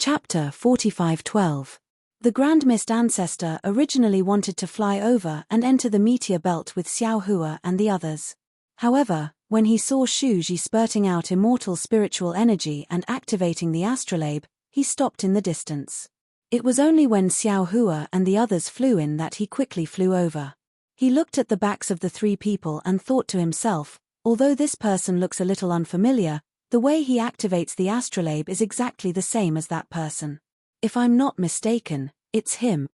Chapter 45:12. The Grand Mist Ancestor originally wanted to fly over and enter the meteor belt with Xiao Hua and the others. However, when he saw Shu Ji spurting out immortal spiritual energy and activating the astrolabe, he stopped in the distance. It was only when Xiao Hua and the others flew in that he quickly flew over. He looked at the backs of the three people and thought to himself, although this person looks a little unfamiliar, the way he activates the astrolabe is exactly the same as that person. If I'm not mistaken, it's him.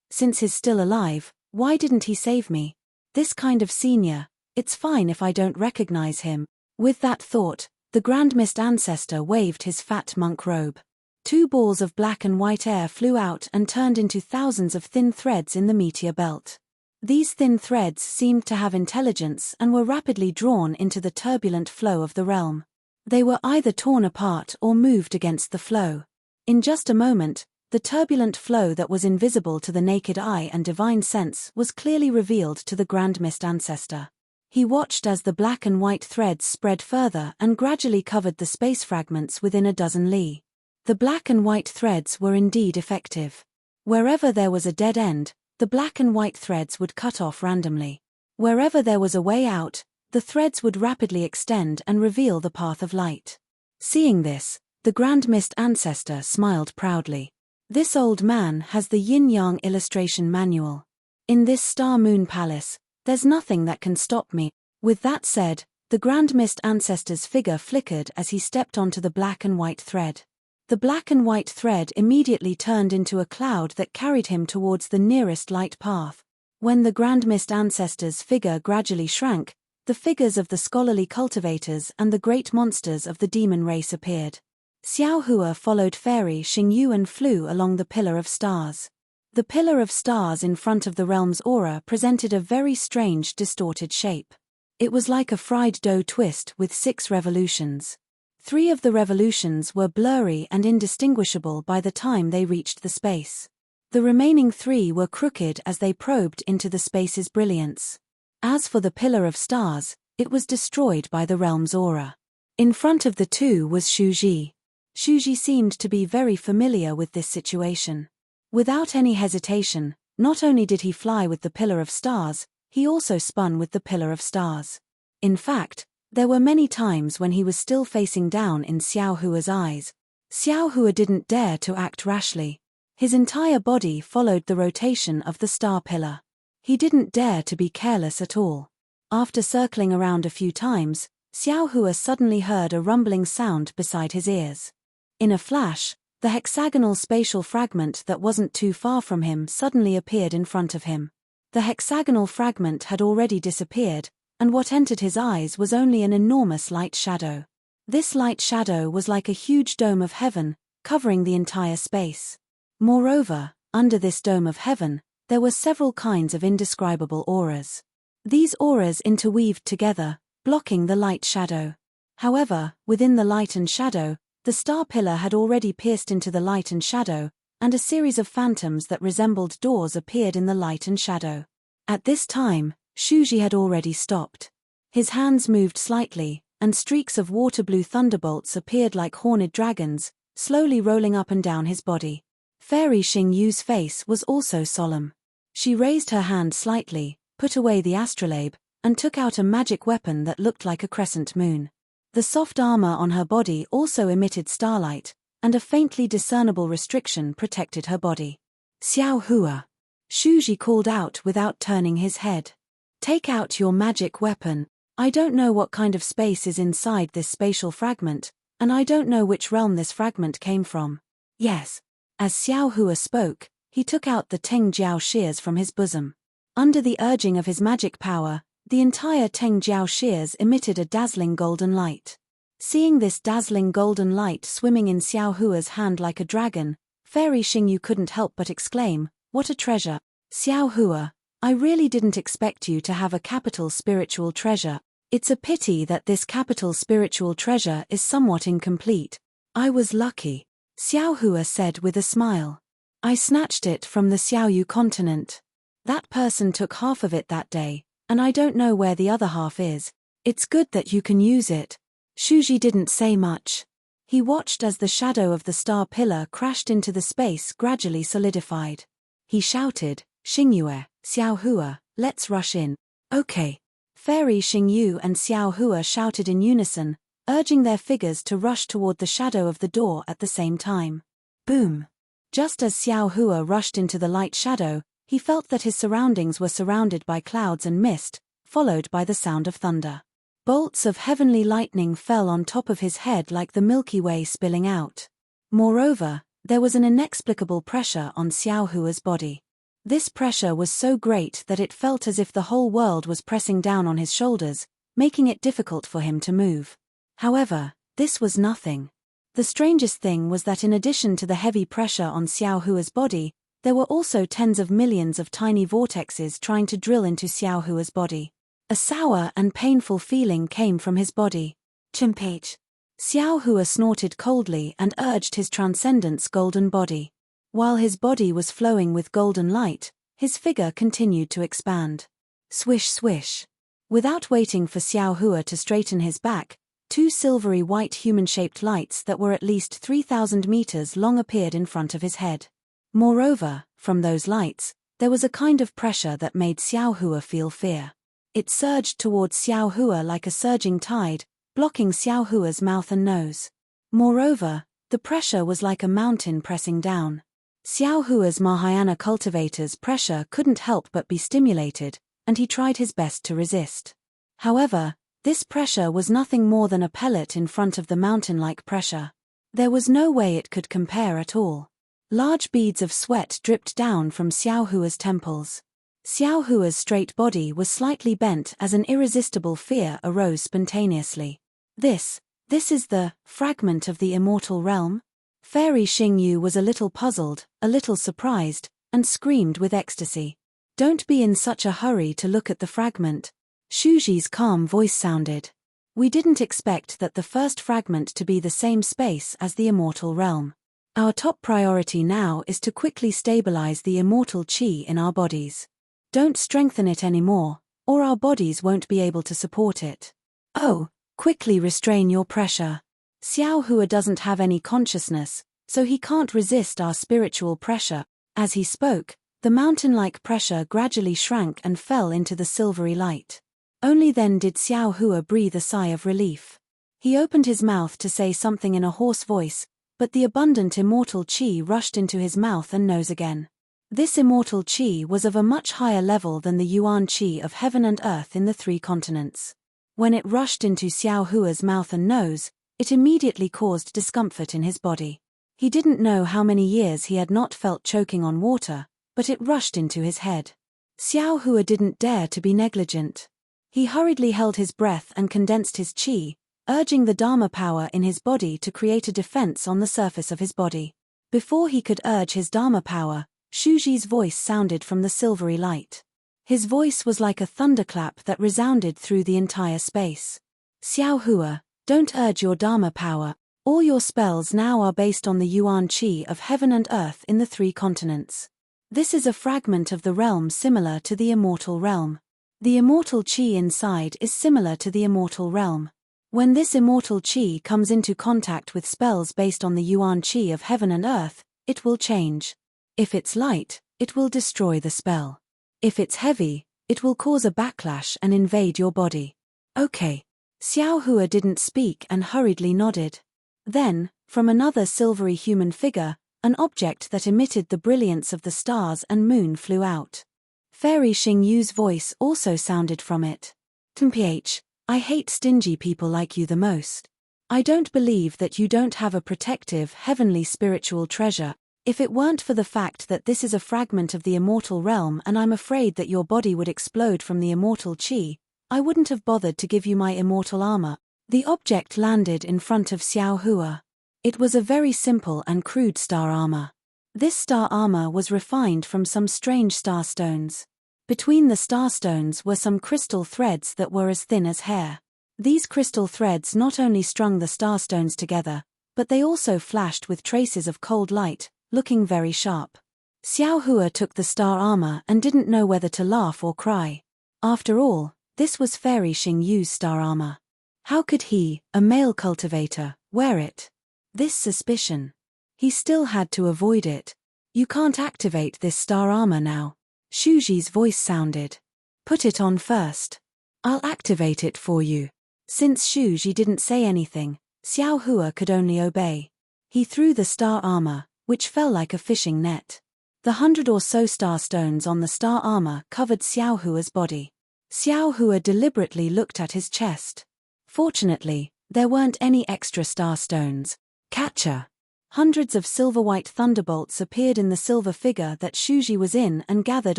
Since he's still alive, why didn't he save me? This kind of senior, it's fine if I don't recognize him. With that thought, the Grand Mist Ancestor waved his fat monk robe. Two balls of black and white air flew out and turned into thousands of thin threads in the meteor belt. These thin threads seemed to have intelligence and were rapidly drawn into the turbulent flow of the realm. They were either torn apart or moved against the flow. In just a moment, the turbulent flow that was invisible to the naked eye and divine sense was clearly revealed to the Grand Mist Ancestor. He watched as the black and white threads spread further and gradually covered the space fragments within a dozen li. The black and white threads were indeed effective. Wherever there was a dead end, the black and white threads would cut off randomly. Wherever there was a way out, the threads would rapidly extend and reveal the path of light. Seeing this, the Grand Mist Ancestor smiled proudly. This old man has the yin-yang illustration manual. In this star-moon palace, there's nothing that can stop me. With that said, the Grand Mist Ancestor's figure flickered as he stepped onto the black and white thread. The black and white thread immediately turned into a cloud that carried him towards the nearest light path. When the Grand Mist Ancestor's figure gradually shrank, the figures of the scholarly cultivators and the great monsters of the demon race appeared. Xiao Hua followed Fairy Xingyu and flew along the Pillar of Stars. The Pillar of Stars in front of the realm's aura presented a very strange distorted shape. It was like a fried dough twist with 6 revolutions. 3 of the revolutions were blurry and indistinguishable by the time they reached the space. The remaining 3 were crooked as they probed into the space's brilliance. As for the Pillar of Stars, it was destroyed by the realm's aura. In front of the 2 was Shu Ji. Shu Ji seemed to be very familiar with this situation. Without any hesitation, not only did he fly with the Pillar of Stars, he also spun with the Pillar of Stars. In fact, there were many times when he was still facing down in Xiao Hua's eyes. Xiao Hua didn't dare to act rashly. His entire body followed the rotation of the star pillar. He didn't dare to be careless at all. After circling around a few times, Xiao Hua suddenly heard a rumbling sound beside his ears. In a flash, the hexagonal spatial fragment that wasn't too far from him suddenly appeared in front of him. The hexagonal fragment had already disappeared, and what entered his eyes was only an enormous light shadow. This light shadow was like a huge dome of heaven, covering the entire space. Moreover, under this dome of heaven, there were several kinds of indescribable auras. These auras interweaved together, blocking the light shadow. However, within the light and shadow, the star pillar had already pierced into the light and shadow, and a series of phantoms that resembled doors appeared in the light and shadow. At this time, Shu Ji had already stopped. His hands moved slightly, and streaks of water-blue thunderbolts appeared like horned dragons, slowly rolling up and down his body. Fairy Xingyu's face was also solemn. She raised her hand slightly, put away the astrolabe, and took out a magic weapon that looked like a crescent moon. The soft armor on her body also emitted starlight, and a faintly discernible restriction protected her body. Xiao Hua. Shu Ji called out without turning his head. Take out your magic weapon. I don't know what kind of space is inside this spatial fragment, and I don't know which realm this fragment came from. Yes. As Xiao Hua spoke, he took out the Teng Jiao shears from his bosom. Under the urging of his magic power, the entire Teng Jiao shears emitted a dazzling golden light. Seeing this dazzling golden light swimming in Xiao Hua's hand like a dragon, Fairy Xingyu couldn't help but exclaim, "What a treasure! Xiao Hua, I really didn't expect you to have a capital spiritual treasure. It's a pity that this capital spiritual treasure is somewhat incomplete. I was lucky," Xiao Hua said with a smile. "I snatched it from the Xiaoyu continent. That person took half of it that day, and I don't know where the other half is. It's good that you can use it." Shu Ji didn't say much. He watched as the shadow of the star pillar crashed into the space gradually solidified. He shouted, "Xingyue, Xiaohua, let's rush in." "Okay." Fairy Xingyu and Xiaohua shouted in unison, urging their figures to rush toward the shadow of the door at the same time. Boom! Just as Xiaohua rushed into the light shadow, he felt that his surroundings were surrounded by clouds and mist, followed by the sound of thunder. Bolts of heavenly lightning fell on top of his head like the Milky Way spilling out. Moreover, there was an inexplicable pressure on Xiaohua's body. This pressure was so great that it felt as if the whole world was pressing down on his shoulders, making it difficult for him to move. However, this was nothing. The strangest thing was that in addition to the heavy pressure on Xiaohua's body, there were also tens of millions of tiny vortexes trying to drill into Xiaohua's body. A sour and painful feeling came from his body. "Chimpage." Xiaohua snorted coldly and urged his transcendent's golden body. While his body was flowing with golden light, his figure continued to expand. Swish swish. Without waiting for Xiaohua to straighten his back, two silvery white human-shaped lights that were at least 3,000 meters long appeared in front of his head. Moreover, from those lights, there was a kind of pressure that made Xiaohua feel fear. It surged towards Xiaohua like a surging tide, blocking Xiaohua's mouth and nose. Moreover, the pressure was like a mountain pressing down. Xiaohua's Mahayana cultivator's pressure couldn't help but be stimulated, and he tried his best to resist. However, this pressure was nothing more than a pellet in front of the mountain-like pressure. There was no way it could compare at all. Large beads of sweat dripped down from Xiaohua's temples. Xiaohua's straight body was slightly bent as an irresistible fear arose spontaneously. This is the fragment of the immortal realm? Fairy Xingyu was a little puzzled, a little surprised, and screamed with ecstasy. "Don't be in such a hurry to look at the fragment." Shuji's calm voice sounded. "We didn't expect that the first fragment to be the same space as the immortal realm. Our top priority now is to quickly stabilize the immortal qi in our bodies. Don't strengthen it anymore, or our bodies won't be able to support it. Oh, quickly restrain your pressure. Xiaohua doesn't have any consciousness, so he can't resist our spiritual pressure." As he spoke, the mountain-like pressure gradually shrank and fell into the silvery light. Only then did Xiaohua breathe a sigh of relief. He opened his mouth to say something in a hoarse voice, but the abundant immortal qi rushed into his mouth and nose again. This immortal qi was of a much higher level than the yuan qi of heaven and earth in the 3 continents. When it rushed into Xiaohua's mouth and nose, it immediately caused discomfort in his body. He didn't know how many years he had not felt choking on water, but it rushed into his head. Xiaohua didn't dare to be negligent. He hurriedly held his breath and condensed his qi, urging the Dharma power in his body to create a defense on the surface of his body. Before he could urge his Dharma power, Shuji's voice sounded from the silvery light. His voice was like a thunderclap that resounded through the entire space. "Xiaohua, don't urge your Dharma power. All your spells now are based on the yuan qi of heaven and earth in the 3 continents. This is a fragment of the realm similar to the immortal realm. The immortal qi inside is similar to the immortal realm. When this immortal qi comes into contact with spells based on the yuan qi of heaven and earth, it will change. If it's light, it will destroy the spell. If it's heavy, it will cause a backlash and invade your body." "Okay." Xiaohua didn't speak and hurriedly nodded. Then, from another silvery human figure, an object that emitted the brilliance of the stars and moon flew out. Fairy Xingyu's voice also sounded from it. "Temph, I hate stingy people like you the most. I don't believe that you don't have a protective heavenly spiritual treasure. If it weren't for the fact that this is a fragment of the immortal realm and I'm afraid that your body would explode from the immortal qi, I wouldn't have bothered to give you my immortal armor." The object landed in front of Xiaohua. It was a very simple and crude star armor. This star armor was refined from some strange star stones. Between the star stones were some crystal threads that were as thin as hair. These crystal threads not only strung the star stones together, but they also flashed with traces of cold light, looking very sharp. Xiaohua took the star armor and didn't know whether to laugh or cry. After all, this was Fairy Xingyu's star armor. How could he, a male cultivator, wear it? This suspicion. He still had to avoid it. You can't activate this star armor now. Shuji's voice sounded. Put it on first. I'll activate it for you. Since Shuji didn't say anything, Xiao Hua could only obey. He threw the star armor, which fell like a fishing net. The 100 or so star stones on the star armor covered Xiao Hua's body. Xiao Hua deliberately looked at his chest. Fortunately, there weren't any extra star stones. Catcher. Hundreds of silver-white thunderbolts appeared in the silver figure that Shuji was in and gathered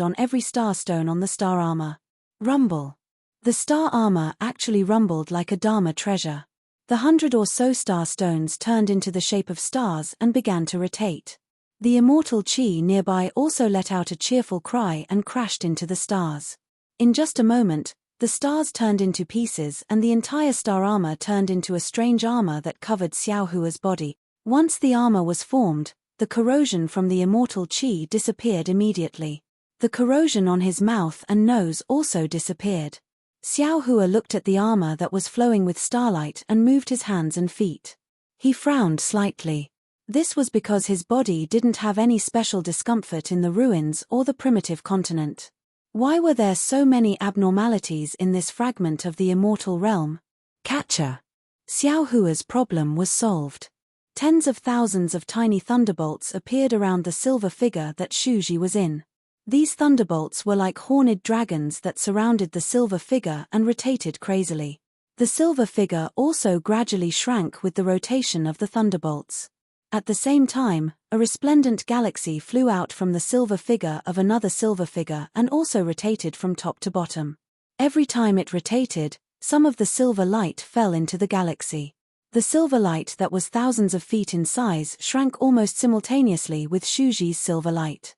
on every star stone on the star armor. Rumble. The star armor actually rumbled like a Dharma treasure. The 100 or so star stones turned into the shape of stars and began to rotate. The immortal chi nearby also let out a cheerful cry and crashed into the stars. In just a moment, the stars turned into pieces and the entire star armor turned into a strange armor that covered Xiao Hua's body. Once the armor was formed, the corrosion from the immortal chi disappeared immediately. The corrosion on his mouth and nose also disappeared. Xiao Hua looked at the armor that was flowing with starlight and moved his hands and feet. He frowned slightly. This was because his body didn't have any special discomfort in the ruins or the primitive continent. Why were there so many abnormalities in this fragment of the immortal realm? Catcher. Xiao Hua's problem was solved. Tens of thousands of tiny thunderbolts appeared around the silver figure that Shuji was in. These thunderbolts were like horned dragons that surrounded the silver figure and rotated crazily. The silver figure also gradually shrank with the rotation of the thunderbolts. At the same time, a resplendent galaxy flew out from the silver figure of another silver figure and also rotated from top to bottom. Every time it rotated, some of the silver light fell into the galaxy. The silver light that was thousands of feet in size shrank almost simultaneously with Shuji's silver light.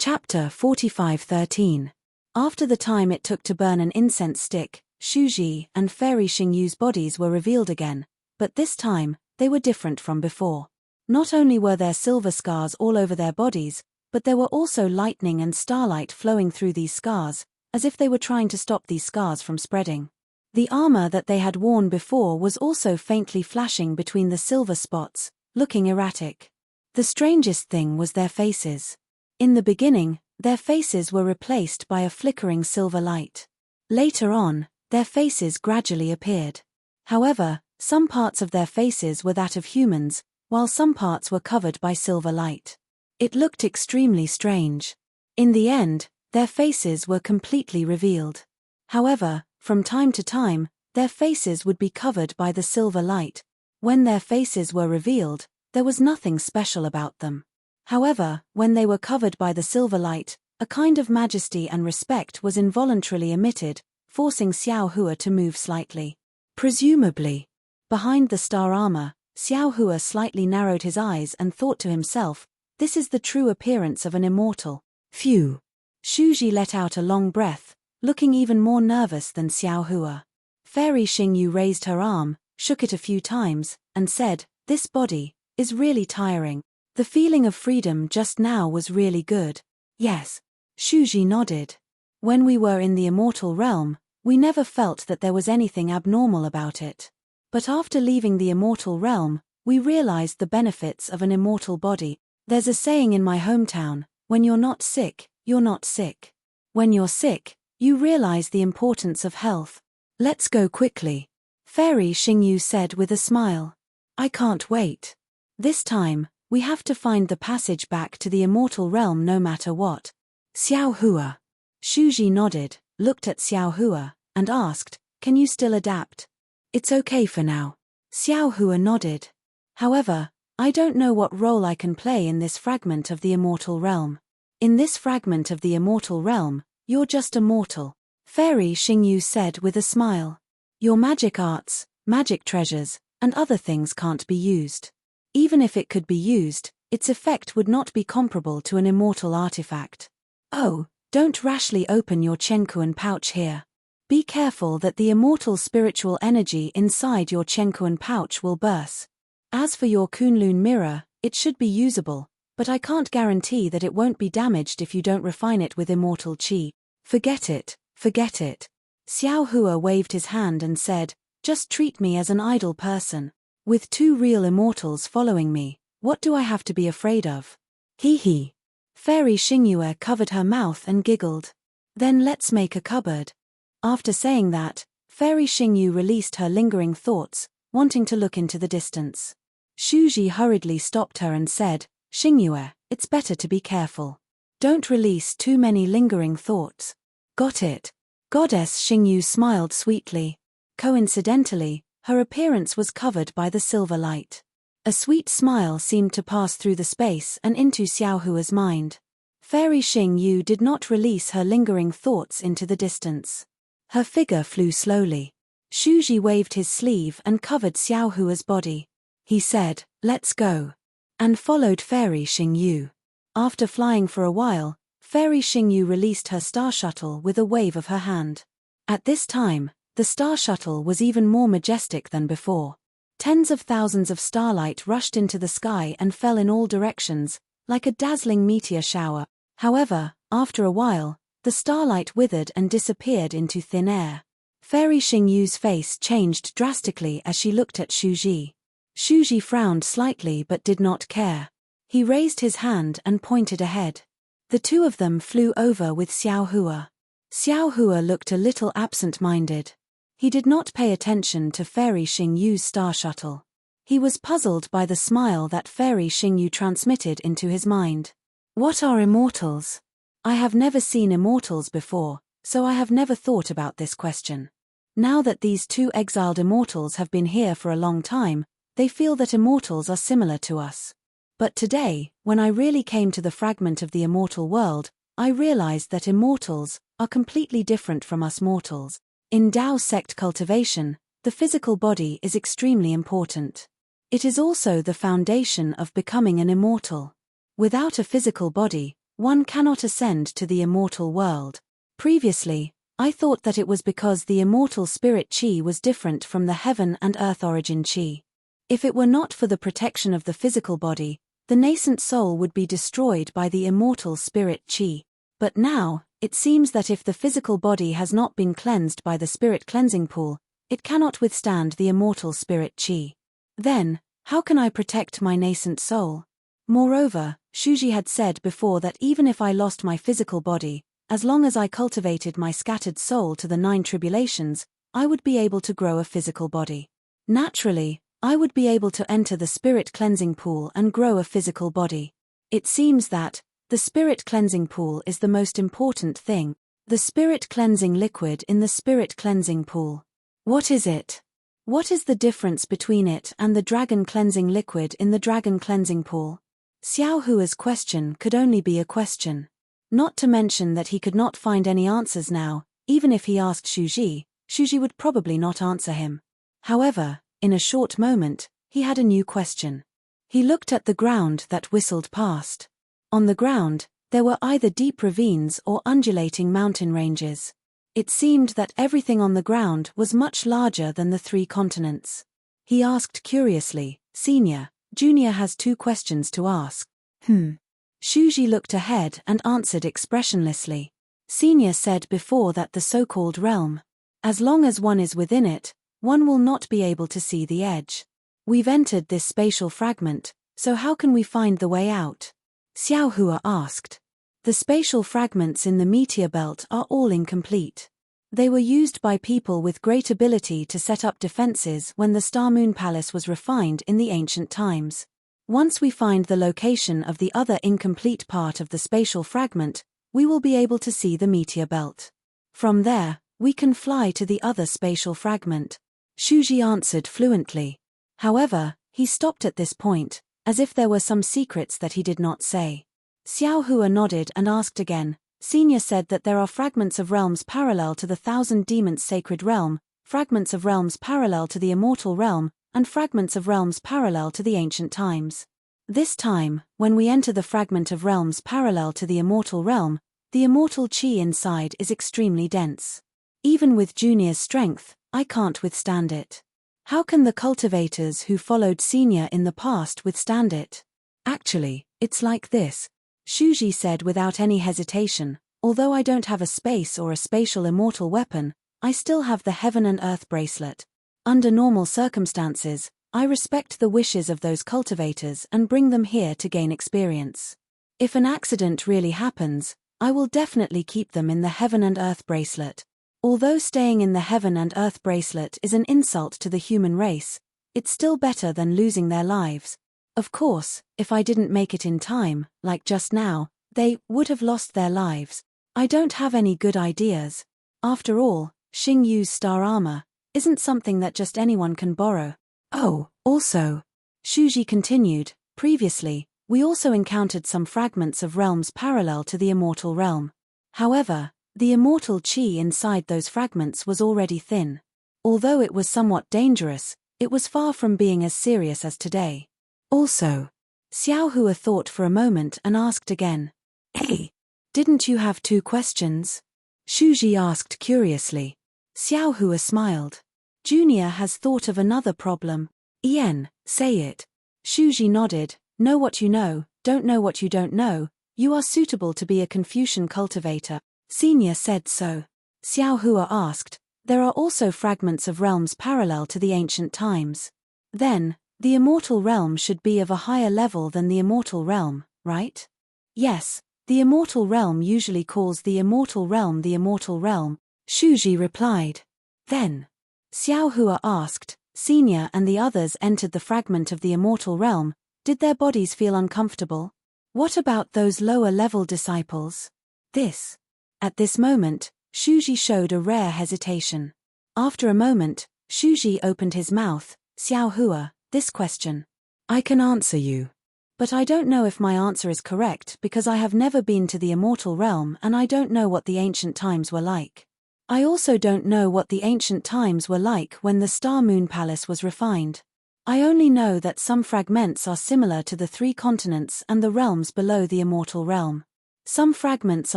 Chapter 45:13. After the time it took to burn an incense stick, Shuji and Fairy Xingyu's bodies were revealed again, but this time, they were different from before. Not only were there silver scars all over their bodies, but there were also lightning and starlight flowing through these scars, as if they were trying to stop these scars from spreading. The armor that they had worn before was also faintly flashing between the silver spots, looking erratic. The strangest thing was their faces. In the beginning, their faces were replaced by a flickering silver light. Later on, their faces gradually appeared. However, some parts of their faces were that of humans, while some parts were covered by silver light. It looked extremely strange. In the end, their faces were completely revealed. However, from time to time, their faces would be covered by the silver light. When their faces were revealed, there was nothing special about them. However, when they were covered by the silver light, a kind of majesty and respect was involuntarily emitted, forcing Xiao Hua to move slightly. Presumably. Behind the star armor, Xiao Hua slightly narrowed his eyes and thought to himself, this is the true appearance of an immortal. Phew. Shuji let out a long breath, looking even more nervous than Xiao Hua. Fairy Xingyu raised her arm, shook it a few times, and said, this body is really tiring. The feeling of freedom just now was really good. Yes. Shuji nodded. When we were in the immortal realm, we never felt that there was anything abnormal about it. But after leaving the immortal realm, we realized the benefits of an immortal body. There's a saying in my hometown, when you're not sick, you're not sick. When you're sick, you realize the importance of health. Let's go quickly. Fairy Xingyu said with a smile. I can't wait. This time, we have to find the passage back to the immortal realm no matter what. Xiao Hua. Shuji nodded, looked at Xiao Hua, and asked, can you still adapt? It's okay for now. Xiao Hua nodded. However, I don't know what role I can play in this fragment of the immortal realm. In this fragment of the immortal realm, you're just a mortal. Fairy Xingyu said with a smile. Your magic arts, magic treasures, and other things can't be used. Even if it could be used, its effect would not be comparable to an immortal artifact. Oh, don't rashly open your Chenkuan pouch here. Be careful that the immortal spiritual energy inside your Chenkuan pouch will burst. As for your Kunlun mirror, it should be usable, but I can't guarantee that it won't be damaged if you don't refine it with immortal chi. Forget it, forget it. Xiao Hua waved his hand and said, just treat me as an idle person. With 2 real immortals following me, what do I have to be afraid of? Hee hee. Fairy Xingyue covered her mouth and giggled. Then let's make a cupboard. After saying that, Fairy Xingyu released her lingering thoughts, wanting to look into the distance. Shuji hurriedly stopped her and said, Xingyue, it's better to be careful. Don't release too many lingering thoughts. Got it. Goddess Xingyu smiled sweetly. Coincidentally, her appearance was covered by the silver light. A sweet smile seemed to pass through the space and into Xiaohua's mind. Fairy Xingyu did not release her lingering thoughts into the distance. Her figure flew slowly. Shuji waved his sleeve and covered Xiaohua's body. He said, let's go. And followed Fairy Xingyu. After flying for a while, Fairy Xingyu released her star shuttle with a wave of her hand. At this time, the star shuttle was even more majestic than before. Tens of thousands of starlight rushed into the sky and fell in all directions, like a dazzling meteor shower. However, after a while, the starlight withered and disappeared into thin air. Fairy Xingyu's face changed drastically as she looked at Shuji. Shuji frowned slightly but did not care. He raised his hand and pointed ahead. The 2 of them flew over with Xiaohua. Xiaohua looked a little absent-minded. He did not pay attention to Fairy Xingyu's star shuttle. He was puzzled by the smile that Fairy Xingyu transmitted into his mind. What are immortals? I have never seen immortals before, so I have never thought about this question. Now that these 2 exiled immortals have been here for a long time, they feel that immortals are similar to us. But today, when I really came to the fragment of the immortal world, I realized that immortals are completely different from us mortals. In Tao sect cultivation, the physical body is extremely important. It is also the foundation of becoming an immortal. Without a physical body, one cannot ascend to the immortal world. Previously, I thought that it was because the immortal spirit chi was different from the heaven and earth origin chi. If it were not for the protection of the physical body, the nascent soul would be destroyed by the immortal spirit chi. But now, it seems that if the physical body has not been cleansed by the spirit cleansing pool, it cannot withstand the immortal spirit chi. Then, how can I protect my nascent soul? Moreover, Shuji had said before that even if I lost my physical body, as long as I cultivated my scattered soul to the 9 tribulations, I would be able to grow a physical body. Naturally, I would be able to enter the spirit cleansing pool and grow a physical body. It seems that the spirit cleansing pool is the most important thing. The spirit cleansing liquid in the spirit cleansing pool. What is it? What is the difference between it and the dragon cleansing liquid in the dragon cleansing pool? Xiaohua's question could only be a question. Not to mention that he could not find any answers now. Even if he asked Shuji, Shuji would probably not answer him. However, in a short moment, he had a new question. He looked at the ground that whistled past. On the ground, there were either deep ravines or undulating mountain ranges. It seemed that everything on the ground was much larger than the 3 continents. He asked curiously, Senior, Junior has 2 questions to ask. Shuji looked ahead and answered expressionlessly. Senior said before that the so-called realm. As long as one is within it, one will not be able to see the edge. We've entered this spatial fragment, so how can we find the way out? Xiaohua asked. The spatial fragments in the meteor belt are all incomplete. They were used by people with great ability to set up defenses when the Star Moon Palace was refined in the ancient times. Once we find the location of the other incomplete part of the spatial fragment, we will be able to see the meteor belt. From there, we can fly to the other spatial fragment. Shuji answered fluently. However, he stopped at this point, as if there were some secrets that he did not say. Xiaohua nodded and asked again. Senior said that there are fragments of realms parallel to the 1,000 Demons Sacred Realm, fragments of realms parallel to the Immortal Realm, and fragments of realms parallel to the ancient times. This time, when we enter the fragment of realms parallel to the Immortal Realm, the immortal chi inside is extremely dense. Even with Junior's strength, I can't withstand it. How can the cultivators who followed Senior in the past withstand it? Actually, it's like this, Shuji said without any hesitation. Although I don't have a space or a spatial immortal weapon, I still have the Heaven and Earth bracelet. Under normal circumstances, I respect the wishes of those cultivators and bring them here to gain experience. If an accident really happens, I will definitely keep them in the Heaven and Earth bracelet. Although staying in the Heaven and Earth bracelet is an insult to the human race, it's still better than losing their lives. Of course, if I didn't make it in time, like just now, they would have lost their lives. I don't have any good ideas. After all, Xing Yu's star armor isn't something that just anyone can borrow. Oh, also, Shuji continued, previously, we also encountered some fragments of realms parallel to the immortal realm. However, the immortal chi inside those fragments was already thin. Although it was somewhat dangerous, it was far from being as serious as today. Also, Xiao Hua thought for a moment and asked again. Hey, didn't you have 2 questions? Shuji asked curiously. Xiao Hua smiled. Junior has thought of another problem. Ian, say it. Shuji nodded. Know what you know, don't know what you don't know. You are suitable to be a Confucian cultivator. Senior said so. Xiao Hua asked, there are also fragments of realms parallel to the ancient times. Then, the immortal realm should be of a higher level than the immortal realm, right? Yes, the immortal realm usually calls the immortal realm the immortal realm, Shuji replied. Then, Xiao Hua asked, Senior and the others entered the fragment of the immortal realm. Did their bodies feel uncomfortable? What about those lower-level disciples? At this moment, Shuji showed a rare hesitation. After a moment, Shuji opened his mouth. Xiao Hua, this question. I can answer you. But I don't know if my answer is correct because I have never been to the immortal realm and I don't know what the ancient times were like. I also don't know what the ancient times were like when the Star Moon Palace was refined. I only know that some fragments are similar to the 3 continents and the realms below the immortal realm. Some fragments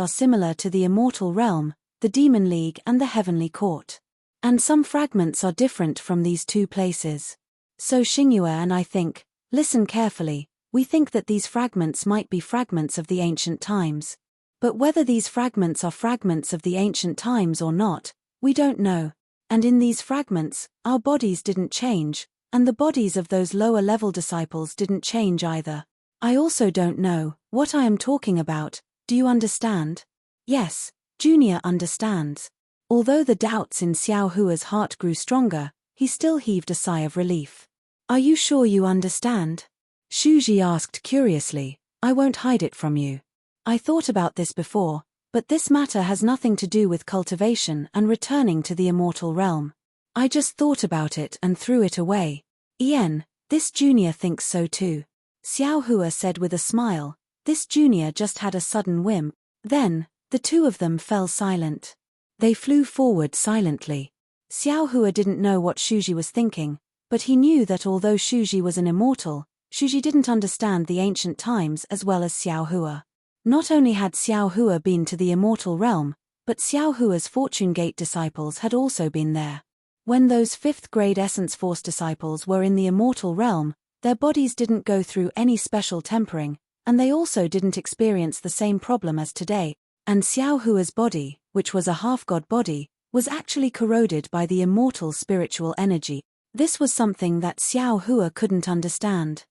are similar to the immortal realm, the Demon League and the Heavenly Court. And some fragments are different from these 2 places. So Xingyue and I think, listen carefully, we think that these fragments might be fragments of the ancient times. But whether these fragments are fragments of the ancient times or not, we don't know. And in these fragments, our bodies didn't change, and the bodies of those lower-level disciples didn't change either. I also don't know what I am talking about. Do you understand? Yes, Junior understands. Although the doubts in Xiao Hua's heart grew stronger, he still heaved a sigh of relief. Are you sure you understand? Shuji asked curiously. I won't hide it from you. I thought about this before, but this matter has nothing to do with cultivation and returning to the immortal realm. I just thought about it and threw it away. Ian, this Junior thinks so too. Xiao Hua said with a smile. This Junior just had a sudden whim. Then, the 2 of them fell silent. They flew forward silently. Xiao Hua didn't know what Shuji was thinking, but he knew that although Shuji was an immortal, Shuji didn't understand the ancient times as well as Xiao Hua. Not only had Xiao Hua been to the immortal realm, but Xiao Hua's Fortune Gate disciples had also been there. When those 5th grade Essence Force disciples were in the immortal realm, their bodies didn't go through any special tempering, and they also didn't experience the same problem as today, and Xiao Hua's body, which was a half-god body, was actually corroded by the immortal spiritual energy. This was something that Xiao Hua couldn't understand.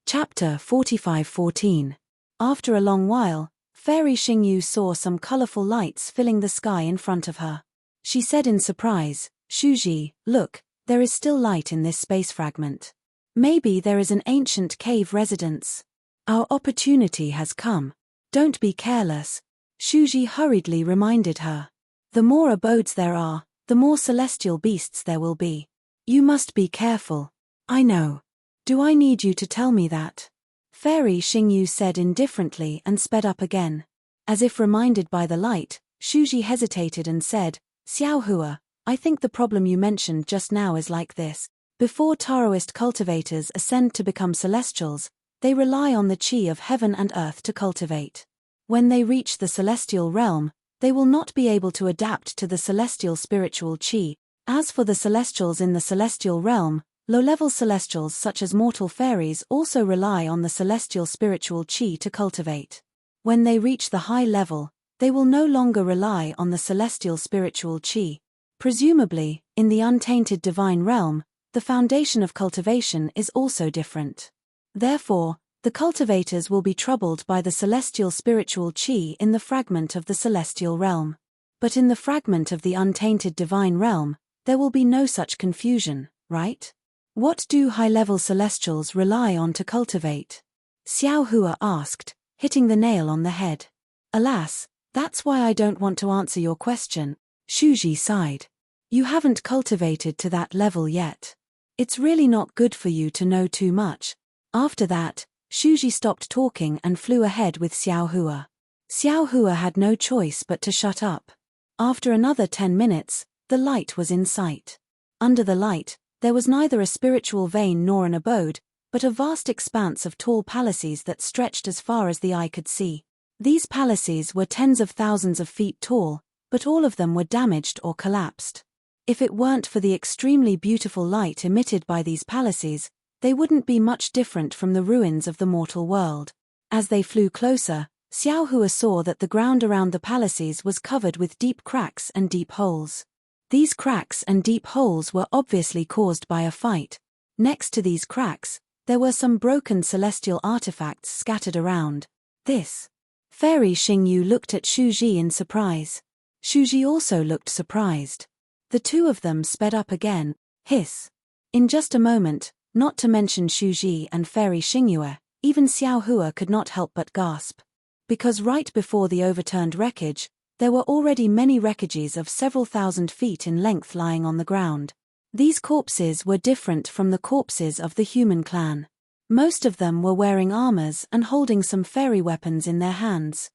Chapter 45:14. After a long while, Fairy Xingyu saw some colorful lights filling the sky in front of her. She said in surprise, Shuji, look, there is still light in this space fragment. Maybe there is an ancient cave residence. Our opportunity has come. Don't be careless. Shuji hurriedly reminded her. The more abodes there are, the more celestial beasts there will be. You must be careful. I know. Do I need you to tell me that? Fairy Xingyu said indifferently and sped up again. As if reminded by the light, Shuji hesitated and said, Xiao Hua, I think the problem you mentioned just now is like this. Before Taoist cultivators ascend to become celestials, they rely on the chi of heaven and earth to cultivate. When they reach the celestial realm, they will not be able to adapt to the celestial spiritual chi. As for the celestials in the celestial realm, low-level celestials such as mortal fairies also rely on the celestial spiritual chi to cultivate. When they reach the high level, they will no longer rely on the celestial spiritual chi. Presumably, in the untainted divine realm, the foundation of cultivation is also different. Therefore, the cultivators will be troubled by the celestial spiritual chi in the fragment of the celestial realm. But in the fragment of the untainted divine realm, there will be no such confusion, right? What do high-level celestials rely on to cultivate? Xiao Hua asked, hitting the nail on the head. Alas, that's why I don't want to answer your question, Shuji sighed. You haven't cultivated to that level yet. It's really not good for you to know too much. After that, Shuji stopped talking and flew ahead with Xiao Hua. Xiao Hua had no choice but to shut up. After another 10 minutes, the light was in sight. Under the light, there was neither a spiritual vein nor an abode, but a vast expanse of tall palaces that stretched as far as the eye could see. These palaces were tens of thousands of feet tall, but all of them were damaged or collapsed. If it weren't for the extremely beautiful light emitted by these palaces, they wouldn't be much different from the ruins of the mortal world. As they flew closer, Xiao Hua saw that the ground around the palaces was covered with deep cracks and deep holes. These cracks and deep holes were obviously caused by a fight. Next to these cracks, there were some broken celestial artifacts scattered around. This. Fairy Xingyu looked at Shuji in surprise. Shuji also looked surprised. The two of them sped up again, hiss. In just a moment, not to mention Shuji and Fairy Xingyu, even Xiao Hua could not help but gasp. Because right before the overturned wreckage, there were already many wreckages of several thousand feet in length lying on the ground. These corpses were different from the corpses of the human clan. Most of them were wearing armors and holding some fairy weapons in their hands.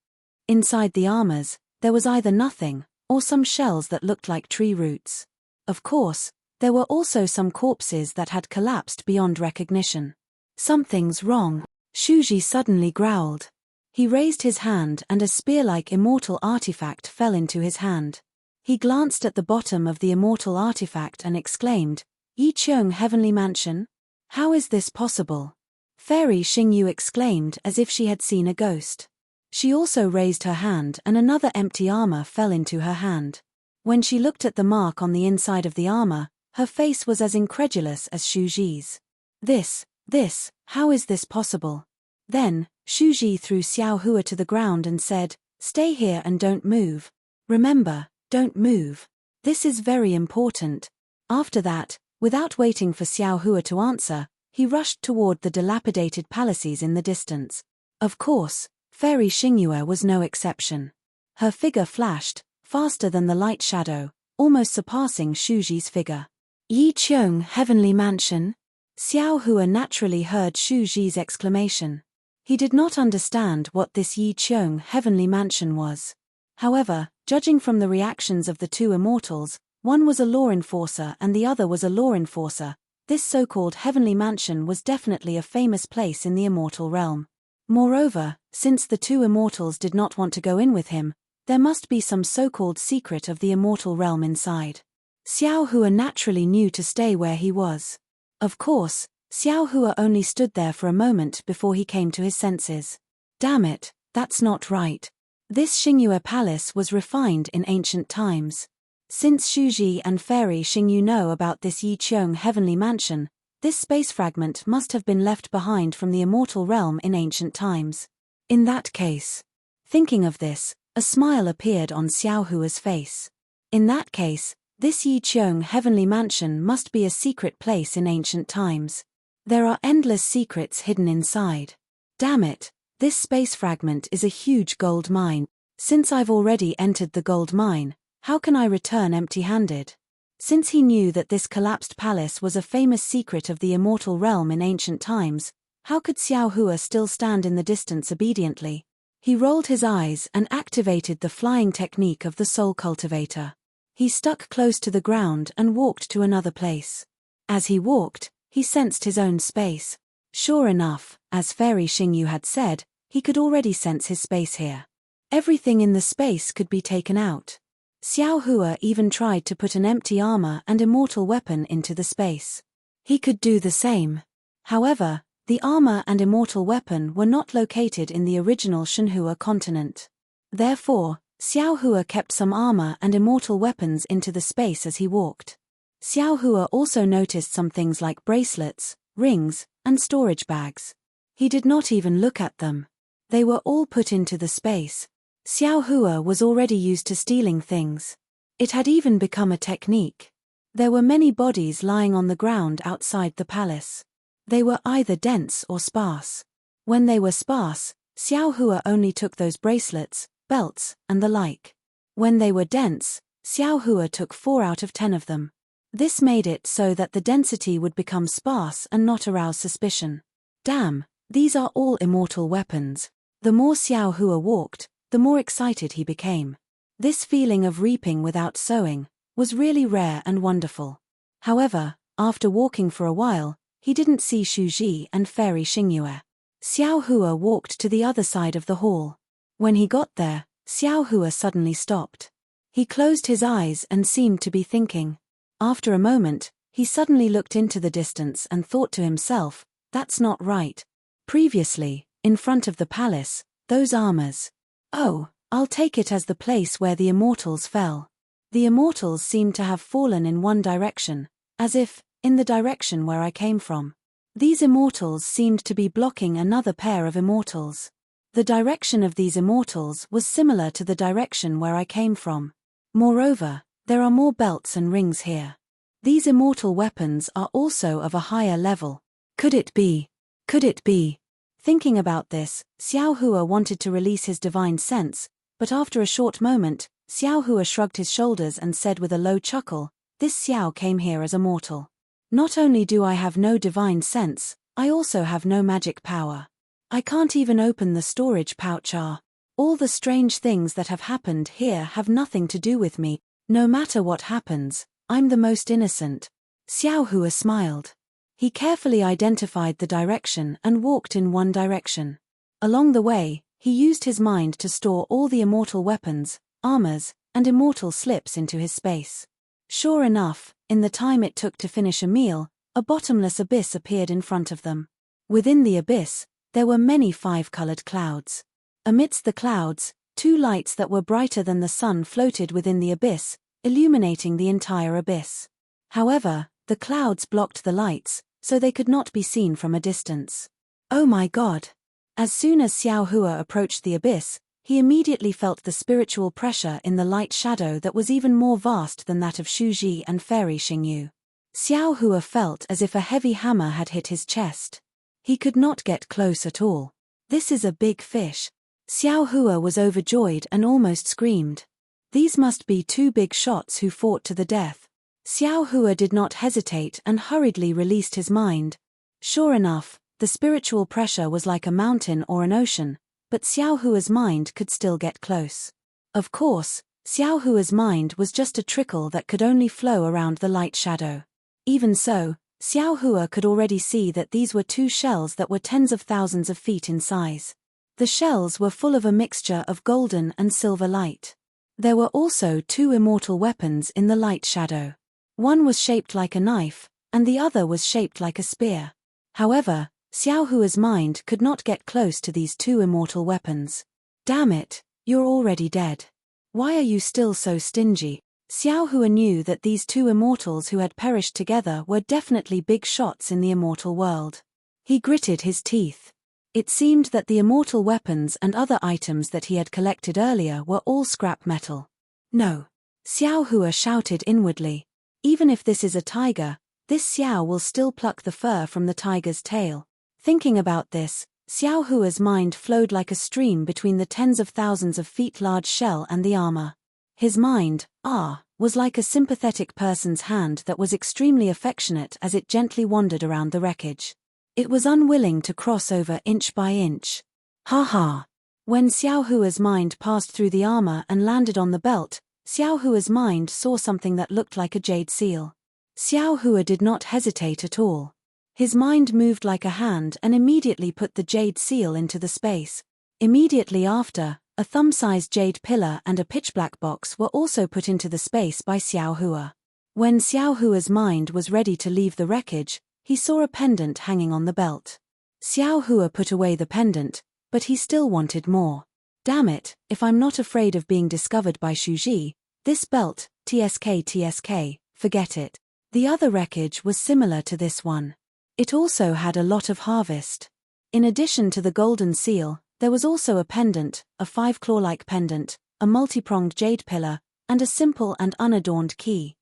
Inside the armors, there was either nothing, or some shells that looked like tree roots. Of course, there were also some corpses that had collapsed beyond recognition. Something's wrong, Shuji suddenly growled. He raised his hand and a spear-like immortal artifact fell into his hand. He glanced at the bottom of the immortal artifact and exclaimed, Yi Qiong Heavenly Mansion? How is this possible? Fairy Xingyu exclaimed as if she had seen a ghost. She also raised her hand and another empty armor fell into her hand. When she looked at the mark on the inside of the armor, her face was as incredulous as Shuji's. How is this possible? Then, Shuji threw Xiao Hua to the ground and said, Stay here and don't move. Remember, don't move. This is very important. After that, without waiting for Xiao Hua to answer, he rushed toward the dilapidated palaces in the distance. Of course, Fairy Xingyu was no exception. Her figure flashed, faster than the light shadow, almost surpassing Shuji's figure. Yi Qiong Heavenly Mansion? Xiao Hua naturally heard Shuji's exclamation. He did not understand what this Yi Qiong Heavenly Mansion was. However, judging from the reactions of the two immortals, one was a law enforcer and the other was a law enforcer, this so-called Heavenly Mansion was definitely a famous place in the immortal realm. Moreover, since the two immortals did not want to go in with him, there must be some so-called secret of the immortal realm inside. Xiao Hua naturally knew to stay where he was. Of course, Xiao Hua only stood there for a moment before he came to his senses. Damn it, that's not right. This Xingyu palace was refined in ancient times. Since Shuji and Fairy Xingyu know about this Yi Qiong Heavenly Mansion, this space fragment must have been left behind from the immortal realm in ancient times. In that case. Thinking of this, a smile appeared on Xiao Hua's face. In that case, this Yi Qiong Heavenly Mansion must be a secret place in ancient times. There are endless secrets hidden inside. Damn it, this space fragment is a huge gold mine. Since I've already entered the gold mine, how can I return empty-handed? Since he knew that this collapsed palace was a famous secret of the immortal realm in ancient times, how could Xiao Hua still stand in the distance obediently? He rolled his eyes and activated the flying technique of the soul cultivator. He stuck close to the ground and walked to another place. As he walked, he sensed his own space. Sure enough, as Fairy Xingyu had said, he could already sense his space here. Everything in the space could be taken out. Xiao Hua even tried to put an empty armor and immortal weapon into the space. He could do the same. However, the armor and immortal weapon were not located in the original Shenhua continent. Therefore, Xiao Hua kept some armor and immortal weapons into the space as he walked. Xiao Hua also noticed some things like bracelets, rings, and storage bags. He did not even look at them. They were all put into the space. Xiao Hua was already used to stealing things. It had even become a technique. There were many bodies lying on the ground outside the palace. They were either dense or sparse. When they were sparse, Xiao Hua only took those bracelets, belts, and the like. When they were dense, Xiao Hua took 4 out of 10 of them. This made it so that the density would become sparse and not arouse suspicion. Damn, these are all immortal weapons. The more Xiao Hua walked, the more excited he became. This feeling of reaping without sowing was really rare and wonderful. However, after walking for a while, he didn't see Shu Ji and Fairy Xingyue. Xiao Hua walked to the other side of the hall. When he got there, Xiao Hua suddenly stopped. He closed his eyes and seemed to be thinking. After a moment, he suddenly looked into the distance and thought to himself, that's not right. Previously, in front of the palace, those armors. Oh, I'll take it as the place where the immortals fell. The immortals seemed to have fallen in one direction, as if, in the direction where I came from. These immortals seemed to be blocking another pair of immortals. The direction of these immortals was similar to the direction where I came from. Moreover, there are more belts and rings here. These immortal weapons are also of a higher level. Could it be? Could it be? Thinking about this, Xiao Hua wanted to release his divine sense, but after a short moment, Xiao Hua shrugged his shoulders and said with a low chuckle, this Xiao came here as a mortal. Not only do I have no divine sense, I also have no magic power. I can't even open the storage pouch. All the strange things that have happened here have nothing to do with me. No matter what happens, I'm the most innocent. Xiao Hua smiled. He carefully identified the direction and walked in one direction. Along the way, he used his mind to store all the immortal weapons, armors, and immortal slips into his space. Sure enough, in the time it took to finish a meal, a bottomless abyss appeared in front of them. Within the abyss, there were many 5-colored clouds. Amidst the clouds, 2 lights that were brighter than the sun floated within the abyss, illuminating the entire abyss. However, the clouds blocked the lights, so they could not be seen from a distance. Oh my God! As soon as Xiao Hua approached the abyss, he immediately felt the spiritual pressure in the light shadow that was even more vast than that of Shu Ji and Fairy Xingyu. Xiao Hua felt as if a heavy hammer had hit his chest. He could not get close at all. This is a big fish. Xiao Hua was overjoyed and almost screamed. These must be 2 big shots who fought to the death. Xiao Hua did not hesitate and hurriedly released his mind. Sure enough, the spiritual pressure was like a mountain or an ocean, but Xiao Hua's mind could still get close. Of course, Xiao Hua's mind was just a trickle that could only flow around the light shadow. Even so, Xiao Hua could already see that these were 2 shells that were tens of thousands of feet in size. The shells were full of a mixture of golden and silver light. There were also 2 immortal weapons in the light shadow. One was shaped like a knife, and the other was shaped like a spear. However, Xiao Hua's mind could not get close to these 2 immortal weapons. Damn it, you're already dead. Why are you still so stingy? Xiao Hua knew that these 2 immortals who had perished together were definitely big shots in the immortal world. He gritted his teeth. It seemed that the immortal weapons and other items that he had collected earlier were all scrap metal. No. Xiao Hua shouted inwardly. Even if this is a tiger, this Xiao will still pluck the fur from the tiger's tail. Thinking about this, Xiao Hua's mind flowed like a stream between the tens of thousands of feet large shell and the armor. His mind, was like a sympathetic person's hand that was extremely affectionate as it gently wandered around the wreckage. It was unwilling to cross over inch by inch. Ha ha! When Xiao Hua's mind passed through the armor and landed on the belt, Xiao Hua's mind saw something that looked like a jade seal. Xiao Hua did not hesitate at all. His mind moved like a hand and immediately put the jade seal into the space. Immediately after, a thumb-sized jade pillar and a pitch-black box were also put into the space by Xiao Hua. When Xiao Hua's mind was ready to leave the wreckage, he saw a pendant hanging on the belt. Xiao Hua put away the pendant, but he still wanted more. Damn it, if I'm not afraid of being discovered by Shu Ji, this belt, TSK, forget it. The other wreckage was similar to this one. It also had a lot of harvest. In addition to the golden seal, there was also a pendant, a 5-claw-like pendant, a multi-pronged jade pillar, and a simple and unadorned key.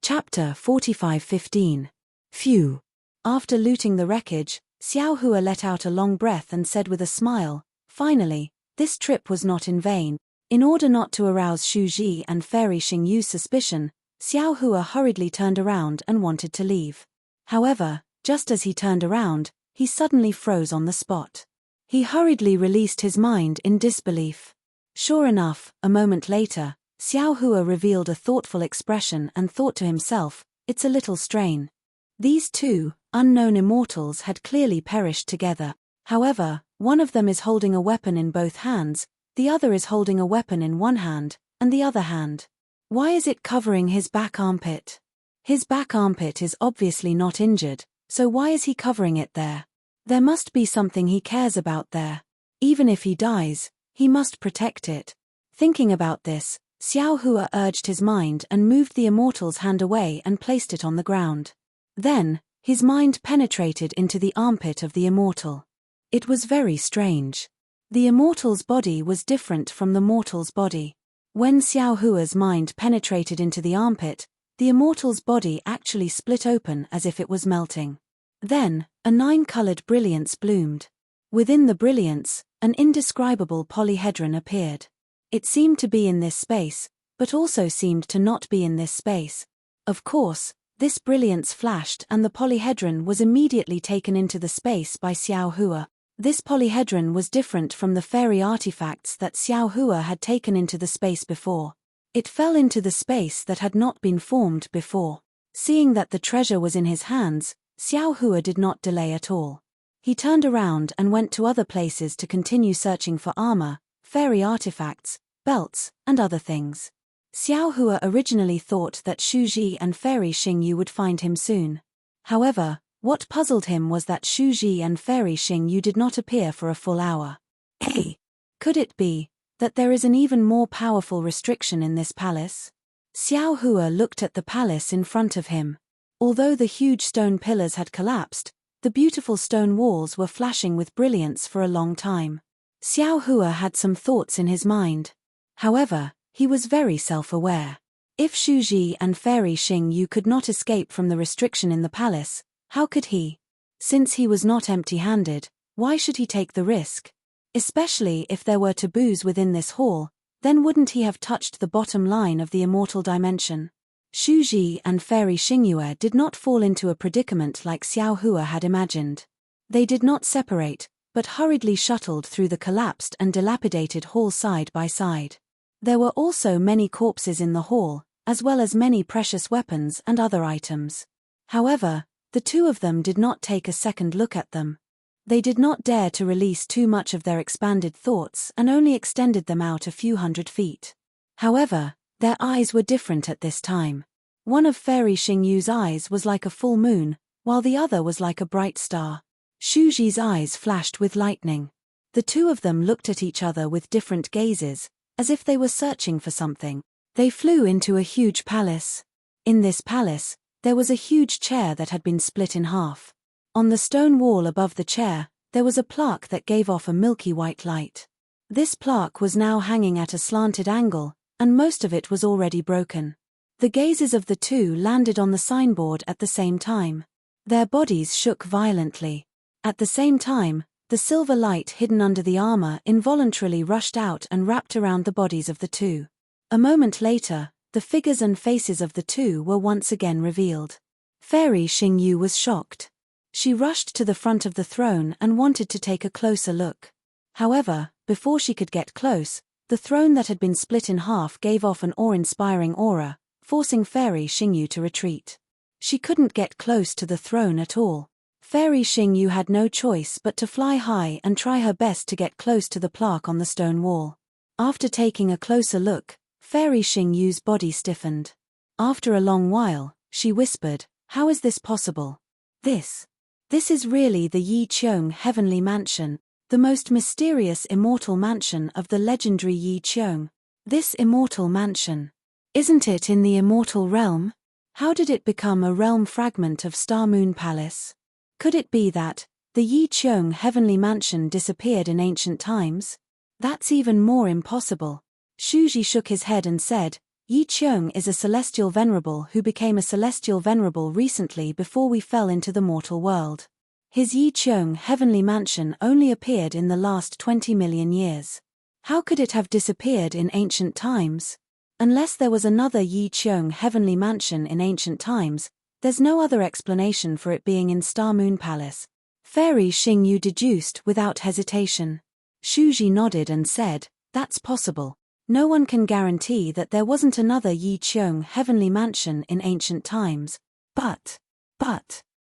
Chapter 45:15. Phew. After looting the wreckage, Xiao Hua let out a long breath and said with a smile, "Finally, this trip was not in vain." In order not to arouse Shu Ji and Fairy Xingyu's suspicion, Xiao Hua hurriedly turned around and wanted to leave. However, just as he turned around, he suddenly froze on the spot. He hurriedly released his mind in disbelief. Sure enough, a moment later, Xiao Hua revealed a thoughtful expression and thought to himself, "It's a little strain." These two unknown immortals had clearly perished together. However, one of them is holding a weapon in both hands, the other is holding a weapon in one hand, and the other hand. Why is it covering his back armpit? His back armpit is obviously not injured, so why is he covering it there? There must be something he cares about there. Even if he dies, he must protect it. Thinking about this, Xiao Hua urged his mind and moved the immortal's hand away and placed it on the ground. Then, his mind penetrated into the armpit of the immortal. It was very strange. The immortal's body was different from the mortal's body. When Xiao Hua's mind penetrated into the armpit, the immortal's body actually split open as if it was melting. Then, a 9-colored brilliance bloomed. Within the brilliance, an indescribable polyhedron appeared. It seemed to be in this space, but also seemed to not be in this space. Of course, this brilliance flashed and the polyhedron was immediately taken into the space by Xiao Hua. This polyhedron was different from the fairy artifacts that Xiao Hua had taken into the space before. It fell into the space that had not been formed before. Seeing that the treasure was in his hands, Xiao Hua did not delay at all. He turned around and went to other places to continue searching for armor, fairy artifacts, belts, and other things. Xiao Hua originally thought that Shu Ji and Fairy Xingyu would find him soon. However, what puzzled him was that Shu Ji and Fairy Xingyu did not appear for a full hour. Hey! Could it be that there is an even more powerful restriction in this palace? Xiao Hua looked at the palace in front of him. Although the huge stone pillars had collapsed, the beautiful stone walls were flashing with brilliance for a long time. Xiao Hua had some thoughts in his mind. However, he was very self-aware. If Shu Ji and Fairy Xingyu could not escape from the restriction in the palace, how could he? Since he was not empty-handed, why should he take the risk? Especially if there were taboos within this hall, then wouldn't he have touched the bottom line of the immortal dimension? Shu Ji and Fairy Xingyu did not fall into a predicament like Xiao Hua had imagined. They did not separate, but hurriedly shuttled through the collapsed and dilapidated hall side by side. There were also many corpses in the hall, as well as many precious weapons and other items. However, the two of them did not take a second look at them. They did not dare to release too much of their expanded thoughts and only extended them out a few hundred feet. However, their eyes were different at this time. One of Fairy Xingyu's eyes was like a full moon, while the other was like a bright star. Shu Ji's eyes flashed with lightning. The two of them looked at each other with different gazes, as if they were searching for something. They flew into a huge palace. In this palace, there was a huge chair that had been split in half. On the stone wall above the chair, there was a plaque that gave off a milky white light. This plaque was now hanging at a slanted angle, and most of it was already broken. The gazes of the two landed on the signboard at the same time. Their bodies shook violently. At the same time, the silver light hidden under the armor involuntarily rushed out and wrapped around the bodies of the two. A moment later, the figures and faces of the two were once again revealed. Fairy Xingyu was shocked. She rushed to the front of the throne and wanted to take a closer look. However, before she could get close, the throne that had been split in half gave off an awe-inspiring aura, forcing Fairy Xingyu to retreat. She couldn't get close to the throne at all. Fairy Xingyu had no choice but to fly high and try her best to get close to the plaque on the stone wall. After taking a closer look, Fairy Xingyu's body stiffened. After a long while, she whispered, "How is this possible? This is really the Yi Qiong Heavenly Mansion, the most mysterious immortal mansion of the legendary Yi Qiong. This immortal mansion. Isn't it in the immortal realm?" How did it become a realm fragment of Star Moon Palace? Could it be that the Yi Cheong heavenly mansion disappeared in ancient times? That's even more impossible. Shuji shook his head and said, Yi Cheong is a celestial venerable who became a celestial venerable recently before we fell into the mortal world. His Yi Cheong heavenly mansion only appeared in the last 20 million years. How could it have disappeared in ancient times? Unless there was another Yi Cheong heavenly mansion in ancient times, there's no other explanation for it being in Star Moon Palace. Fairy Xingyu deduced without hesitation. Shuji nodded and said, that's possible. No one can guarantee that there wasn't another Yi Cheong heavenly mansion in ancient times. But.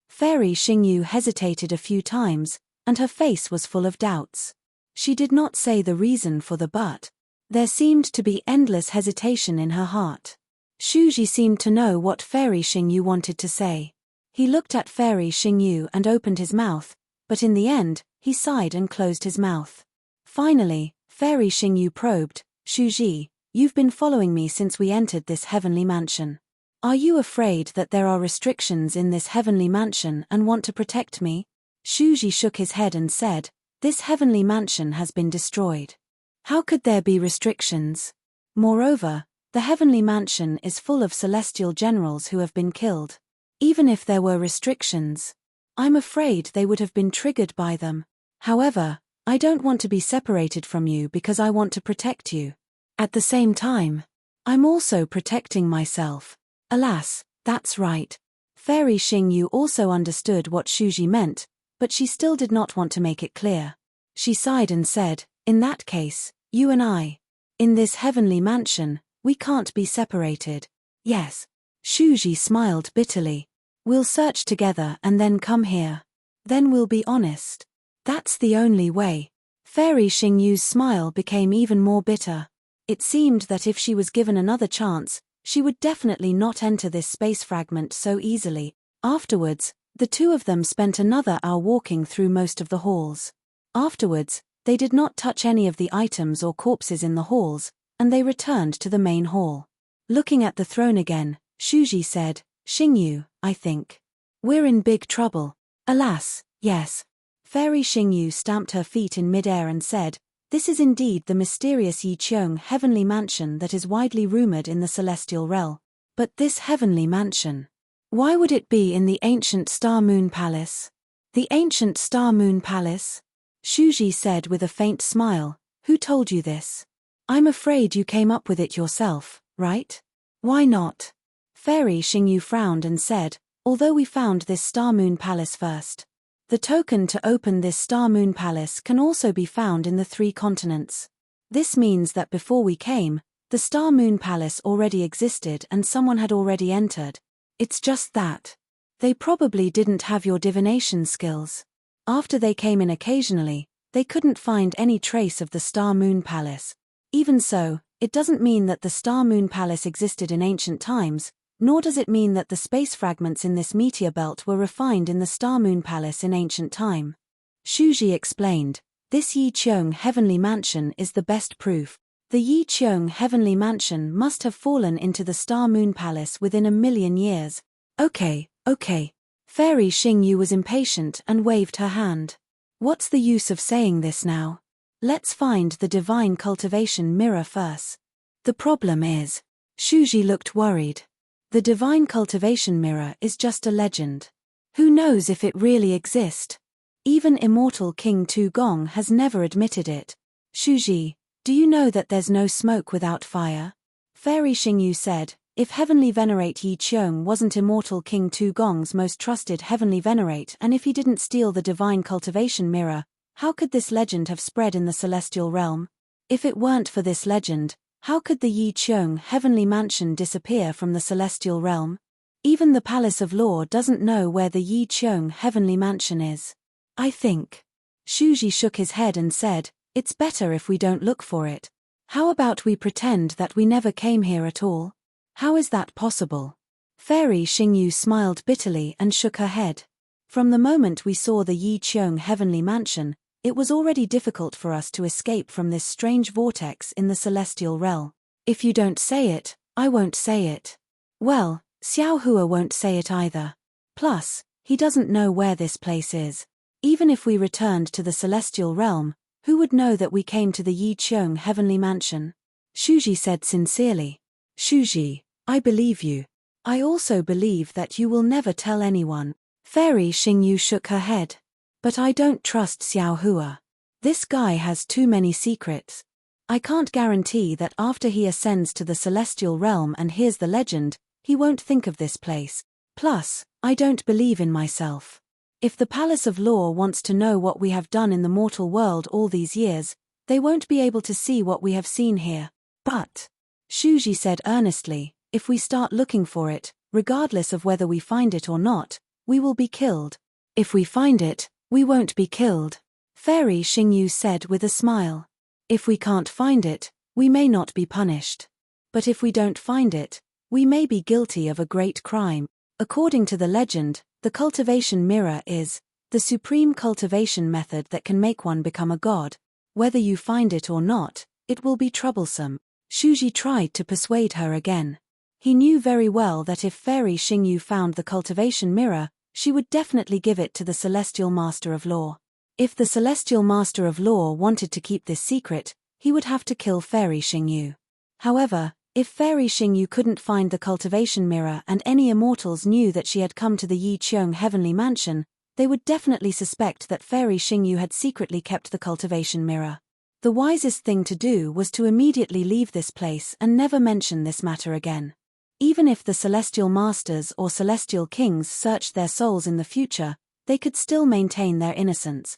Fairy Xingyu hesitated a few times, and her face was full of doubts. She did not say the reason for the but. There seemed to be endless hesitation in her heart. Shuji seemed to know what Fairy Xingyu wanted to say. He looked at Fairy Xingyu and opened his mouth, but in the end, he sighed and closed his mouth. Finally, Fairy Xingyu probed, Shuji, you've been following me since we entered this heavenly mansion. Are you afraid that there are restrictions in this heavenly mansion and want to protect me? Shuji shook his head and said, this heavenly mansion has been destroyed. How could there be restrictions? Moreover, the heavenly mansion is full of celestial generals who have been killed. Even if there were restrictions, I'm afraid they would have been triggered by them. However, I don't want to be separated from you because I want to protect you. At the same time, I'm also protecting myself. Alas, that's right. Fairy Xingyu also understood what Shuji meant, but she still did not want to make it clear. She sighed and said, in that case, you and I. In this heavenly mansion, we can't be separated. Yes. Shuji smiled bitterly. We'll search together and then come here. Then we'll be honest. That's the only way. Fairy Xingyu's smile became even more bitter. It seemed that if she was given another chance, she would definitely not enter this space fragment so easily. Afterwards, the two of them spent another hour walking through most of the halls. Afterwards, they did not touch any of the items or corpses in the halls, and they returned to the main hall. Looking at the throne again, Shuji said, Xingyu, I think we're in big trouble. Alas, yes. Fairy Xingyu stamped her feet in midair and said, this is indeed the mysterious Yi Cheong heavenly mansion that is widely rumored in the celestial realm. But this heavenly mansion, why would it be in the ancient Star Moon Palace? The ancient Star Moon Palace? Shuji said with a faint smile, who told you this? I'm afraid you came up with it yourself, right? Why not? Fairy Xingyu frowned and said, although we found this Star Moon Palace first. The token to open this Star Moon Palace can also be found in the 3 continents. This means that before we came, the Star Moon Palace already existed and someone had already entered. It's just that they probably didn't have your divination skills. After they came in occasionally, they couldn't find any trace of the Star Moon Palace. Even so, it doesn't mean that the Star Moon Palace existed in ancient times, nor does it mean that the space fragments in this meteor belt were refined in the Star Moon Palace in ancient time. Shuji explained, this Yi Cheong heavenly mansion is the best proof. The Yi Cheong heavenly mansion must have fallen into the Star Moon Palace within 1,000,000 years. Okay. Fairy Xingyu was impatient and waved her hand. What's the use of saying this now? Let's find the divine cultivation mirror first. The problem is, Shuji looked worried. The divine cultivation mirror is just a legend. Who knows if it really exists? Even immortal King Tu Gong has never admitted it. Shuji, do you know that there's no smoke without fire? Fairy Xingyu said, if Heavenly Venerate Yi Cheong wasn't immortal King Tu Gong's most trusted Heavenly Venerate and if he didn't steal the divine cultivation mirror, how could this legend have spread in the celestial realm? If it weren't for this legend, how could the Yi Cheong heavenly mansion disappear from the celestial realm? Even the Palace of Law doesn't know where the Yi Cheong heavenly mansion is. I think. Shuji shook his head and said, it's better if we don't look for it. How about we pretend that we never came here at all? How is that possible? Fairy Xingyu smiled bitterly and shook her head. From the moment we saw the Yi Cheong heavenly mansion, it was already difficult for us to escape from this strange vortex in the celestial realm. If you don't say it, I won't say it. Well, Xiao Hua won't say it either. Plus, he doesn't know where this place is. Even if we returned to the celestial realm, who would know that we came to the Yi Qiong heavenly mansion? Shuji said sincerely. Shuji, I believe you. I also believe that you will never tell anyone. Fairy Xingyu shook her head. But I don't trust Xiao Hua. This guy has too many secrets. I can't guarantee that after he ascends to the celestial realm and hears the legend, he won't think of this place. Plus, I don't believe in myself. If the Palace of Law wants to know what we have done in the mortal world all these years, they won't be able to see what we have seen here. But, Shuji said earnestly, if we start looking for it, regardless of whether we find it or not, we will be killed. If we find it, we won't be killed. Fairy Xingyu said with a smile. If we can't find it, we may not be punished. But if we don't find it, we may be guilty of a great crime. According to the legend, the cultivation mirror is the supreme cultivation method that can make one become a god. Whether you find it or not, it will be troublesome. Shuji tried to persuade her again. He knew very well that if Fairy Xingyu found the cultivation mirror, she would definitely give it to the Celestial Master of Law. If the Celestial Master of Law wanted to keep this secret, he would have to kill Fairy Xingyu. However, if Fairy Xingyu couldn't find the cultivation mirror and any immortals knew that she had come to the Yi Qiong heavenly mansion, they would definitely suspect that Fairy Xingyu had secretly kept the cultivation mirror. The wisest thing to do was to immediately leave this place and never mention this matter again. Even if the Celestial Masters or Celestial Kings searched their souls in the future, they could still maintain their innocence.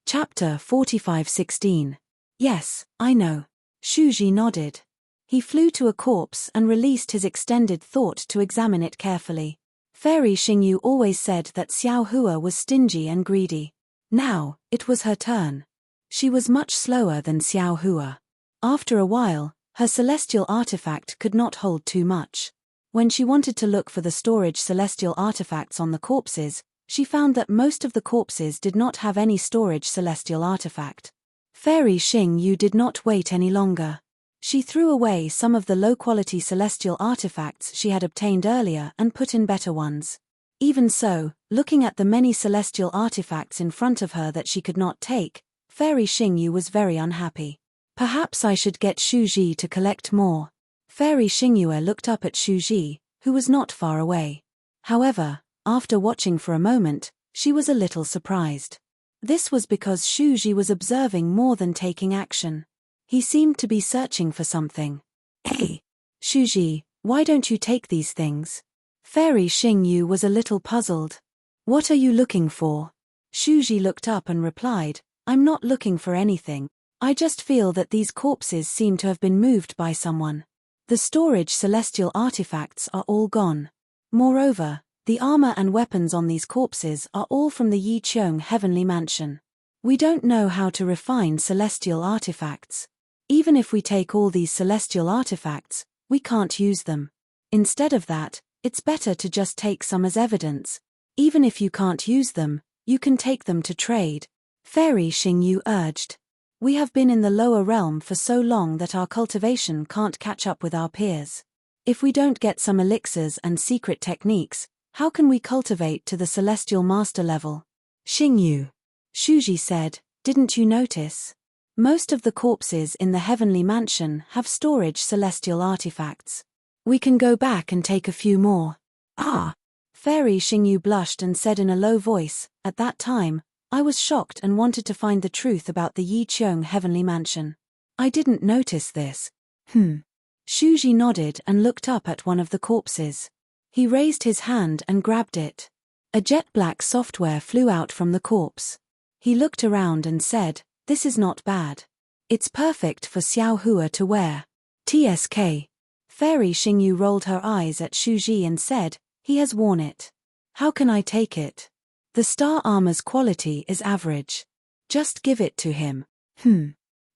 Chapter 45:16. Yes, I know. Shuji nodded. He flew to a corpse and released his extended thought to examine it carefully. Fairy Xingyu always said that Xiao Hua was stingy and greedy. Now, it was her turn. She was much slower than Xiao Hua. After a while, her celestial artifact could not hold too much. When she wanted to look for the storage celestial artifacts on the corpses, she found that most of the corpses did not have any storage celestial artifact. Fairy Xingyu did not wait any longer. She threw away some of the low-quality celestial artifacts she had obtained earlier and put in better ones. Even so, looking at the many celestial artifacts in front of her that she could not take, Fairy Xingyu was very unhappy. Perhaps I should get Shuji to collect more. Fairy Xingyu looked up at Shuji, who was not far away. However, after watching for a moment, she was a little surprised. This was because Shuji was observing more than taking action. He seemed to be searching for something. Hey, Shuji, why don't you take these things? Fairy Xingyu was a little puzzled. What are you looking for? Shuji looked up and replied, I'm not looking for anything. I just feel that these corpses seem to have been moved by someone. The storage celestial artifacts are all gone. Moreover, the armor and weapons on these corpses are all from the Yi Qiong heavenly mansion. We don't know how to refine celestial artifacts. Even if we take all these celestial artifacts, we can't use them. Instead of that, it's better to just take some as evidence. Even if you can't use them, you can take them to trade. Fairy Xingyu urged. We have been in the lower realm for so long that our cultivation can't catch up with our peers. If we don't get some elixirs and secret techniques, how can we cultivate to the celestial master level? Xingyu, Shuji said, didn't you notice? Most of the corpses in the heavenly mansion have storage celestial artifacts. We can go back and take a few more. Ah! Fairy Xingyu blushed and said in a low voice, at that time, I was shocked and wanted to find the truth about the Yi Qiong heavenly mansion. I didn't notice this. Shuji nodded and looked up at one of the corpses. He raised his hand and grabbed it. A jet-black software flew out from the corpse. He looked around and said, this is not bad. It's perfect for Xiao Hua to wear. TSK. Fairy Xingyu rolled her eyes at Shuji and said, he has worn it. How can I take it? The star armor's quality is average. Just give it to him.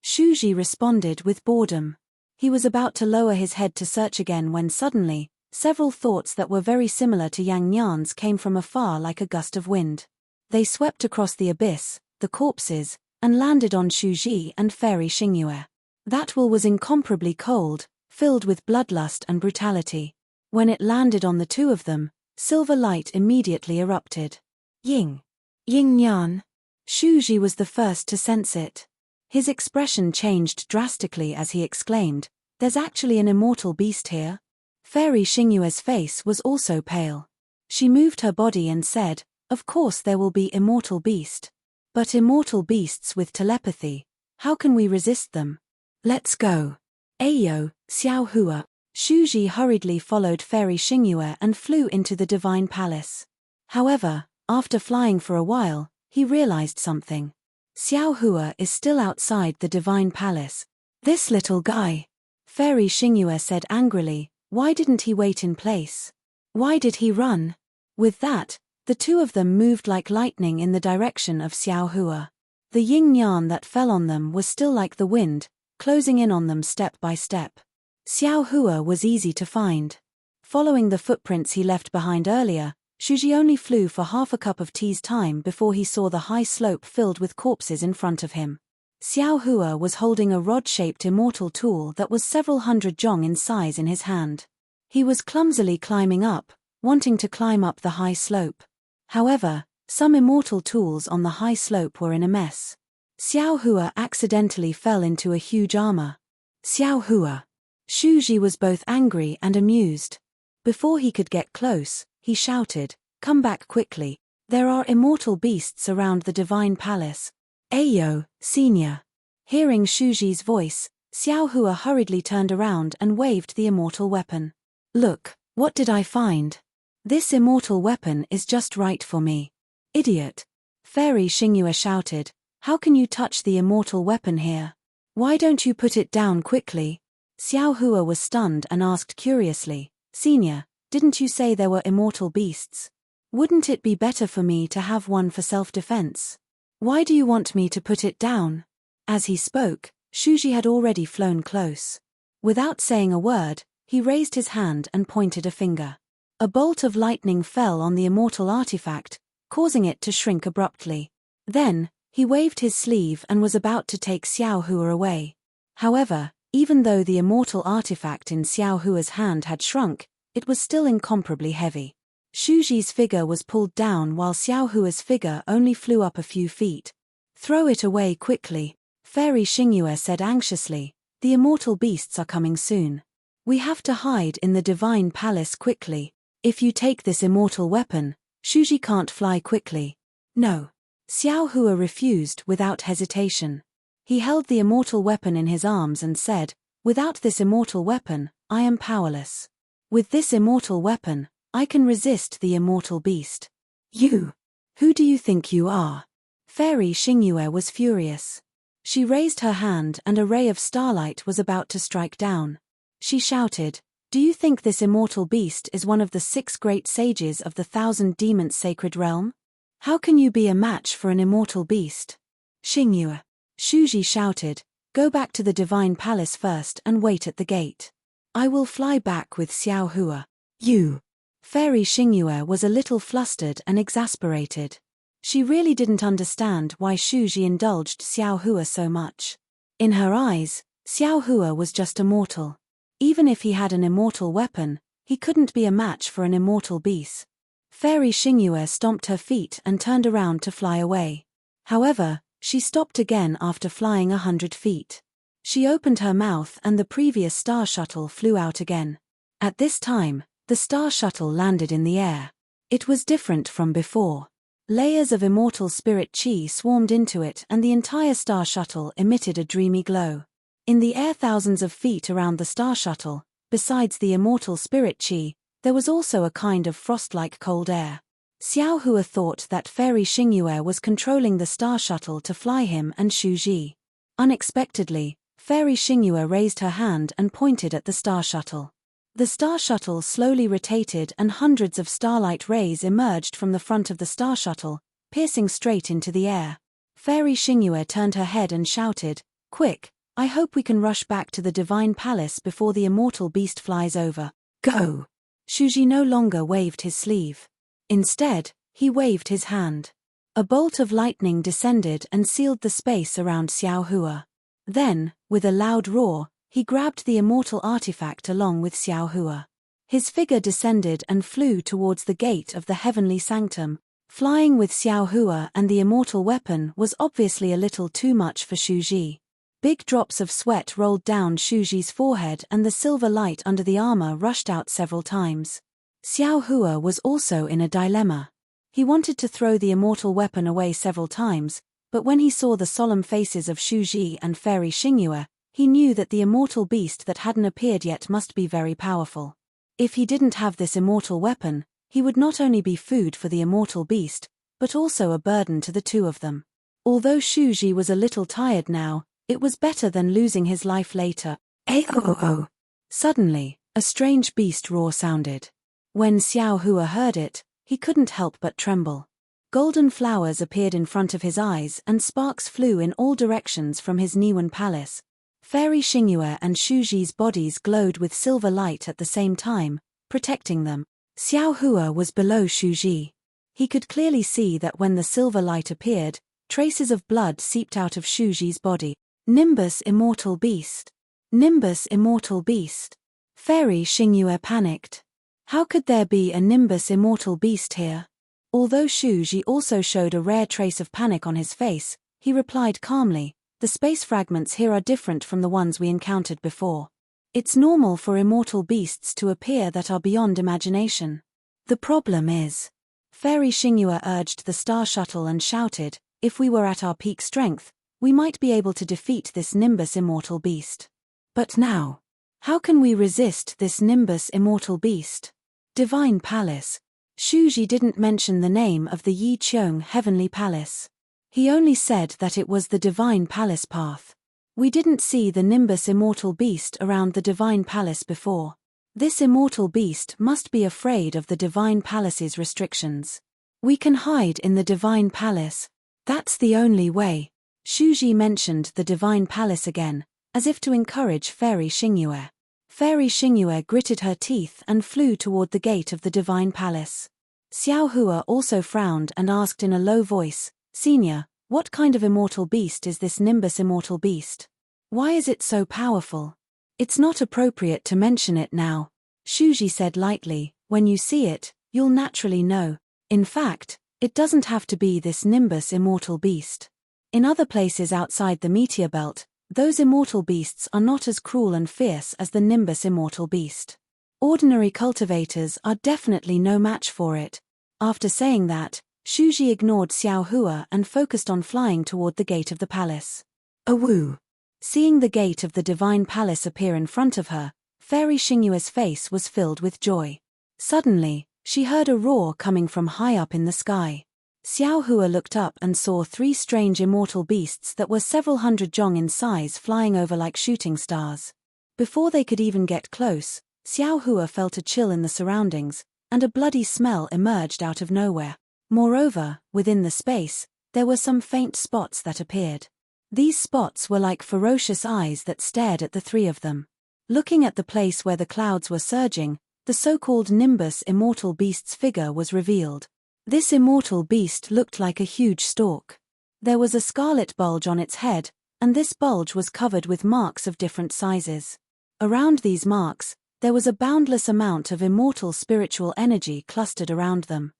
Shuji responded with boredom. He was about to lower his head to search again when suddenly, several thoughts that were very similar to Yang Nian's came from afar like a gust of wind. They swept across the abyss, the corpses, and landed on Shuji and Fairy Xingyu. That will was incomparably cold, filled with bloodlust and brutality. When it landed on the two of them, silver light immediately erupted. Ying. Ying Yan. Shuji was the first to sense it. His expression changed drastically as he exclaimed, "There's actually an immortal beast here?" Fairy Xingyue's face was also pale. She moved her body and said, "Of course there will be immortal beast. But immortal beasts with telepathy, how can we resist them? Let's go." Ayo, Xiao Hua. Shuji hurriedly followed Fairy Xingyue and flew into the divine palace. However, after flying for a while, he realized something. Xiao Hua is still outside the divine palace. "This little guy," Fairy Xingyue said angrily, "why didn't he wait in place? Why did he run?" With that, the two of them moved like lightning in the direction of Xiao Hua. The yin yang that fell on them was still like the wind, closing in on them step by step. Xiao Hua was easy to find. Following the footprints he left behind earlier, Shuji only flew for half a cup of tea's time before he saw the high slope filled with corpses in front of him. Xiao Hua was holding a rod-shaped immortal tool that was several hundred zhong in size in his hand. He was clumsily climbing up, wanting to climb up the high slope. However, some immortal tools on the high slope were in a mess. Xiao Hua accidentally fell into a huge armor. Xiao Hua. Shuji was both angry and amused. Before he could get close, he shouted, "Come back quickly. There are immortal beasts around the divine palace." "Ayo, senior." Hearing Shuji's voice, Xiao Hua hurriedly turned around and waved the immortal weapon. "Look, what did I find? This immortal weapon is just right for me." "Idiot!" Fairy Xingyue shouted, "How can you touch the immortal weapon here? Why don't you put it down quickly?" Xiao Hua was stunned and asked curiously, "Senior, didn't you say there were immortal beasts? Wouldn't it be better for me to have one for self-defense? Why do you want me to put it down?" As he spoke, Shuji had already flown close. Without saying a word, he raised his hand and pointed a finger. A bolt of lightning fell on the immortal artifact, causing it to shrink abruptly. Then, he waved his sleeve and was about to take Xiao Hua away. However, even though the immortal artifact in Xiao Hua's hand had shrunk, it was still incomparably heavy. Shuji's figure was pulled down while Xiao Hua's figure only flew up a few feet. "Throw it away quickly," Fairy Xingyue said anxiously. "The immortal beasts are coming soon. We have to hide in the divine palace quickly. If you take this immortal weapon, Shuji can't fly quickly." "No." Xiao Hua refused without hesitation. He held the immortal weapon in his arms and said, "Without this immortal weapon, I am powerless. With this immortal weapon, I can resist the immortal beast." "You! Who do you think you are?" Fairy Xingyue was furious. She raised her hand and a ray of starlight was about to strike down. She shouted, "Do you think this immortal beast is one of the 6 great sages of the 1,000 demons sacred realm? How can you be a match for an immortal beast?" "Xingyue," Shuji shouted, "go back to the divine palace first and wait at the gate. I will fly back with Xiao Hua." "You!" Fairy Xingyue was a little flustered and exasperated. She really didn't understand why Shuji indulged Xiao Hua so much. In her eyes, Xiao Hua was just a mortal. Even if he had an immortal weapon, he couldn't be a match for an immortal beast. Fairy Xingyue stomped her feet and turned around to fly away. However, she stopped again after flying 100 feet. She opened her mouth and the previous star shuttle flew out again. At this time, the star shuttle landed in the air. It was different from before. Layers of immortal spirit chi swarmed into it and the entire star shuttle emitted a dreamy glow. In the air thousands of feet around the star shuttle, besides the immortal spirit chi, there was also a kind of frost-like cold air. Xiao Hua thought that Fairy Xingyue was controlling the star shuttle to fly him and Shuji. Unexpectedly, Fairy Xingyue raised her hand and pointed at the star shuttle. The star shuttle slowly rotated and hundreds of starlight rays emerged from the front of the star shuttle, piercing straight into the air. Fairy Xingyue turned her head and shouted, "Quick, I hope we can rush back to the divine palace before the immortal beast flies over." "Go!" Shuji no longer waved his sleeve. Instead, he waved his hand. A bolt of lightning descended and sealed the space around Xiao Hua. Then, with a loud roar, he grabbed the immortal artifact along with Xiao Hua. His figure descended and flew towards the gate of the heavenly sanctum. Flying with Xiao Hua and the immortal weapon was obviously a little too much for Shu Ji. Big drops of sweat rolled down Shu Ji's forehead and the silver light under the armor rushed out several times. Xiao Hua was also in a dilemma. He wanted to throw the immortal weapon away several times, but when he saw the solemn faces of Shu Ji and Fairy Xingyue, he knew that the immortal beast that hadn't appeared yet must be very powerful. If he didn't have this immortal weapon, he would not only be food for the immortal beast, but also a burden to the two of them. Although Shu Ji was a little tired now, it was better than losing his life later. Aoo! Suddenly, a strange beast roar sounded. When Xiao Hua heard it, he couldn't help but tremble. Golden flowers appeared in front of his eyes and sparks flew in all directions from his Niwen palace. Fairy Xingyue and Shu Ji's bodies glowed with silver light at the same time, protecting them. Xiao Hua was below Shu Ji. He could clearly see that when the silver light appeared, traces of blood seeped out of Shu Ji's body. Nimbus Immortal Beast. Nimbus Immortal Beast. Fairy Xingyue panicked. How could there be a Nimbus Immortal Beast here? Although Shu Ji also showed a rare trace of panic on his face, he replied calmly, "The space fragments here are different from the ones we encountered before. It's normal for immortal beasts to appear that are beyond imagination. The problem is..." Fairy Xingyue urged the Star Shuttle and shouted, "If we were at our peak strength, we might be able to defeat this Nimbus Immortal Beast. But now, how can we resist this Nimbus Immortal Beast?" Divine Palace. Shu Ji didn't mention the name of the Yi Qiong Heavenly Palace. He only said that it was the Divine Palace path. We didn't see the Nimbus Immortal Beast around the Divine Palace before. This immortal beast must be afraid of the Divine Palace's restrictions. We can hide in the Divine Palace. That's the only way. Shu Ji mentioned the Divine Palace again, as if to encourage Fairy Xingyue. Fairy Xingyue gritted her teeth and flew toward the gate of the Divine Palace. Xiao Hua also frowned and asked in a low voice, "Senior, what kind of immortal beast is this Nimbus Immortal Beast? Why is it so powerful?" "It's not appropriate to mention it now," Shu Ji said lightly. "When you see it, you'll naturally know. In fact, it doesn't have to be this Nimbus Immortal Beast. In other places outside the meteor belt, those immortal beasts are not as cruel and fierce as the Nimbus Immortal Beast. Ordinary cultivators are definitely no match for it." After saying that, Shu Ji ignored Xiao Hua and focused on flying toward the gate of the palace. Awoo! Seeing the gate of the Divine Palace appear in front of her, Fairy Xingyue's face was filled with joy. Suddenly, she heard a roar coming from high up in the sky. Xiao Hua looked up and saw three strange immortal beasts that were several hundred zhong in size flying over like shooting stars. Before they could even get close, Xiao Hua felt a chill in the surroundings, and a bloody smell emerged out of nowhere. Moreover, within the space, there were some faint spots that appeared. These spots were like ferocious eyes that stared at the three of them. Looking at the place where the clouds were surging, the so-called Nimbus Immortal Beast's figure was revealed. This immortal beast looked like a huge stork. There was a scarlet bulge on its head, and this bulge was covered with marks of different sizes. Around these marks, there was a boundless amount of immortal spiritual energy clustered around them.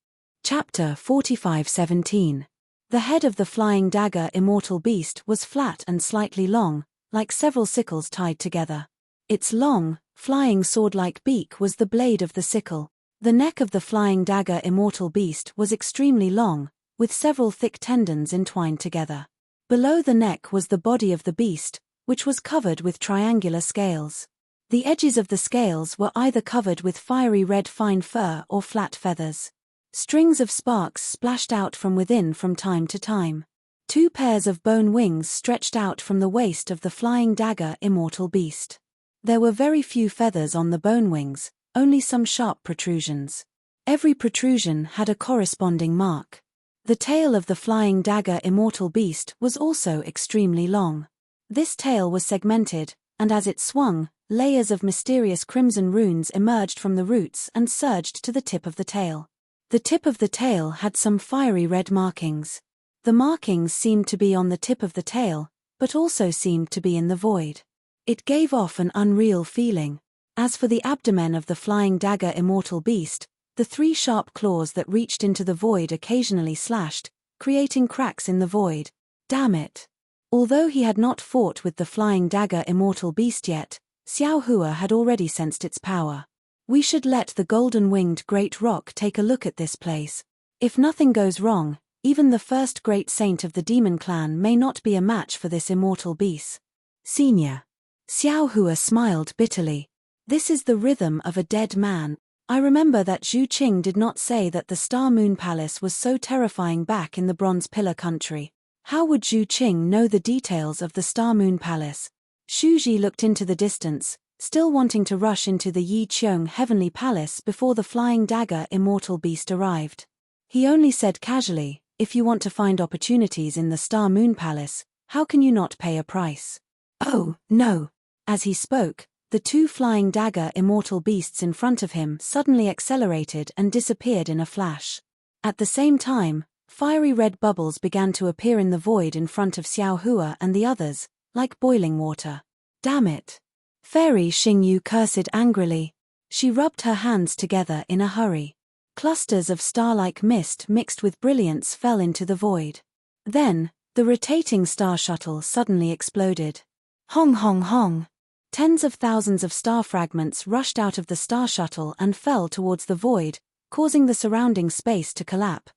Chapter 45:17. The head of the flying dagger immortal beast was flat and slightly long, like several sickles tied together. Its long, flying sword-like beak was the blade of the sickle. The neck of the flying dagger immortal beast was extremely long, with several thick tendons entwined together. Below the neck was the body of the beast, which was covered with triangular scales. The edges of the scales were either covered with fiery red fine fur or flat feathers. Strings of sparks splashed out from within from time to time. 2 pairs of bone wings stretched out from the waist of the flying dagger immortal beast. There were very few feathers on the bone wings, only some sharp protrusions. Every protrusion had a corresponding mark. The tail of the flying dagger immortal beast was also extremely long. This tail was segmented, and as it swung, layers of mysterious crimson runes emerged from the roots and surged to the tip of the tail. The tip of the tail had some fiery red markings. The markings seemed to be on the tip of the tail, but also seemed to be in the void. It gave off an unreal feeling. As for the abdomen of the flying dagger immortal beast, the 3 sharp claws that reached into the void occasionally slashed, creating cracks in the void. Damn it! Although he had not fought with the flying dagger immortal beast yet, Xiao Hua had already sensed its power. We should let the golden-winged great rock take a look at this place. If nothing goes wrong, even the first great saint of the demon clan may not be a match for this immortal beast. Senior. Xiao Hua smiled bitterly. This is the rhythm of a dead man. I remember that Zhu Qing did not say that the Star Moon Palace was so terrifying back in the Bronze Pillar country. How would Zhu Qing know the details of the Star Moon Palace? Xu Ji looked into the distance, still wanting to rush into the Yi Qiong Heavenly Palace before the flying dagger immortal beast arrived. He only said casually, if you want to find opportunities in the Star Moon Palace, how can you not pay a price? Oh, no. As he spoke, the 2 flying dagger immortal beasts in front of him suddenly accelerated and disappeared in a flash. At the same time, fiery red bubbles began to appear in the void in front of Xiao Hua and the others, like boiling water. Damn it! Fairy Xingyu cursed angrily. She rubbed her hands together in a hurry. Clusters of star-like mist mixed with brilliance fell into the void. Then, the rotating star shuttle suddenly exploded. Hong hong hong! Tens of thousands of star fragments rushed out of the star shuttle and fell towards the void, causing the surrounding space to collapse.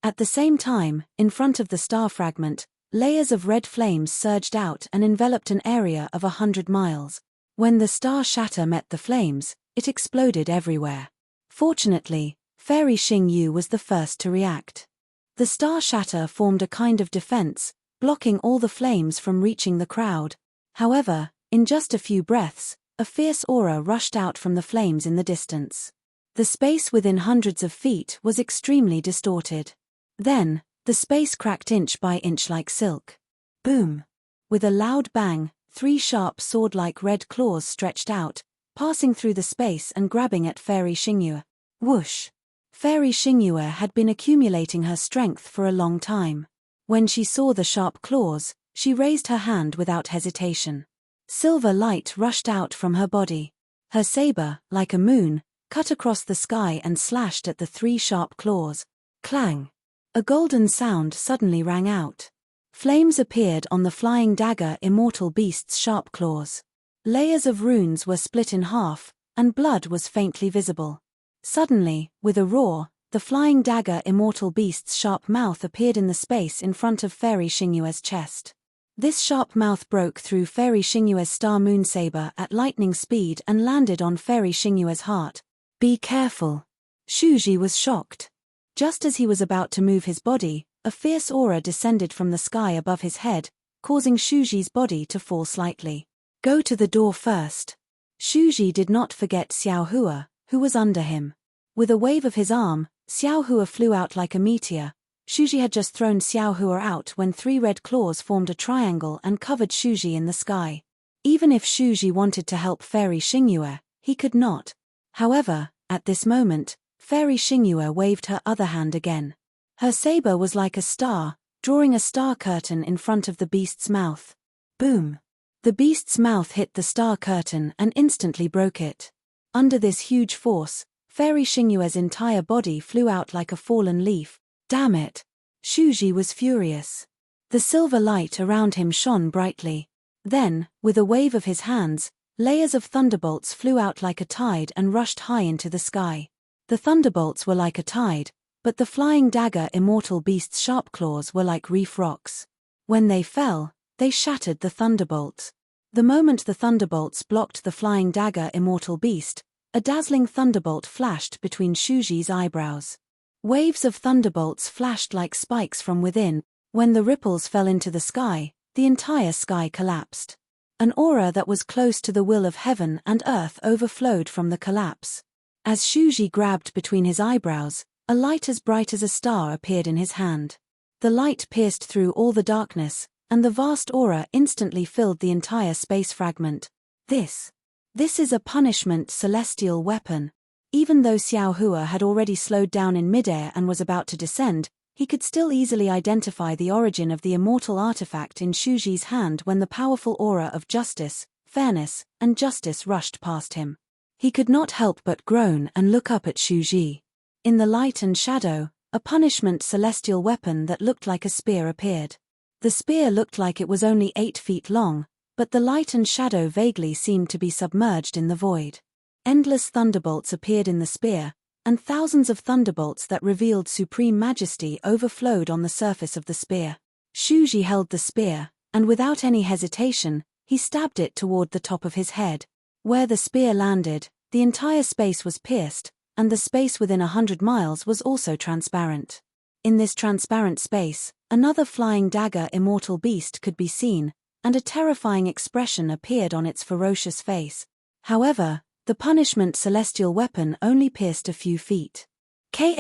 At the same time, in front of the star fragment, layers of red flames surged out and enveloped an area of 100 miles. When the star shatter met the flames, it exploded everywhere. Fortunately, Fairy Xingyu was the first to react. The star shatter formed a kind of defense, blocking all the flames from reaching the crowd. However, in just a few breaths, a fierce aura rushed out from the flames in the distance. The space within hundreds of feet was extremely distorted. Then, the space cracked inch by inch like silk. Boom! With a loud bang, 3 sharp sword-like red claws stretched out, passing through the space and grabbing at Fairy Xingyu. Whoosh! Fairy Xingyu had been accumulating her strength for a long time. When she saw the sharp claws, she raised her hand without hesitation. Silver light rushed out from her body. Her saber, like a moon, cut across the sky and slashed at the 3 sharp claws. Clang! A golden sound suddenly rang out. Flames appeared on the flying dagger immortal beast's sharp claws. Layers of runes were split in half, and blood was faintly visible. Suddenly, with a roar, the flying dagger immortal beast's sharp mouth appeared in the space in front of Fairy Xingyue's chest. This sharp mouth broke through Fairy Xingyue's star moon saber at lightning speed and landed on Fairy Xingyue's heart. Be careful. Xu Ji was shocked. Just as he was about to move his body, a fierce aura descended from the sky above his head, causing Xu Ji's body to fall slightly. Go to the door first. Xu Ji did not forget Xiao Hua, who was under him. With a wave of his arm, Xiao Hua flew out like a meteor. Xu Ji had just thrown Xiao Hua out when 3 red claws formed a triangle and covered Xu Ji in the sky. Even if Xu Ji wanted to help Fairy Xingyue, he could not. However, at this moment, Fairy Xingyue waved her other hand again. Her saber was like a star, drawing a star curtain in front of the beast's mouth. Boom! The beast's mouth hit the star curtain and instantly broke it. Under this huge force, Fairy Xingyue's entire body flew out like a fallen leaf. Damn it! Xu Ji was furious. The silver light around him shone brightly. Then, with a wave of his hands, layers of thunderbolts flew out like a tide and rushed high into the sky. The thunderbolts were like a tide, but the flying dagger immortal beast's sharp claws were like reef rocks. When they fell, they shattered the thunderbolts. The moment the thunderbolts blocked the flying dagger immortal beast, a dazzling thunderbolt flashed between Xu Ji's eyebrows. Waves of thunderbolts flashed like spikes from within. When the ripples fell into the sky, the entire sky collapsed. An aura that was close to the will of heaven and earth overflowed from the collapse. As Xu Ji grabbed between his eyebrows, a light as bright as a star appeared in his hand. The light pierced through all the darkness, and the vast aura instantly filled the entire space fragment. This is a punishment celestial weapon. Even though Xiao Hua had already slowed down in midair and was about to descend, he could still easily identify the origin of the immortal artifact in Xu Ji's hand when the powerful aura of justice, fairness, and justice rushed past him. He could not help but groan and look up at Shu Ji. In the light and shadow, a punishment celestial weapon that looked like a spear appeared. The spear looked like it was only 8 feet long, but the light and shadow vaguely seemed to be submerged in the void. Endless thunderbolts appeared in the spear, and thousands of thunderbolts that revealed supreme majesty overflowed on the surface of the spear. Shu Ji held the spear, and without any hesitation, he stabbed it toward the top of his head. Where the spear landed, the entire space was pierced, and the space within 100 miles was also transparent. In this transparent space, another flying dagger immortal beast could be seen, and a terrifying expression appeared on its ferocious face. However, the punishment celestial weapon only pierced a few feet. Ka.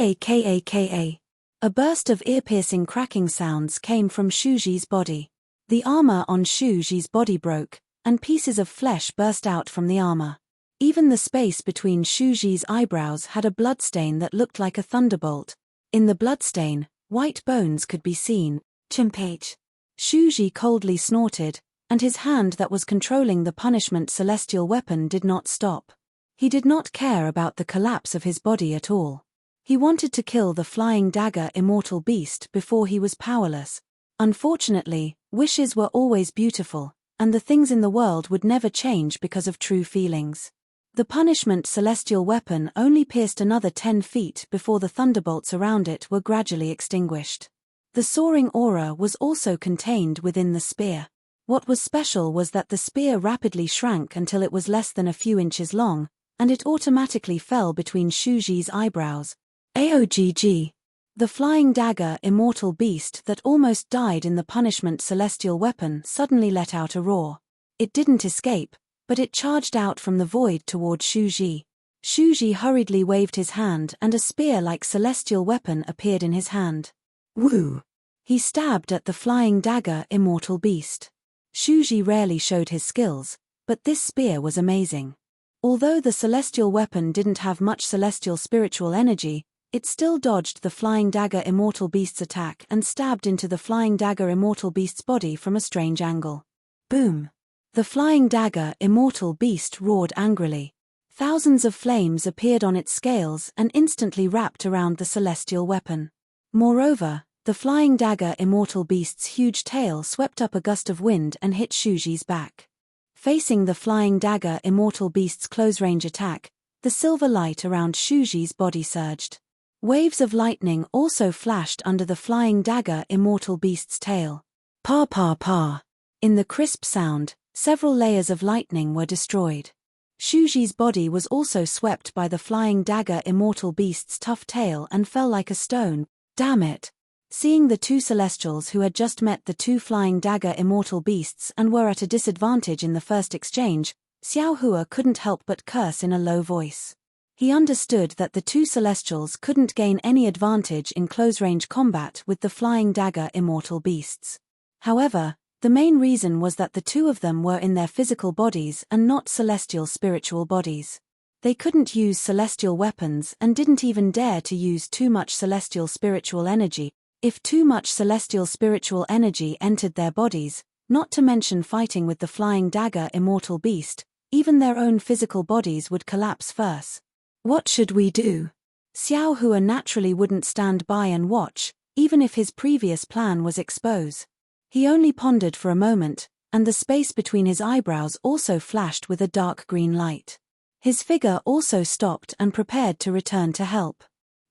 A burst of ear-piercing cracking sounds came from Shu Ji's body. The armor on Shu Ji's body broke, and pieces of flesh burst out from the armor. Even the space between Shu Ji's eyebrows had a bloodstain that looked like a thunderbolt. In the bloodstain, white bones could be seen. Chimpage. Shu Ji coldly snorted, and his hand that was controlling the punishment celestial weapon did not stop. He did not care about the collapse of his body at all. He wanted to kill the flying dagger immortal beast before he was powerless. Unfortunately, wishes were always beautiful, and the things in the world would never change because of true feelings. The punishment celestial weapon only pierced another 10 feet before the thunderbolts around it were gradually extinguished. The soaring aura was also contained within the spear. What was special was that the spear rapidly shrank until it was less than a few inches long, and it automatically fell between Shu Ji's eyebrows. Aogg. The flying dagger immortal beast that almost died in the punishment celestial weapon suddenly let out a roar. It didn't escape, but it charged out from the void toward Shu Ji. Shu Ji hurriedly waved his hand and a spear-like celestial weapon appeared in his hand. Woo! He stabbed at the flying dagger immortal beast. Shu Ji rarely showed his skills, but this spear was amazing. Although the celestial weapon didn't have much celestial spiritual energy, it still dodged the flying dagger immortal beast's attack and stabbed into the flying dagger immortal beast's body from a strange angle. Boom! The flying dagger immortal beast roared angrily. Thousands of flames appeared on its scales and instantly wrapped around the celestial weapon. Moreover, the flying dagger immortal beast's huge tail swept up a gust of wind and hit Shu Ji's back. Facing the flying dagger immortal beast's close-range attack, the silver light around Shu Ji's body surged. Waves of lightning also flashed under the flying dagger immortal beast's tail. Pa pa pa. In the crisp sound, several layers of lightning were destroyed. Shu Ji's body was also swept by the flying dagger immortal beast's tough tail and fell like a stone. Damn it! Seeing the two celestials who had just met the two flying dagger immortal beasts and were at a disadvantage in the first exchange, Xiao Hua couldn't help but curse in a low voice. He understood that the two celestials couldn't gain any advantage in close-range combat with the flying dagger immortal beasts. However, the main reason was that the two of them were in their physical bodies and not celestial spiritual bodies. They couldn't use celestial weapons and didn't even dare to use too much celestial spiritual energy. If too much celestial spiritual energy entered their bodies, not to mention fighting with the flying dagger immortal beast, even their own physical bodies would collapse first. What should we do? Xiao Hua naturally wouldn't stand by and watch, even if his previous plan was exposed. He only pondered for a moment, and the space between his eyebrows also flashed with a dark green light. His figure also stopped and prepared to return to help.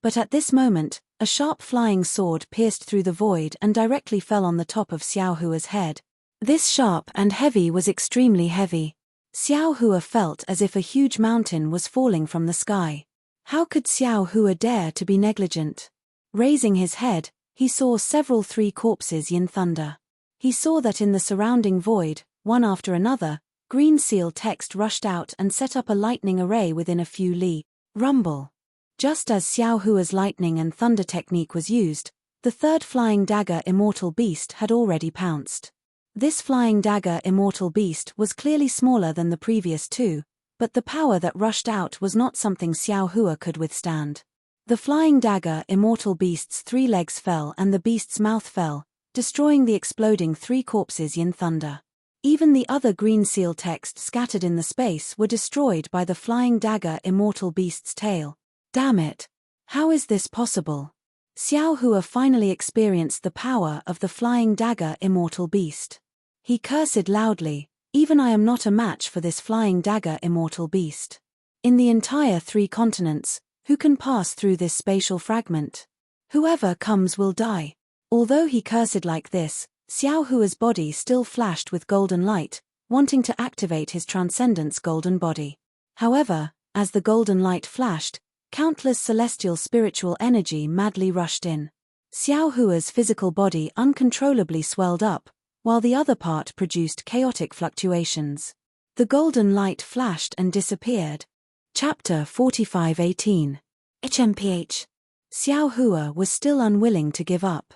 But at this moment, a sharp flying sword pierced through the void and directly fell on the top of Xiao Hua's head. This sharp and heavy was extremely heavy. Xiao Hua felt as if a huge mountain was falling from the sky. How could Xiao Hua dare to be negligent? Raising his head, he saw several three corpses Yin Thunder. He saw that in the surrounding void, one after another, green seal text rushed out and set up a lightning array within a few li. Rumble. Just as Xiao Hua's lightning and thunder technique was used, the third flying dagger immortal beast had already pounced. This flying dagger immortal beast was clearly smaller than the previous two, but the power that rushed out was not something Xiao Hua could withstand. The flying dagger immortal beast's 3 legs fell and the beast's mouth fell, destroying the exploding 3 corpses Yin Thunder. Even the other green seal text scattered in the space were destroyed by the flying dagger immortal beast's tail. Damn it! How is this possible? Xiao Hua finally experienced the power of the flying dagger immortal beast. He cursed loudly, "Even I am not a match for this flying dagger immortal beast. In the entire 3 continents, who can pass through this spatial fragment? Whoever comes will die." Although he cursed like this, Xiao Hua's body still flashed with golden light, wanting to activate his transcendence golden body. However, as the golden light flashed, countless celestial spiritual energy madly rushed in. Xiao Hua's physical body uncontrollably swelled up, while the other part produced chaotic fluctuations. The golden light flashed and disappeared. Chapter 45:18. HMPH. Xiao Hua was still unwilling to give up.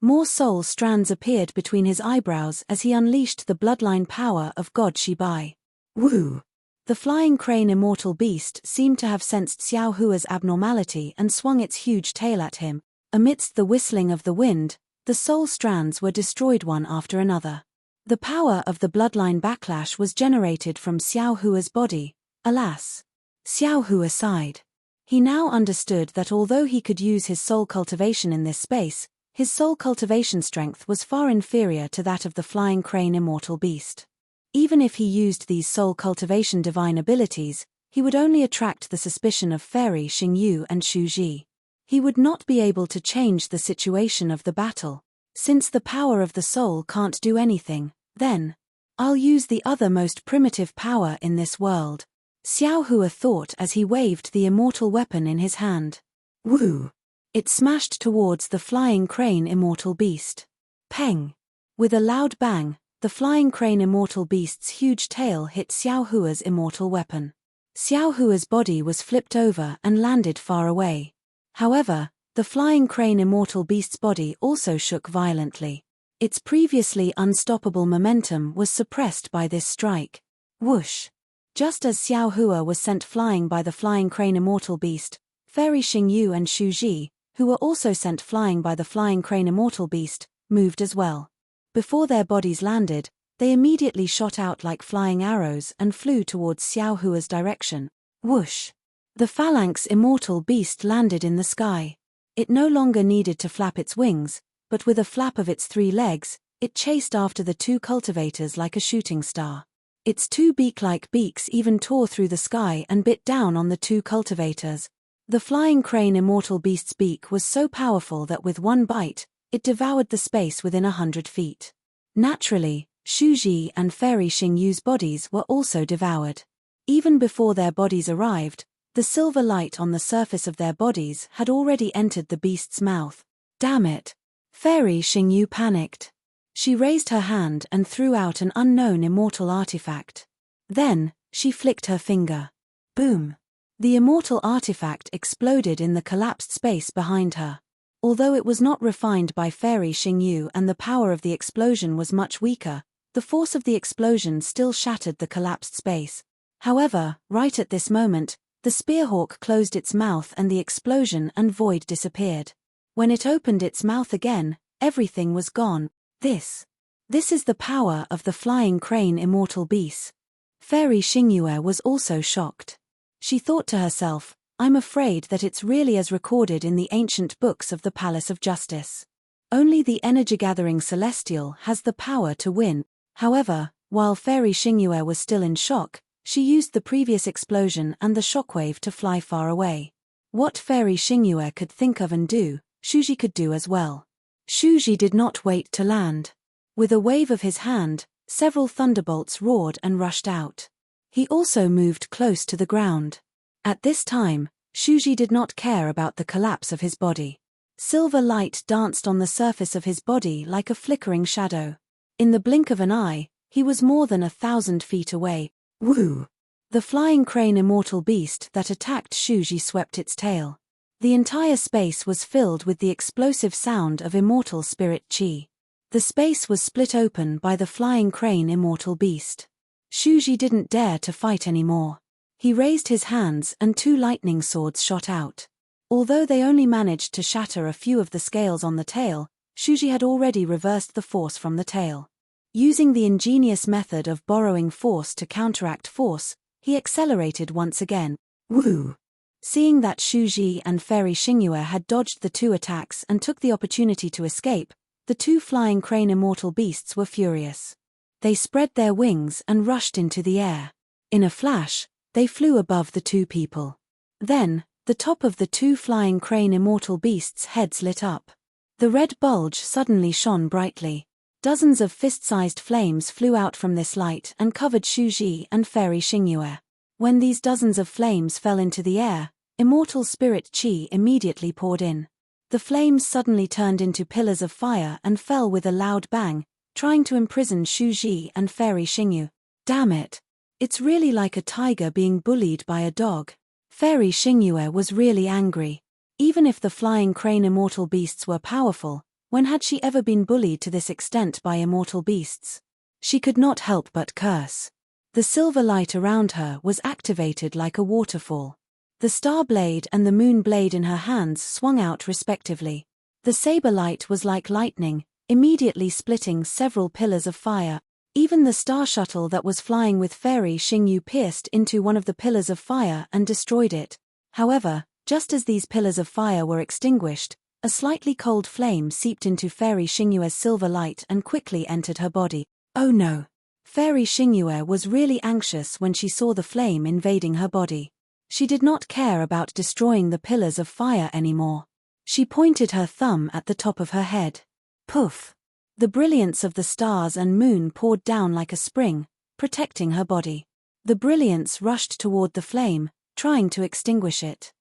More soul strands appeared between his eyebrows as he unleashed the bloodline power of God Shibai. Woo! The flying crane immortal beast seemed to have sensed Xiao Hua's abnormality and swung its huge tail at him. Amidst the whistling of the wind, the soul strands were destroyed one after another. The power of the bloodline backlash was generated from Xiao Hua's body. Alas! Xiao Hua sighed. He now understood that although he could use his soul cultivation in this space, his soul cultivation strength was far inferior to that of the flying crane immortal beast. Even if he used these soul cultivation divine abilities, he would only attract the suspicion of Fairy Xingyu and Shu Ji. He would not be able to change the situation of the battle. Since the power of the soul can't do anything, then I'll use the other most primitive power in this world, Xiao Hua thought as he waved the immortal weapon in his hand. Woo! It smashed towards the flying crane immortal beast. Peng! With a loud bang, the flying crane immortal beast's huge tail hit Xiao Hua's immortal weapon. Xiao Hua's body was flipped over and landed far away. However, the flying crane immortal beast's body also shook violently. Its previously unstoppable momentum was suppressed by this strike. Whoosh! Just as Xiao Hua was sent flying by the flying crane immortal beast, Fairy Xingyu and Shu Ji, who were also sent flying by the flying crane immortal beast, moved as well. Before their bodies landed, they immediately shot out like flying arrows and flew towards Xiao Hua's direction. Whoosh! The phalanx immortal beast landed in the sky. It no longer needed to flap its wings, but with a flap of its 3 legs, it chased after the 2 cultivators like a shooting star. Its 2 beak-like beaks even tore through the sky and bit down on the 2 cultivators. The flying crane immortal beast's beak was so powerful that with one bite, it devoured the space within 100 feet. Naturally, Shu Ji and Fairy Xingyu's bodies were also devoured. Even before their bodies arrived, the silver light on the surface of their bodies had already entered the beast's mouth. Damn it! Fairy Xingyu panicked. She raised her hand and threw out an unknown immortal artifact. Then, she flicked her finger. Boom! The immortal artifact exploded in the collapsed space behind her. Although it was not refined by Fairy Xingyu and the power of the explosion was much weaker, the force of the explosion still shattered the collapsed space. However, right at this moment, the spearhawk closed its mouth and the explosion and void disappeared. When it opened its mouth again, everything was gone. This is the power of the flying crane immortal beast. Fairy Xingyu was also shocked. She thought to herself, I'm afraid that it's really as recorded in the ancient books of the Palace of Justice. Only the energy-gathering celestial has the power to win. However, while Fairy Xingyu was still in shock, she used the previous explosion and the shockwave to fly far away. What Fairy Xingyu could think of and do, Shuji could do as well. Shuji did not wait to land. With a wave of his hand, several thunderbolts roared and rushed out. He also moved close to the ground. At this time, Shuji did not care about the collapse of his body. Silver light danced on the surface of his body like a flickering shadow. In the blink of an eye, he was more than 1,000 feet away. Woo! The flying crane immortal beast that attacked Shuji swept its tail. The entire space was filled with the explosive sound of immortal spirit chi. The space was split open by the flying crane immortal beast. Shuji didn't dare to fight anymore. He raised his hands and 2 lightning swords shot out. Although they only managed to shatter a few of the scales on the tail, Shuji had already reversed the force from the tail. Using the ingenious method of borrowing force to counteract force, he accelerated once again. Woo! Seeing that Shuji and Fairy Xingyue had dodged the two attacks and took the opportunity to escape, the two flying crane immortal beasts were furious. They spread their wings and rushed into the air. In a flash, they flew above the two people. Then, the top of the two flying crane immortal beasts' heads lit up. The red bulge suddenly shone brightly. Dozens of fist-sized flames flew out from this light and covered Shuji and Fairy Xingyue. When these dozens of flames fell into the air, immortal spirit qi immediately poured in. The flames suddenly turned into pillars of fire and fell with a loud bang, trying to imprison Shuji and Fairy Xingyue. Damn it! It's really like a tiger being bullied by a dog. Fairy Xingyue was really angry. Even if the flying crane immortal beasts were powerful, when had she ever been bullied to this extent by immortal beasts? She could not help but curse. The silver light around her was activated like a waterfall. The star blade and the moon blade in her hands swung out respectively. The saber light was like lightning, immediately splitting several pillars of fire. Even the star shuttle that was flying with Fairy Xingyue pierced into one of the pillars of fire and destroyed it. However, just as these pillars of fire were extinguished, a slightly cold flame seeped into Fairy Xingyue's silver light and quickly entered her body. Oh no! Fairy Xingyue was really anxious when she saw the flame invading her body. She did not care about destroying the pillars of fire anymore. She pointed her thumb at the top of her head. Poof! The brilliance of the stars and moon poured down like a spring, protecting her body. The brilliance rushed toward the flame, trying to extinguish it.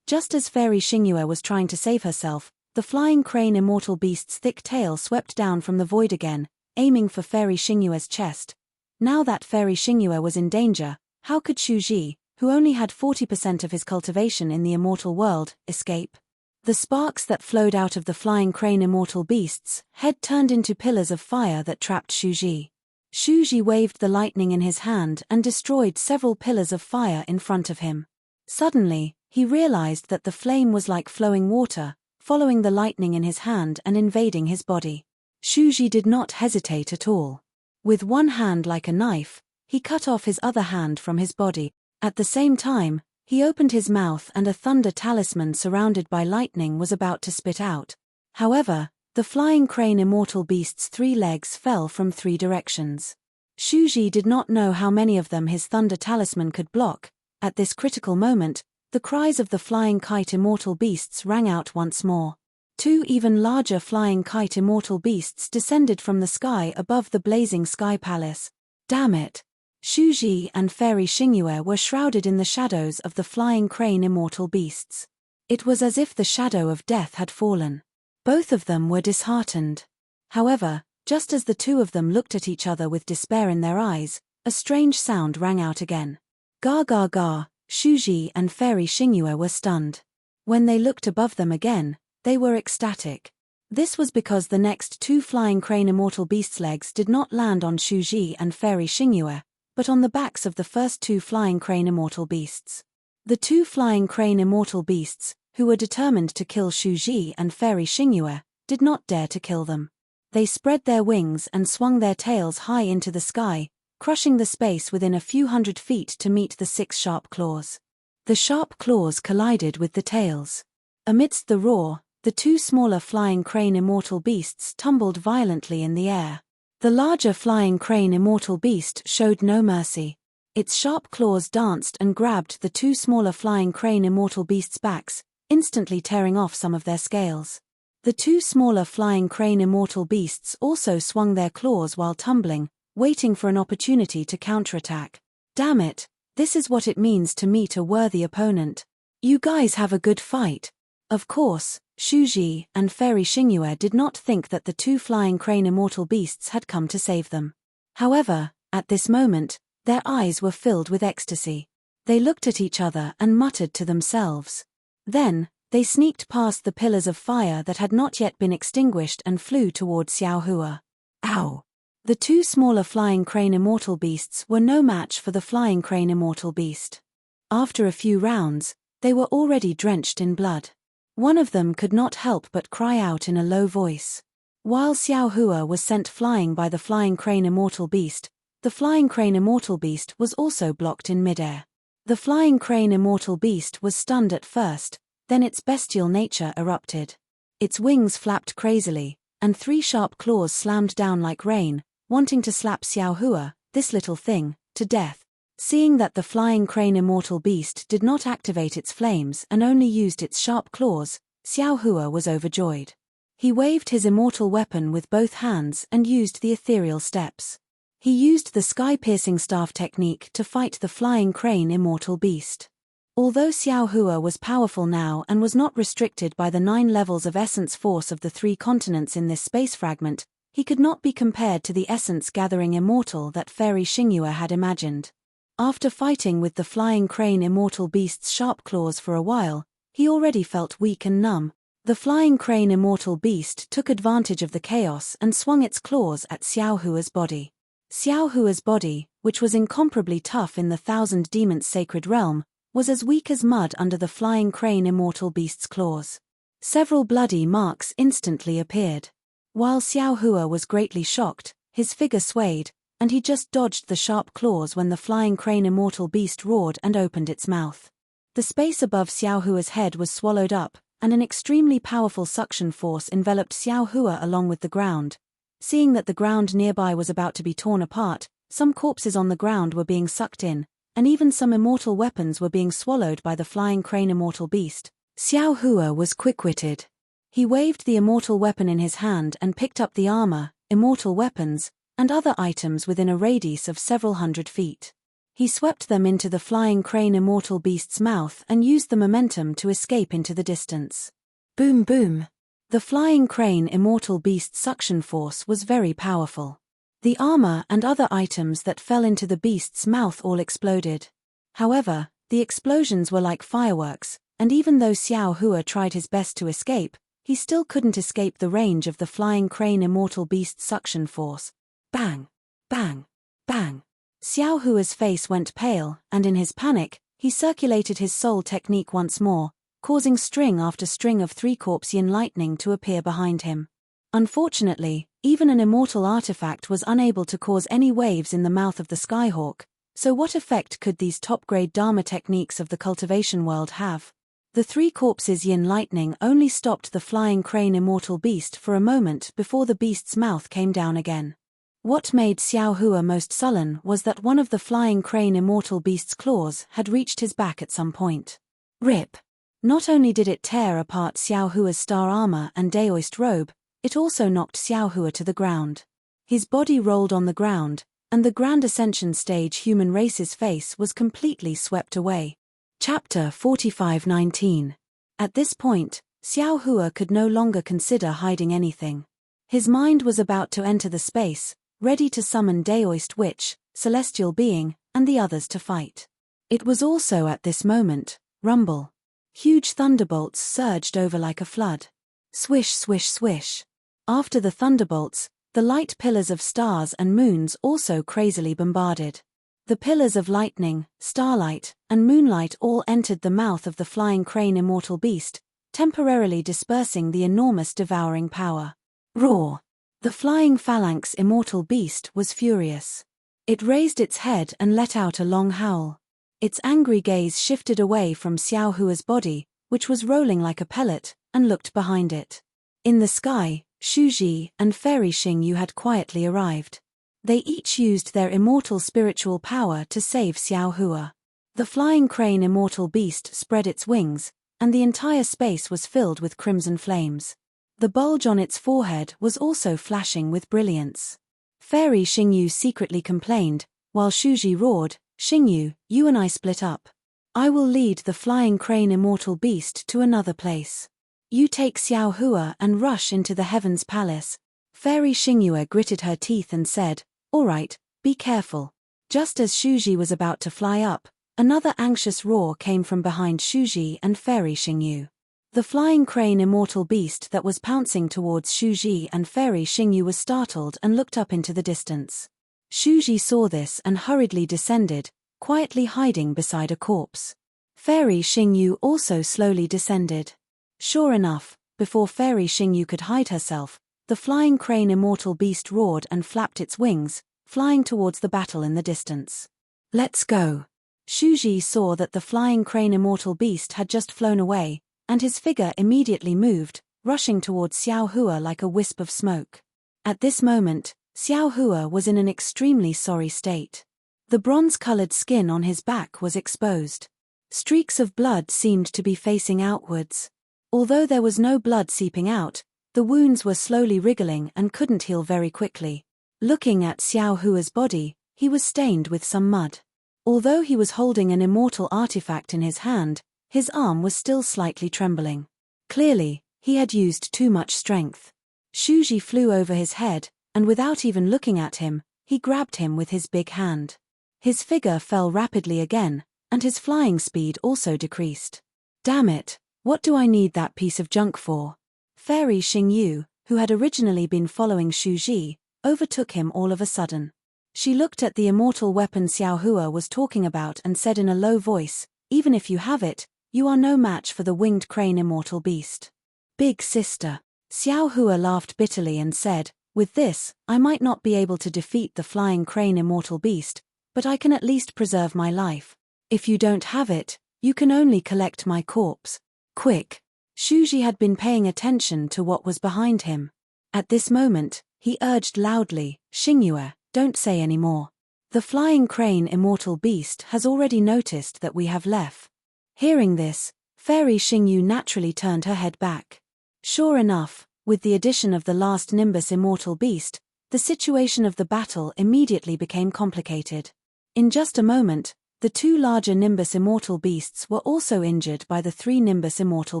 Just as Fairy Xingyue was trying to save herself, the flying crane immortal beast's thick tail swept down from the void again, aiming for Fairy Xingyue's chest. Now that Fairy Xingyue was in danger, how could Shuji, who only had 40% of his cultivation in the immortal world, escape? The sparks that flowed out of the flying crane immortal beast's head turned into pillars of fire that trapped Shuji. Shuji waved the lightning in his hand and destroyed several pillars of fire in front of him. Suddenly, he realized that the flame was like flowing water, following the lightning in his hand and invading his body. Shuji did not hesitate at all. With one hand like a knife, he cut off his other hand from his body. At the same time, he opened his mouth and a thunder talisman surrounded by lightning was about to spit out. However, the flying crane immortal beast's 3 legs fell from 3 directions. Shuji did not know how many of them his thunder talisman could block. At this critical moment, the cries of the flying kite immortal beasts rang out once more. 2 even larger flying kite immortal beasts descended from the sky above the blazing sky palace. Damn it! Shuji and Fairy Xingyue were shrouded in the shadows of the flying crane immortal beasts. It was as if the shadow of death had fallen. Both of them were disheartened. However, just as the two of them looked at each other with despair in their eyes, a strange sound rang out again. Ga ga ga! Shuji and Fairy Xingyue were stunned. When they looked above them again, they were ecstatic. This was because the next 2 flying crane immortal beasts' legs did not land on Shuji and Fairy Xingyue, but on the backs of the first 2 flying crane immortal beasts. The 2 flying crane immortal beasts, who were determined to kill Shuji and Fairy Xingyue, did not dare to kill them. They spread their wings and swung their tails high into the sky, crushing the space within a few hundred feet to meet the 6 sharp claws. The sharp claws collided with the tails. Amidst the roar, the 2 smaller flying crane immortal beasts tumbled violently in the air. The larger flying crane immortal beast showed no mercy. Its sharp claws danced and grabbed the 2 smaller flying crane immortal beasts' backs, instantly tearing off some of their scales. The 2 smaller flying crane immortal beasts also swung their claws while tumbling, waiting for an opportunity to counterattack. Damn it, this is what it means to meet a worthy opponent. You guys have a good fight. Of course, Shuji and Fairy Xingyue did not think that the 2 flying crane immortal beasts had come to save them. However, at this moment, their eyes were filled with ecstasy. They looked at each other and muttered to themselves. Then, they sneaked past the pillars of fire that had not yet been extinguished and flew toward Xiaohua. Ow! The 2 smaller flying crane immortal beasts were no match for the flying crane immortal beast. After a few rounds, they were already drenched in blood. One of them could not help but cry out in a low voice. While Xiao Hua was sent flying by the flying crane immortal beast, the flying crane immortal beast was also blocked in midair. The flying crane immortal beast was stunned at first, then its bestial nature erupted. Its wings flapped crazily, and 3 sharp claws slammed down like rain, wanting to slap Xiao Hua, this little thing, to death. Seeing that the flying crane immortal beast did not activate its flames and only used its sharp claws, Xiao Hua was overjoyed. He waved his immortal weapon with both hands and used the ethereal steps. He used the sky-piercing staff technique to fight the flying crane immortal beast. Although Xiao Hua was powerful now and was not restricted by the 9 levels of essence force of the 3 continents in this space fragment, he could not be compared to the essence-gathering immortal that Fairy Xingyue had imagined. After fighting with the flying crane immortal beast's sharp claws for a while, he already felt weak and numb. The flying crane immortal beast took advantage of the chaos and swung its claws at Xiao Hua's body. Xiao Hua's body, which was incomparably tough in the 1000 Demons Sacred Realm, was as weak as mud under the flying crane immortal beast's claws. Several bloody marks instantly appeared. While Xiao Hua was greatly shocked, his figure swayed, and he just dodged the sharp claws when the flying crane immortal beast roared and opened its mouth. The space above Xiao Hua's head was swallowed up, and an extremely powerful suction force enveloped Xiao Hua along with the ground. Seeing that the ground nearby was about to be torn apart, some corpses on the ground were being sucked in, and even some immortal weapons were being swallowed by the flying crane immortal beast. Xiao Hua was quick-witted. He waved the immortal weapon in his hand and picked up the armor, immortal weapons, and other items within a radius of several hundred feet. He swept them into the flying crane immortal beast's mouth and used the momentum to escape into the distance. Boom boom! The flying crane immortal beast's suction force was very powerful. The armor and other items that fell into the beast's mouth all exploded. However, the explosions were like fireworks, and even though Xiao Hua tried his best to escape, he still couldn't escape the range of the flying crane immortal beast's suction force. Bang! Bang! Bang! Xiao Hua's face went pale, and in his panic, he circulated his soul technique once more, causing string after string of 3-corpse yin lightning to appear behind him. Unfortunately, even an immortal artifact was unable to cause any waves in the mouth of the Skyhawk, so what effect could these top-grade Dharma techniques of the cultivation world have? The 3 corpses yin lightning only stopped the flying crane immortal beast for a moment before the beast's mouth came down again. What made Xiao Hua most sullen was that one of the flying crane immortal beast's claws had reached his back at some point. Rip! Not only did it tear apart Xiao Hua's star armor and Daoist robe, it also knocked Xiao Hua to the ground. His body rolled on the ground, and the Grand Ascension stage human race's face was completely swept away. Chapter 45:19. At this point, Xiao Hua could no longer consider hiding anything. His mind was about to enter the space, ready to summon Daoist Witch, Celestial Being, and the others to fight. It was also at this moment, rumble. Huge thunderbolts surged over like a flood. Swish swish swish. After the thunderbolts, the light pillars of stars and moons also crazily bombarded. The pillars of lightning, starlight, and moonlight all entered the mouth of the flying crane immortal beast, temporarily dispersing the enormous devouring power. Roar! The flying phalanx immortal beast was furious. It raised its head and let out a long howl. Its angry gaze shifted away from Xiao Hua's body, which was rolling like a pellet, and looked behind it. In the sky, Shuji and Fairy Xingyu had quietly arrived. They each used their immortal spiritual power to save Xiao Hua. The flying crane immortal beast spread its wings, and the entire space was filled with crimson flames. The bulge on its forehead was also flashing with brilliance. Fairy Xingyu secretly complained, while Shuji roared, "Xingyu, you and I split up. I will lead the flying crane immortal beast to another place. You take Xiao Hua and rush into the Heaven's Palace." Fairy Xingyu gritted her teeth and said, "All right, be careful." Just as Shuji was about to fly up, another anxious roar came from behind Shuji and Fairy Xingyu. The flying crane immortal beast that was pouncing towards Shuji and Fairy Xingyu was startled and looked up into the distance. Shuji saw this and hurriedly descended, quietly hiding beside a corpse. Fairy Xingyu also slowly descended. Sure enough, before Fairy Xingyu could hide herself, the flying crane immortal beast roared and flapped its wings, flying towards the battle in the distance. Let's go. Shuji saw that the flying crane immortal beast had just flown away, and his figure immediately moved, rushing towards Xiao Hua like a wisp of smoke. At this moment, Xiao Hua was in an extremely sorry state. The bronze-colored skin on his back was exposed. Streaks of blood seemed to be facing outwards. Although there was no blood seeping out, the wounds were slowly wriggling and couldn't heal very quickly. Looking at Xiao Hua's body, he was stained with some mud. Although he was holding an immortal artifact in his hand, his arm was still slightly trembling. Clearly, he had used too much strength. Shuji flew over his head, and without even looking at him, he grabbed him with his big hand. His figure fell rapidly again, and his flying speed also decreased. Damn it, what do I need that piece of junk for? Fairy Xingyu, who had originally been following Shuji, overtook him all of a sudden. She looked at the immortal weapon Xiao Hua was talking about and said in a low voice, "Even if you have it, you are no match for the winged crane immortal beast." Big sister. Xiao Hua laughed bitterly and said, "With this, I might not be able to defeat the flying crane immortal beast, but I can at least preserve my life. If you don't have it, you can only collect my corpse. Quick." Shuji had been paying attention to what was behind him. At this moment, he urged loudly, "Xingyue, don't say any more. The flying crane immortal beast has already noticed that we have left." Hearing this, Fairy Xingyu naturally turned her head back. Sure enough, with the addition of the last Nimbus immortal beast, the situation of the battle immediately became complicated. In just a moment, the two larger Nimbus immortal beasts were also injured by the three Nimbus immortal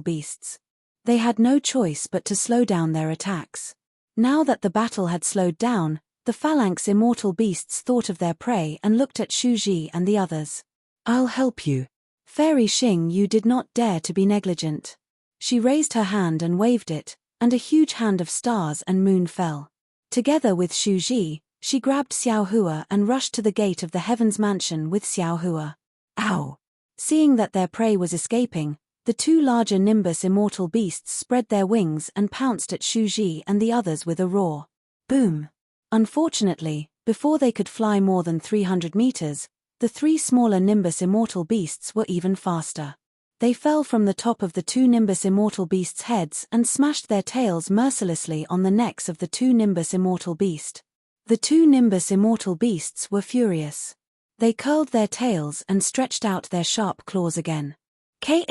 beasts. They had no choice but to slow down their attacks. Now that the battle had slowed down, the phalanx immortal beasts thought of their prey and looked at Shuji and the others. "I'll help you." Fairy Xingyu did not dare to be negligent. She raised her hand and waved it, and a huge hand of stars and moon fell. Together with Shuji, she grabbed Xiao Hua and rushed to the gate of the Heaven's Mansion with Xiao Hua. Ow! Seeing that their prey was escaping, the two larger Nimbus immortal beasts spread their wings and pounced at Shuji and the others with a roar. Boom! Unfortunately, before they could fly more than 300 meters, the three smaller Nimbus immortal beasts were even faster. They fell from the top of the two Nimbus immortal beasts' heads and smashed their tails mercilessly on the necks of the two Nimbus immortal beast. The two Nimbus immortal beasts were furious. They curled their tails and stretched out their sharp claws again. Ka.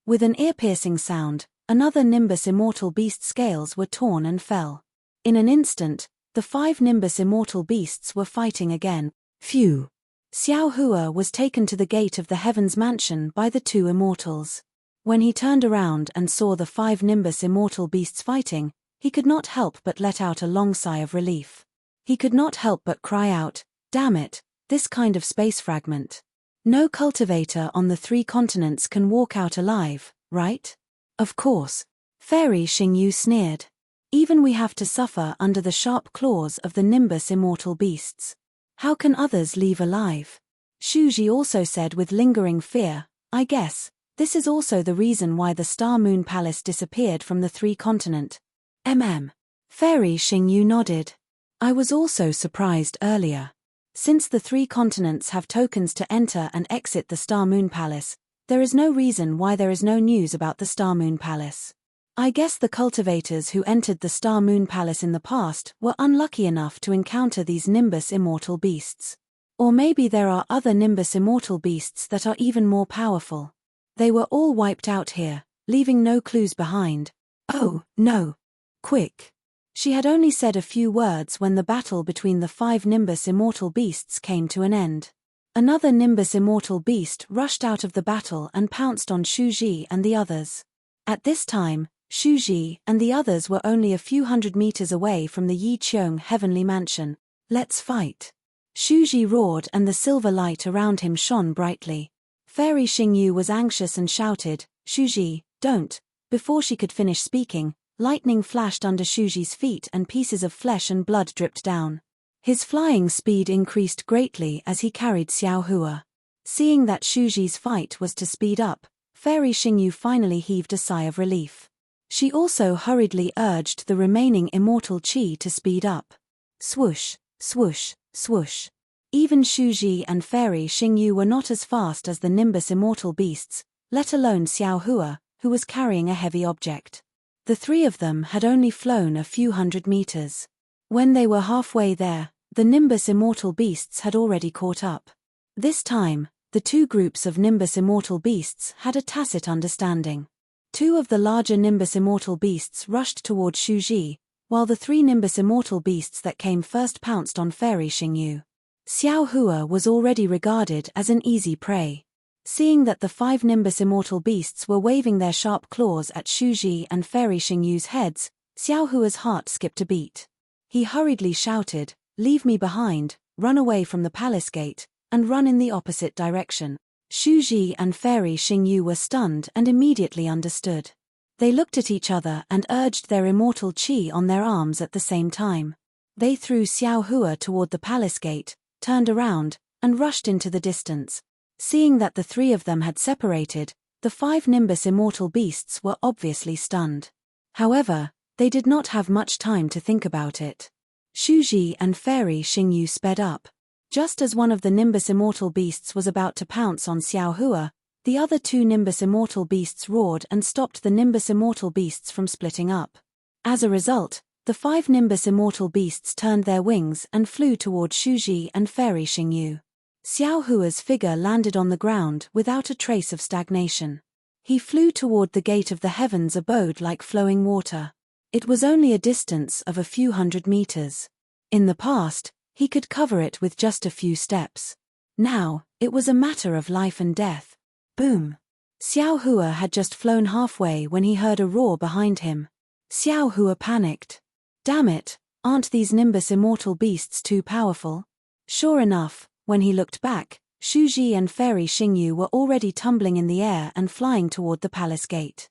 With an ear-piercing sound, another Nimbus immortal beast's scales were torn and fell. In an instant, the 5 Nimbus immortal beasts were fighting again. Phew! Xiao Hua was taken to the gate of the Heaven's Mansion by the two immortals. When he turned around and saw the 5 Nimbus immortal beasts fighting, he could not help but let out a long sigh of relief. He could not help but cry out, "Damn it, this kind of space fragment. No cultivator on the 3 continents can walk out alive, right?" "Of course," Fairy Xingyu sneered. "Even we have to suffer under the sharp claws of the Nimbus immortal beasts. How can others leave alive?" Shuji also said with lingering fear, "I guess, this is also the reason why the Star Moon Palace disappeared from the 3 continent. Fairy Xingyu nodded. "I was also surprised earlier. Since the 3 continents have tokens to enter and exit the Star Moon Palace, there is no reason why there is no news about the Star Moon Palace. I guess the cultivators who entered the Star Moon Palace in the past were unlucky enough to encounter these Nimbus immortal beasts. Or maybe there are other Nimbus immortal beasts that are even more powerful. They were all wiped out here, leaving no clues behind. Oh, no. Quick." She had only said a few words when the battle between the 5 Nimbus immortal beasts came to an end. Another Nimbus immortal beast rushed out of the battle and pounced on Shuji and the others. At this time, Shuji and the others were only a few hundred meters away from the Yiqiong Heavenly Mansion. "Let's fight." Shuji roared and the silver light around him shone brightly. Fairy Xingyu was anxious and shouted, "Shuji, don't." Before she could finish speaking, lightning flashed under Shuji's feet and pieces of flesh and blood dripped down. His flying speed increased greatly as he carried Xiao Hua. Seeing that Shuji's fight was to speed up, Fairy Xingyu finally heaved a sigh of relief. She also hurriedly urged the remaining immortal qi to speed up. Swoosh, swoosh, swoosh. Even Shuji and Fairy Xingyu were not as fast as the Nimbus immortal beasts, let alone Xiao Hua, who was carrying a heavy object. The three of them had only flown a few hundred meters. When they were halfway there, the Nimbus immortal beasts had already caught up. This time, the two groups of Nimbus immortal beasts had a tacit understanding. Two of the larger Nimbus immortal beasts rushed toward Shuji, while the three Nimbus immortal beasts that came first pounced on Fairy Xingyu. Xiao Hua was already regarded as an easy prey. Seeing that the five Nimbus immortal beasts were waving their sharp claws at Shuji and Fairy Xingyu's heads, Xiao Hua's heart skipped a beat. He hurriedly shouted, "Leave me behind, run away from the palace gate, and run in the opposite direction." Shuji and Fairy Xingyu were stunned and immediately understood. They looked at each other and urged their immortal qi on their arms at the same time. They threw Xiao Hua toward the palace gate, turned around, and rushed into the distance. Seeing that the three of them had separated, the five Nimbus immortal beasts were obviously stunned. However, they did not have much time to think about it. Shuji and Fairy Xingyu sped up. Just as one of the Nimbus immortal beasts was about to pounce on Xiao Hua, the other two Nimbus immortal beasts roared and stopped the Nimbus immortal beasts from splitting up. As a result, the five Nimbus immortal beasts turned their wings and flew toward Shuji and Fairy Xingyu. Xiao Hua's figure landed on the ground without a trace of stagnation. He flew toward the gate of the heavens abode like flowing water. It was only a distance of a few hundred meters. In the past, he could cover it with just a few steps. Now, it was a matter of life and death. Boom! Xiao Hua had just flown halfway when he heard a roar behind him. Xiao Hua panicked. Damn it, aren't these Nimbus immortal beasts too powerful? Sure enough, when he looked back, Shuji and Fairy Xingyu were already tumbling in the air and flying toward the palace gate.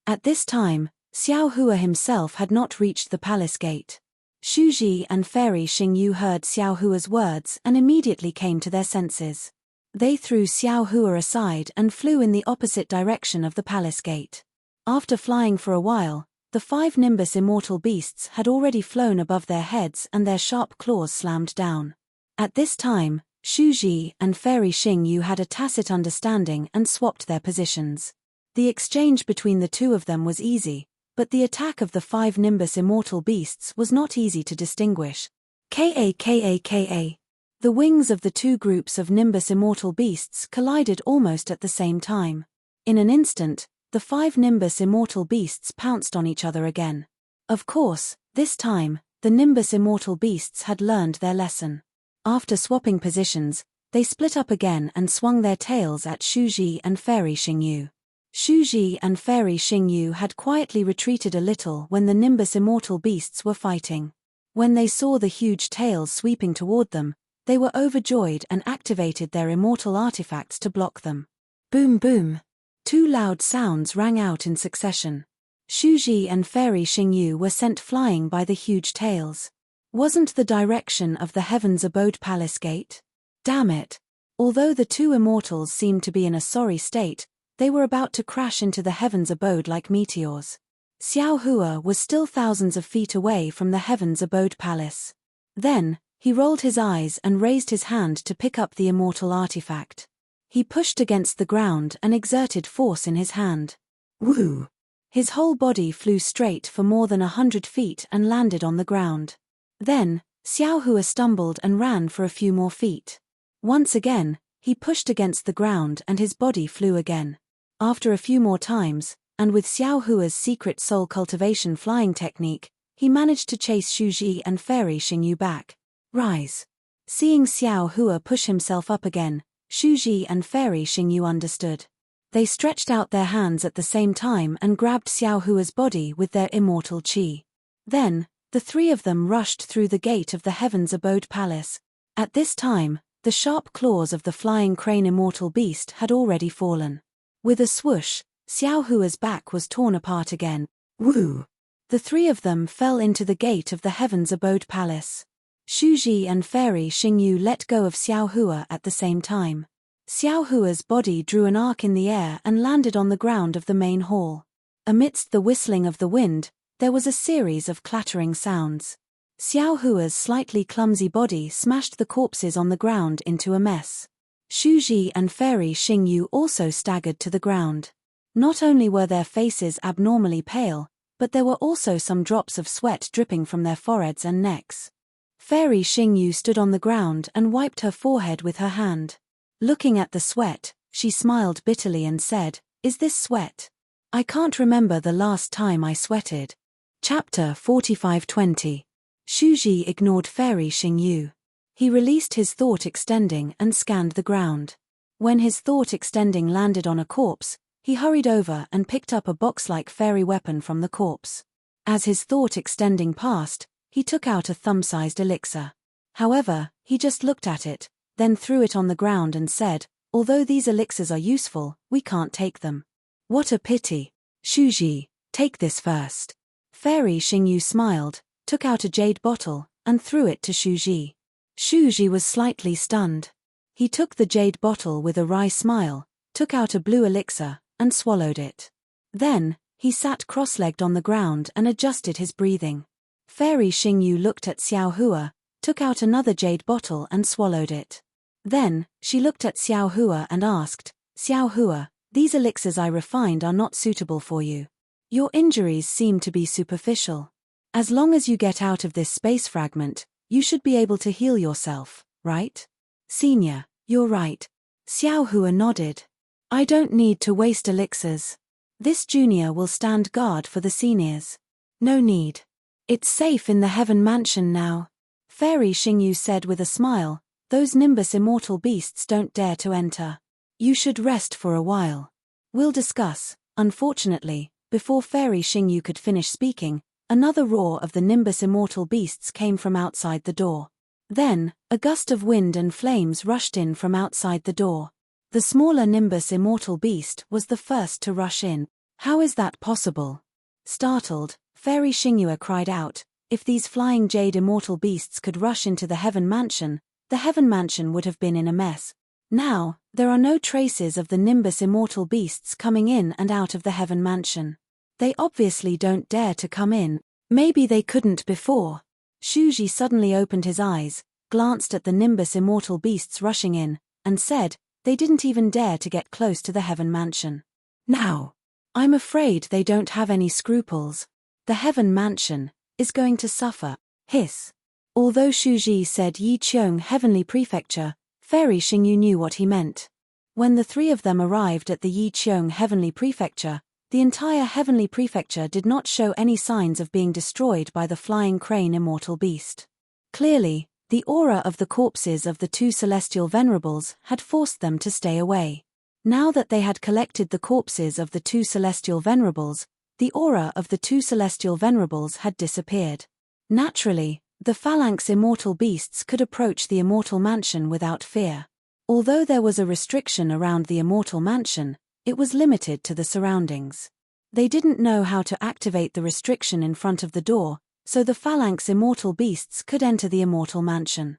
At this time, Xiao Hua himself had not reached the palace gate. Shuji and Fairy Xingyu heard Xiao Hua's words and immediately came to their senses. They threw Xiao Hua aside and flew in the opposite direction of the palace gate. After flying for a while, the five Nimbus immortal beasts had already flown above their heads and their sharp claws slammed down. At this time, Shuji and Fairy Xingyu had a tacit understanding and swapped their positions. The exchange between the two of them was easy, but the attack of the five Nimbus immortal beasts was not easy to distinguish. Ka. The wings of the two groups of Nimbus immortal beasts collided almost at the same time. In an instant, the five Nimbus immortal beasts pounced on each other again. Of course, this time, the Nimbus immortal beasts had learned their lesson. After swapping positions, they split up again and swung their tails at Shuji and Fairy Xingyu. Shuji and Fairy Xingyu had quietly retreated a little when the Nimbus immortal beasts were fighting. When they saw the huge tails sweeping toward them, they were overjoyed and activated their immortal artifacts to block them. Boom boom! Two loud sounds rang out in succession. Shuji and Fairy Xingyu were sent flying by the huge tails. Wasn't the direction of the Heaven's Abode Palace Gate? Damn it! Although the two immortals seemed to be in a sorry state, they were about to crash into the Heaven's Abode like meteors. Xiao Hua was still thousands of feet away from the Heaven's Abode Palace. Then, he rolled his eyes and raised his hand to pick up the immortal artifact. He pushed against the ground and exerted force in his hand. Woo! His whole body flew straight for more than 100 feet and landed on the ground. Then, Xiao Hua stumbled and ran for a few more feet. Once again, he pushed against the ground and his body flew again. After a few more times, and with Xiao Hua's secret soul cultivation flying technique, he managed to chase Shuji and Fairy Xingyu back. Rise! Seeing Xiao Hua push himself up again, Shuji and Fairy Xingyu understood. They stretched out their hands at the same time and grabbed Xiao Hua's body with their immortal qi. Then, the three of them rushed through the gate of the Heaven's Abode Palace. At this time, the sharp claws of the flying crane immortal beast had already fallen. With a swoosh, Xiao Hua's back was torn apart again. Woo! The three of them fell into the gate of the Heaven's Abode Palace. Shuji and Fairy Xingyu let go of Xiao Hua at the same time. Xiao Hua's body drew an arc in the air and landed on the ground of the main hall. Amidst the whistling of the wind, there was a series of clattering sounds. Xiao Hua's slightly clumsy body smashed the corpses on the ground into a mess. Xu Ji and Fairy Xingyu also staggered to the ground. Not only were their faces abnormally pale, but there were also some drops of sweat dripping from their foreheads and necks. Fairy Xingyu stood on the ground and wiped her forehead with her hand. Looking at the sweat, she smiled bitterly and said, "Is this sweat? I can't remember the last time I sweated." Chapter 45:20. Xu Ji ignored Fairy Xingyu. He released his thought extending and scanned the ground. When his thought extending landed on a corpse, he hurried over and picked up a box-like fairy weapon from the corpse. As his thought extending passed, he took out a thumb-sized elixir. However, he just looked at it, then threw it on the ground and said, "Although these elixirs are useful, we can't take them." "What a pity. Xu Ji, take this first." Fairy Xingyu smiled, took out a jade bottle, and threw it to Xu Ji. Xu Ji was slightly stunned. He took the jade bottle with a wry smile, took out a blue elixir, and swallowed it. Then, he sat cross-legged on the ground and adjusted his breathing. Fairy Xingyu looked at Xiao Hua, took out another jade bottle and swallowed it. Then, she looked at Xiao Hua and asked, "Xiao Hua, these elixirs I refined are not suitable for you. Your injuries seem to be superficial. As long as you get out of this space fragment, you should be able to heal yourself, right?" "Senior, you're right." Xiao Hua nodded. "I don't need to waste elixirs. This junior will stand guard for the seniors." "No need. It's safe in the Heaven Mansion now." Fairy Xingyu said with a smile, "Those Nimbus immortal beasts don't dare to enter. You should rest for a while. We'll discuss." Unfortunately, before Fairy Xingyu could finish speaking, another roar of the Nimbus immortal beasts came from outside the door. Then, a gust of wind and flames rushed in from outside the door. The smaller Nimbus immortal beast was the first to rush in. "How is that possible?" Startled, Fairy Xingyu cried out, "If these flying jade immortal beasts could rush into the Heaven Mansion, the Heaven Mansion would have been in a mess. Now, there are no traces of the Nimbus immortal beasts coming in and out of the Heaven Mansion. They obviously don't dare to come in. Maybe they couldn't before." Xu Ji suddenly opened his eyes, glanced at the Nimbus immortal beasts rushing in, and said, "They didn't even dare to get close to the Heaven Mansion. Now, I'm afraid they don't have any scruples. The Heaven Mansion is going to suffer." Hiss. Although Xu Ji said Yi Qiong Heavenly Prefecture, Fairy Xingyu knew what he meant. When the three of them arrived at the Yi Qiong Heavenly Prefecture, the entire Heavenly Prefecture did not show any signs of being destroyed by the flying crane immortal beast. Clearly, the aura of the corpses of the two celestial venerables had forced them to stay away. Now that they had collected the corpses of the two celestial venerables, the aura of the two celestial venerables had disappeared. Naturally, the phalanx immortal beasts could approach the immortal mansion without fear. Although there was a restriction around the immortal mansion, it was limited to the surroundings. They didn't know how to activate the restriction in front of the door, so the phalanx immortal beasts could enter the immortal mansion.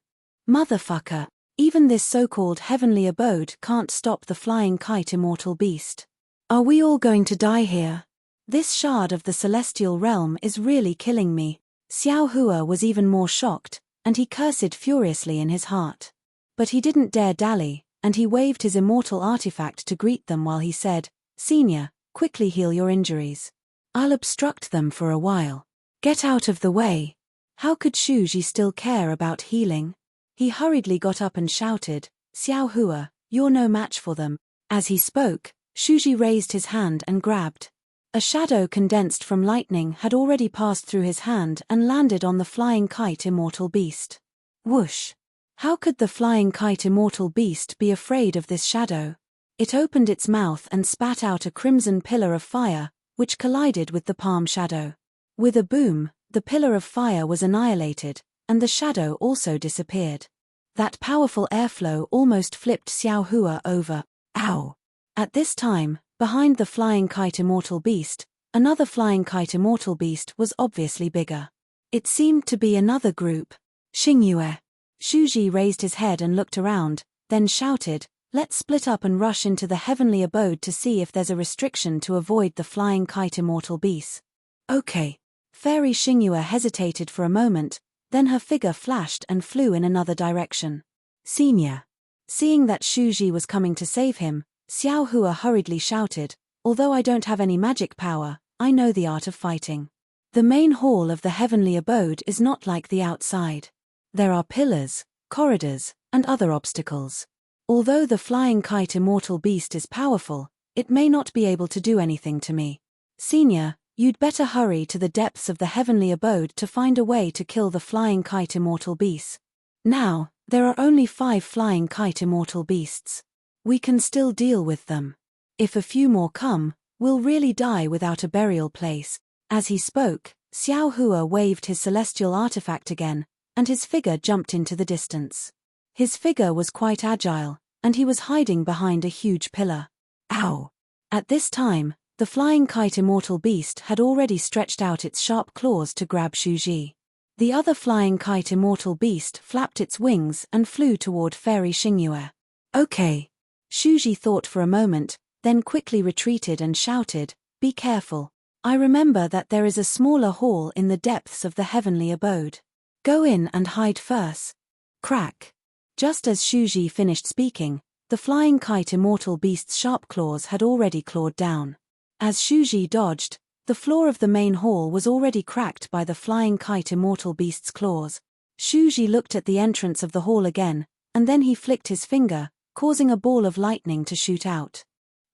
Motherfucker, even this so-called heavenly abode can't stop the flying kite immortal beast. Are we all going to die here? This shard of the celestial realm is really killing me. Xiao Hua was even more shocked, and he cursed furiously in his heart. But he didn't dare dally, and he waved his immortal artifact to greet them while he said, "Senior, quickly heal your injuries. I'll obstruct them for a while. Get out of the way." How could Xu Ji still care about healing? He hurriedly got up and shouted, "Xiao Hua, you're no match for them." As he spoke, Xu Ji raised his hand and grabbed. A shadow condensed from lightning had already passed through his hand and landed on the flying kite immortal beast. Whoosh! How could the flying kite immortal beast be afraid of this shadow? It opened its mouth and spat out a crimson pillar of fire, which collided with the palm shadow. With a boom, the pillar of fire was annihilated, and the shadow also disappeared. That powerful airflow almost flipped Xiao Hua over. Ow! At this time, behind the flying kite immortal beast, another flying kite immortal beast was obviously bigger. It seemed to be another group. Xingyue. Xu Ji raised his head and looked around, then shouted, Let's split up and rush into the heavenly abode to see if there's a restriction to avoid the flying kite immortal beast. Okay. Fairy Xingyue hesitated for a moment, then her figure flashed and flew in another direction. Senior. Seeing that Shuji was coming to save him, Xiao Hua hurriedly shouted, although I don't have any magic power, I know the art of fighting. The main hall of the heavenly abode is not like the outside. There are pillars, corridors, and other obstacles. Although the flying kite immortal beast is powerful, it may not be able to do anything to me. Senior, you'd better hurry to the depths of the heavenly abode to find a way to kill the flying kite immortal beast. Now, there are only 5 flying kite immortal beasts. We can still deal with them. If a few more come, we'll really die without a burial place. As he spoke, Xiao Hua waved his celestial artifact again, and his figure jumped into the distance. His figure was quite agile, and he was hiding behind a huge pillar. Ow! At this time, the flying kite immortal beast had already stretched out its sharp claws to grab Shuji. The other flying kite immortal beast flapped its wings and flew toward Fairy Xingyue. Okay. Shuji thought for a moment, then quickly retreated and shouted, be careful. I remember that there is a smaller hall in the depths of the heavenly abode. Go in and hide first. Crack. Just as Shuji finished speaking, the flying kite immortal beast's sharp claws had already clawed down. As Shuji dodged, the floor of the main hall was already cracked by the flying kite immortal beast's claws. Shuji looked at the entrance of the hall again, and then he flicked his finger, causing a ball of lightning to shoot out.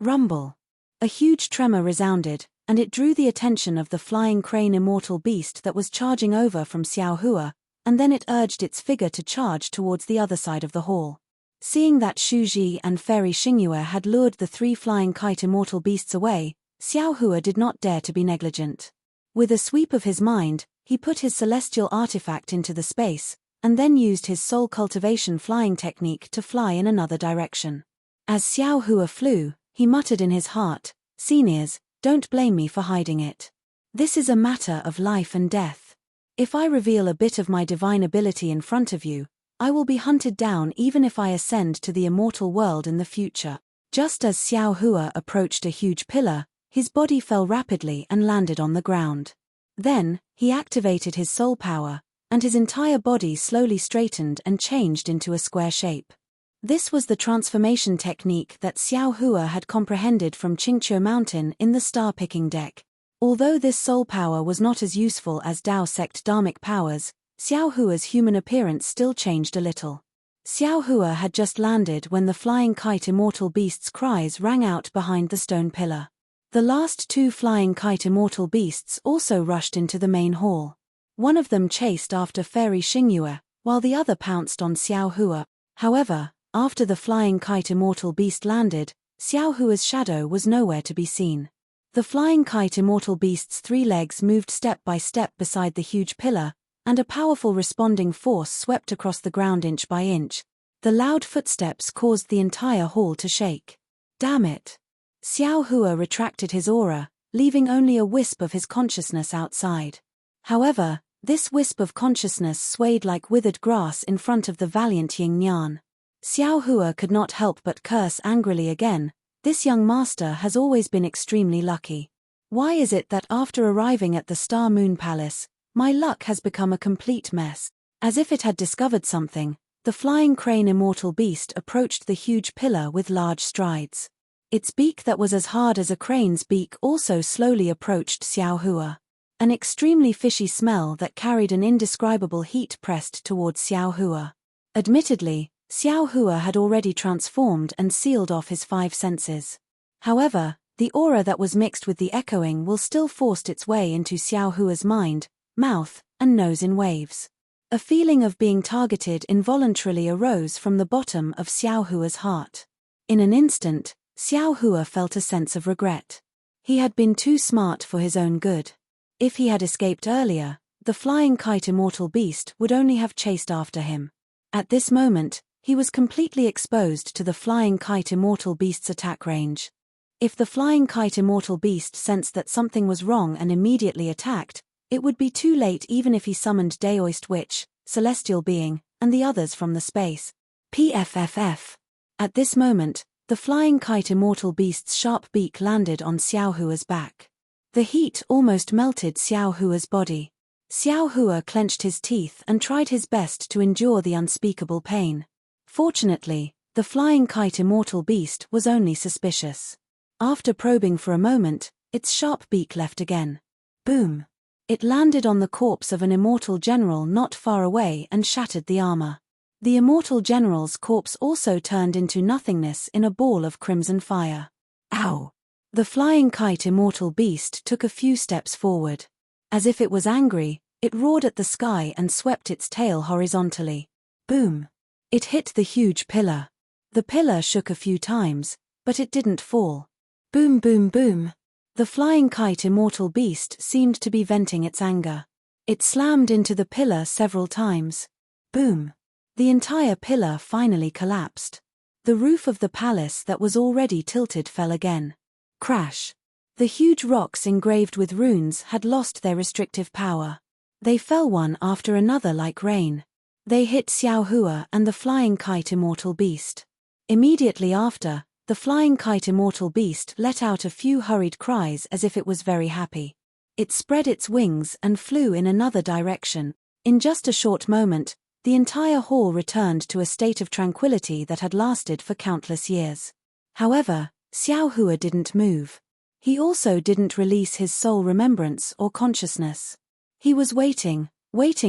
Rumble. A huge tremor resounded, and it drew the attention of the flying crane immortal beast that was charging over from Xiao Hua, and then it urged its figure to charge towards the other side of the hall. Seeing that Shuji and Fairy Xingyue had lured the 3 flying kite immortal beasts away, Xiao Hua did not dare to be negligent. With a sweep of his mind, he put his celestial artifact into the space, and then used his soul cultivation flying technique to fly in another direction. As Xiao Hua flew, he muttered in his heart, Seniors, don't blame me for hiding it. This is a matter of life and death. If I reveal a bit of my divine ability in front of you, I will be hunted down even if I ascend to the immortal world in the future. Just as Xiao Hua approached a huge pillar, his body fell rapidly and landed on the ground. Then, he activated his soul power, and his entire body slowly straightened and changed into a square shape. This was the transformation technique that Xiao Hua had comprehended from Qingqiu Mountain in the star-picking deck. Although this soul power was not as useful as Dao sect dharmic powers, Xiao Hua's human appearance still changed a little. Xiao Hua had just landed when the flying kite immortal beast's cries rang out behind the stone pillar. The last 2 flying kite immortal beasts also rushed into the main hall. One of them chased after Fairy Xingyue, while the other pounced on Xiao Hua. However, after the flying kite immortal beast landed, Xiao Hua's shadow was nowhere to be seen. The flying kite immortal beast's 3 legs moved step by step beside the huge pillar, and a powerful responding force swept across the ground inch by inch. The loud footsteps caused the entire hall to shake. Damn it! Xiao Hua retracted his aura, leaving only a wisp of his consciousness outside. However, this wisp of consciousness swayed like withered grass in front of the valiant Yin Nian. Xiao Hua could not help but curse angrily again. This young master has always been extremely lucky. Why is it that after arriving at the Star Moon Palace, my luck has become a complete mess? As if it had discovered something, the flying crane immortal beast approached the huge pillar with large strides. Its beak that was as hard as a crane's beak also slowly approached Xiao Hua. An extremely fishy smell that carried an indescribable heat pressed towards Xiao Hua. Admittedly, Xiao Hua had already transformed and sealed off his 5 senses. However, the aura that was mixed with the echoing will still forced its way into Xiao Hua's mind, mouth, and nose in waves. A feeling of being targeted involuntarily arose from the bottom of Xiao Hua's heart. In an instant, Xiao Hua felt a sense of regret. He had been too smart for his own good. If he had escaped earlier, the flying kite immortal beast would only have chased after him. At this moment, he was completely exposed to the flying kite immortal beast's attack range. If the flying kite immortal beast sensed that something was wrong and immediately attacked, it would be too late even if he summoned Daoist Witch, Celestial Being, and the others from the space. PFFF. At this moment, the flying kite immortal beast's sharp beak landed on Xiao Hua's back. The heat almost melted Xiao Hua's body. Xiao Hua clenched his teeth and tried his best to endure the unspeakable pain. Fortunately, the flying kite immortal beast was only suspicious. After probing for a moment, its sharp beak left again. Boom! It landed on the corpse of an immortal general not far away and shattered the armor. The immortal general's corpse also turned into nothingness in a ball of crimson fire. Ow! The flying kite immortal beast took a few steps forward. As if it was angry, it roared at the sky and swept its tail horizontally. Boom! It hit the huge pillar. The pillar shook a few times, but it didn't fall. Boom boom boom! The flying kite immortal beast seemed to be venting its anger. It slammed into the pillar several times. Boom! The entire pillar finally collapsed. The roof of the palace that was already tilted fell again. Crash! The huge rocks engraved with runes had lost their restrictive power. They fell one after another like rain. They hit Xiao Hua and the flying kite immortal beast. Immediately after, the flying kite immortal beast let out a few hurried cries as if it was very happy. It spread its wings and flew in another direction. In just a short moment, the entire hall returned to a state of tranquility that had lasted for countless years. However, Xiao Hua didn't move. He also didn't release his soul remembrance or consciousness. He was waiting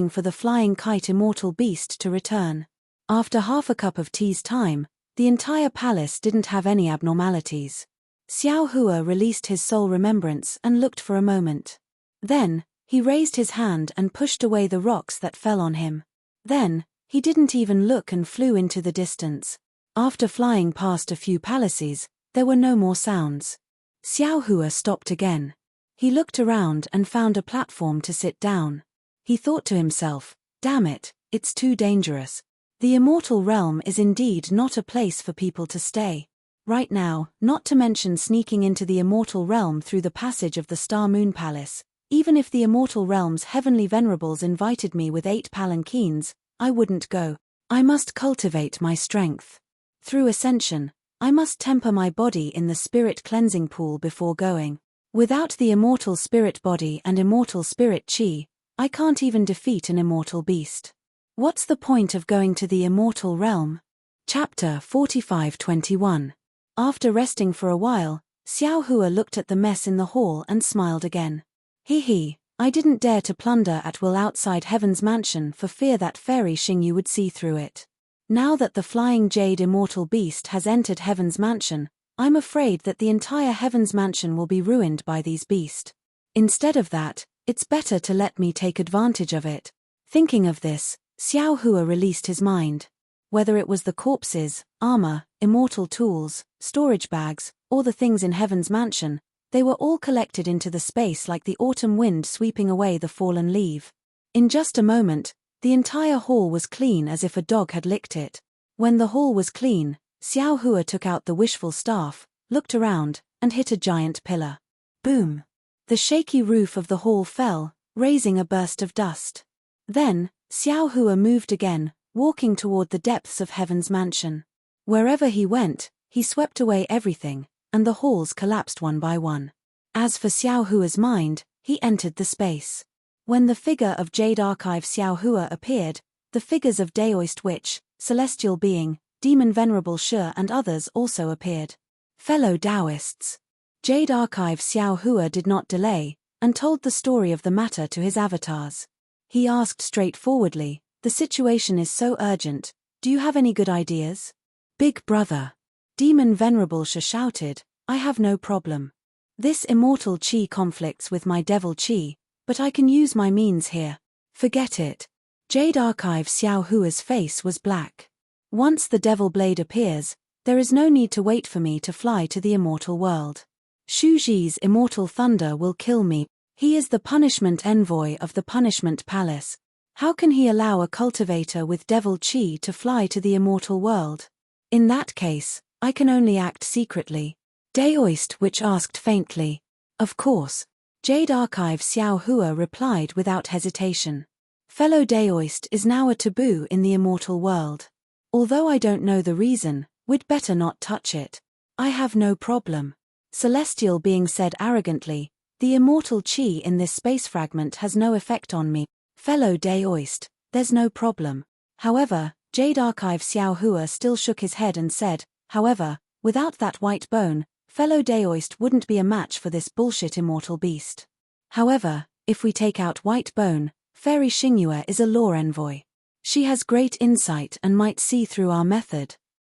for the flying kite immortal beast to return. After half a cup of tea's time, the entire palace didn't have any abnormalities. Xiao Hua released his soul remembrance and looked for a moment. Then, he raised his hand and pushed away the rocks that fell on him. Then, he didn't even look and flew into the distance. After flying past a few palaces, there were no more sounds. Xiao Hua stopped again. He looked around and found a platform to sit down. He thought to himself, damn it, it's too dangerous. The immortal realm is indeed not a place for people to stay. Right now, not to mention sneaking into the immortal realm through the passage of the Star Moon Palace. Even if the immortal realm's heavenly venerables invited me with 8 palanquins, I wouldn't go. I must cultivate my strength. Through ascension, I must temper my body in the spirit cleansing pool before going. Without the immortal spirit body and immortal spirit chi, I can't even defeat an immortal beast. What's the point of going to the immortal realm? Chapter 45:21. After resting for a while, Xiao Hua looked at the mess in the hall and smiled again. He, I didn't dare to plunder at will outside Heaven's mansion for fear that fairy Xingyu would see through it. Now that the flying jade immortal beast has entered Heaven's mansion, I'm afraid that the entire Heaven's mansion will be ruined by these beasts. Instead of that, it's better to let me take advantage of it. Thinking of this, Xiao Hua released his mind. Whether it was the corpses, armor, immortal tools, storage bags, or the things in Heaven's mansion, they were all collected into the space like the autumn wind sweeping away the fallen leaf. In just a moment, the entire hall was clean as if a dog had licked it. When the hall was clean, Xiao Hua took out the wishful staff, looked around, and hit a giant pillar. Boom! The shaky roof of the hall fell, raising a burst of dust. Then, Xiao Hua moved again, walking toward the depths of Heaven's mansion. Wherever he went, he swept away everything, and the halls collapsed one by one. As for Xiao Hua's mind, he entered the space. When the figure of Jade Archive Xiao Hua appeared, the figures of Daoist Witch, Celestial Being, Demon Venerable Shi and others also appeared. Fellow Taoists. Jade Archive Xiao Hua did not delay, and told the story of the matter to his avatars. He asked straightforwardly, the situation is so urgent, do you have any good ideas? Big brother. Demon Venerable Shi shouted, I have no problem. This immortal chi conflicts with my devil chi, but I can use my means here. Forget it. Jade Archive Xiao Hua's face was black. Once the devil blade appears, there is no need to wait for me to fly to the immortal world. Shu Ji's immortal thunder will kill me. He is the punishment envoy of the punishment palace. How can he allow a cultivator with devil chi to fly to the immortal world? In that case, I can only act secretly. Daoist Witch asked faintly. Of course. Jade Archive Xiao Hua replied without hesitation. Fellow Daoist is now a taboo in the immortal world. Although I don't know the reason, We'd better not touch it. I have no problem. Celestial being said arrogantly, the immortal chi in this space fragment has no effect on me. Fellow Daoist, there's no problem. However, Jade Archive Xiao Hua still shook his head and said, however, without that white bone, fellow Daoist wouldn't be a match for this bullshit immortal beast. However, if we take out white bone, Fairy Xingyue is a lore envoy. She has great insight and might see through our method.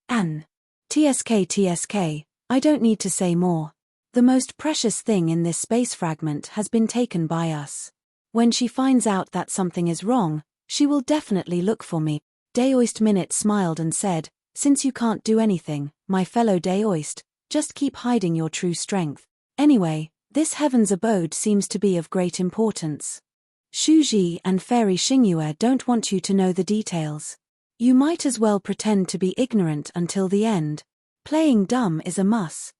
An. TSK, I don't need to say more. The most precious thing in this space fragment has been taken by us. When she finds out that something is wrong, she will definitely look for me. Daoist Minute smiled and said, since you can't do anything, my fellow Daoist, just keep hiding your true strength. Anyway, this heaven's abode seems to be of great importance. Shuji and Fairy Xingyue don't want you to know the details. You might as well pretend to be ignorant until the end. Playing dumb is a must.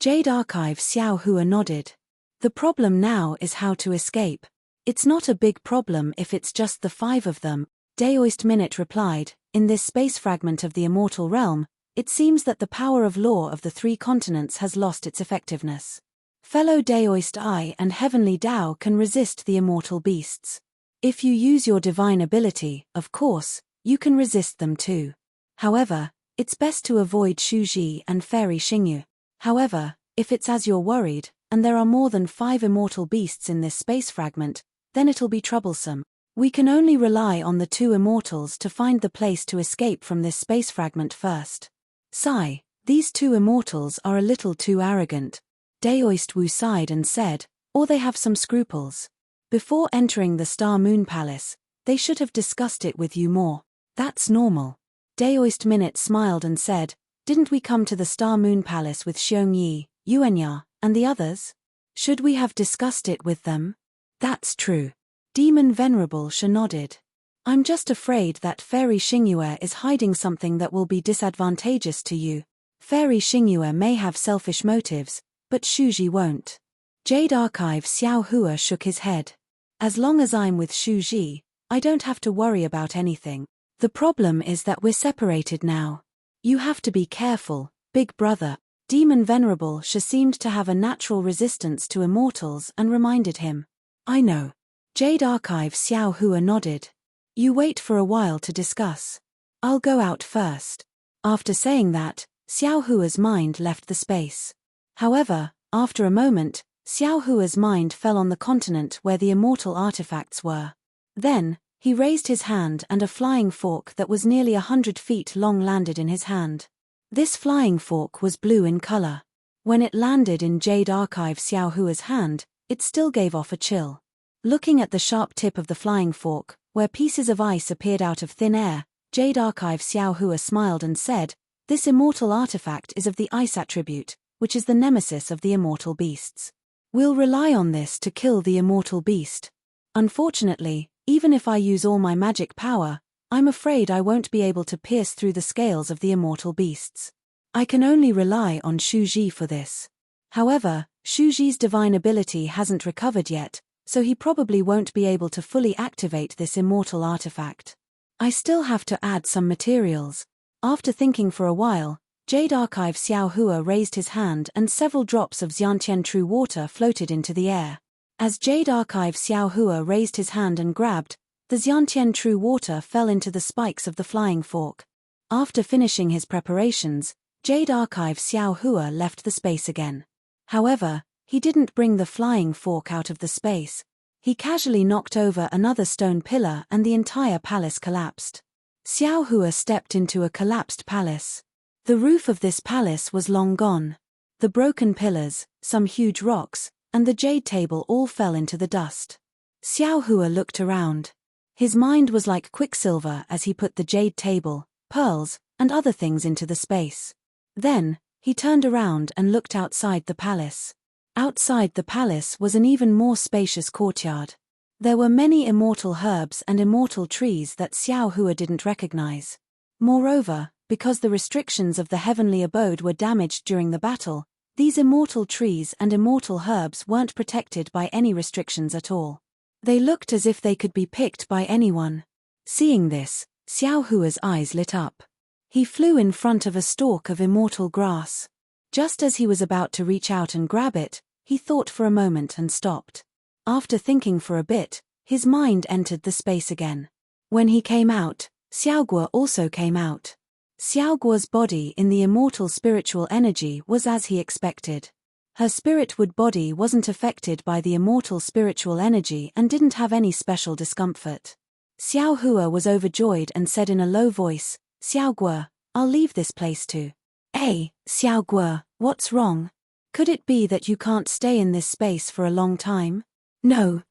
Jade Archive Xiao Hua nodded. The problem now is how to escape. It's not a big problem if it's just the 5 of them, Daoist Minute replied. In this space fragment of the immortal realm, it seems that the power of law of the 3 continents has lost its effectiveness. Fellow Daoist I and Heavenly Dao can resist the immortal beasts. If you use your divine ability, of course, you can resist them too. However, it's best to avoid Shuji and Fairy Xingyu. However, if it's as you're worried, and there are more than 5 immortal beasts in this space fragment, then it'll be troublesome. We can only rely on the 2 immortals to find the place to escape from this space fragment first. Sigh, these 2 immortals are a little too arrogant. Daoist Wu sighed and said, or they have some scruples. Before entering the Star Moon Palace, they should have discussed it with you more. That's normal. Daoist Minute smiled and said, didn't we come to the Star Moon Palace with Xiong Yi, Yuanya, and the others? Should we have discussed it with them? That's true. Demon Venerable Sha nodded. I'm just afraid that Fairy Xingyue is hiding something that will be disadvantageous to you. Fairy Xingyue may have selfish motives, but Shuji won't. Jade Archive Xiao Hua shook his head. As long as I'm with Shuji, I don't have to worry about anything. The problem is that we're separated now. You have to be careful, big brother. Demon Venerable Sha seemed to have a natural resistance to immortals and reminded him. I know. Jade Archive Xiao Hua nodded. You wait for a while to discuss. I'll go out first. After saying that, Xiao Hua's mind left the space. However, after a moment, Xiao Hua's mind fell on the continent where the immortal artifacts were. Then, he raised his hand and a flying fork that was nearly 100 feet long landed in his hand. This flying fork was blue in color. When it landed in Jade Archive Xiao Hua's hand, it still gave off a chill. Looking at the sharp tip of the flying fork, where pieces of ice appeared out of thin air, Jade Archive Xiao Hua smiled and said, this immortal artifact is of the ice attribute, which is the nemesis of the immortal beasts. We'll rely on this to kill the immortal beast. Unfortunately, even if I use all my magic power, I'm afraid I won't be able to pierce through the scales of the immortal beasts. I can only rely on Shuji for this. However, Shuji's divine ability hasn't recovered yet, so he probably won't be able to fully activate this immortal artifact. I still have to add some materials. After thinking for a while, Jade Archive Xiao Hua raised his hand and several drops of Xiantian true water floated into the air. As Jade Archive Xiao Hua raised his hand and grabbed, the Xiantian true water fell into the spikes of the flying fork. After finishing his preparations, Jade Archive Xiao Hua left the space again. However, he didn't bring the flying fork out of the space. He casually knocked over another stone pillar and the entire palace collapsed. Xiao Hua stepped into a collapsed palace. The roof of this palace was long gone. The broken pillars, some huge rocks, and the jade table all fell into the dust. Xiao Hua looked around. His mind was like quicksilver as he put the jade table, pearls, and other things into the space. Then, he turned around and looked outside the palace. Outside the palace was an even more spacious courtyard. There were many immortal herbs and immortal trees that Xiao Hua didn't recognize. Moreover, because the restrictions of the heavenly abode were damaged during the battle, these immortal trees and immortal herbs weren't protected by any restrictions at all. They looked as if they could be picked by anyone. Seeing this, Xiao Hua's eyes lit up. He flew in front of a stalk of immortal grass. Just as he was about to reach out and grab it, he thought for a moment and stopped. After thinking for a bit, his mind entered the space again. When he came out, Xiaoguo also came out. Xiaoguo's body in the immortal spiritual energy was as he expected. Her spiritwood body wasn't affected by the immortal spiritual energy and didn't have any special discomfort. Xiao Hua was overjoyed and said in a low voice, "Xiaoguo, I'll leave this place too." "Hey, Xiaoguo, what's wrong? Could it be that you can't stay in this space for a long time?" No.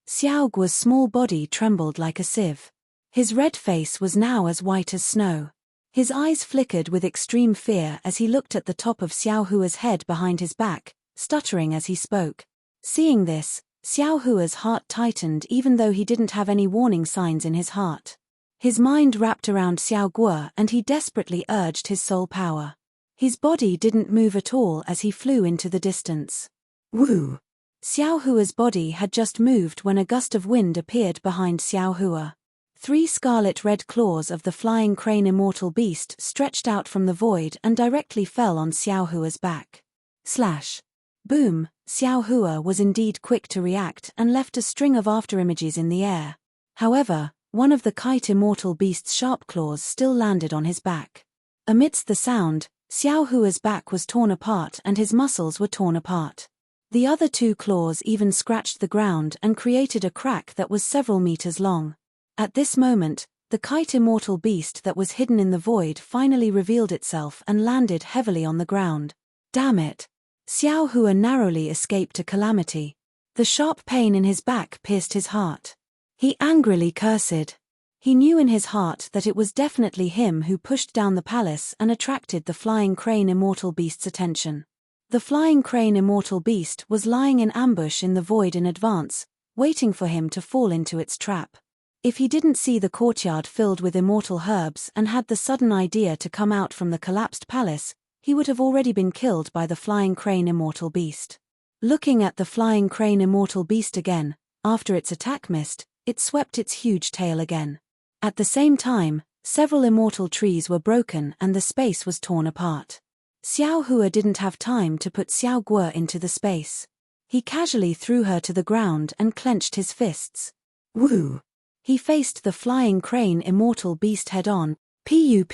Xiaoguo's small body trembled like a sieve. His red face was now as white as snow. His eyes flickered with extreme fear as he looked at the top of Xiao Hua's head behind his back, stuttering as he spoke. Seeing this, Xiao Hua's heart tightened even though he didn't have any warning signs in his heart. His mind wrapped around Xiao Guo and he desperately urged his soul power. His body didn't move at all as he flew into the distance. Woo! Xiao Hua's body had just moved when a gust of wind appeared behind Xiao Hua. 3 scarlet-red claws of the flying crane immortal beast stretched out from the void and directly fell on Xiao Hua's back. Slash! Boom! Xiao Hua was indeed quick to react and left a string of afterimages in the air. However, one of the kite immortal beast's sharp claws still landed on his back. Amidst the sound, Xiao Hua's back was torn apart and his muscles were torn apart. The other 2 claws even scratched the ground and created a crack that was several meters long. At this moment, the kite immortal beast that was hidden in the void finally revealed itself and landed heavily on the ground. Damn it! Xiao Hua narrowly escaped a calamity. The sharp pain in his back pierced his heart. He angrily cursed. He knew in his heart that it was definitely him who pushed down the palace and attracted the flying crane immortal beast's attention. The flying crane immortal beast was lying in ambush in the void in advance, waiting for him to fall into its trap. If he didn't see the courtyard filled with immortal herbs and had the sudden idea to come out from the collapsed palace, he would have already been killed by the flying crane immortal beast. Looking at the flying crane immortal beast again, after its attack missed, it swept its huge tail again. At the same time, several immortal trees were broken and the space was torn apart. Xiao Hua didn't have time to put Xiao Guo into the space. He casually threw her to the ground and clenched his fists. Woo! He faced the flying crane immortal beast head-on, pu.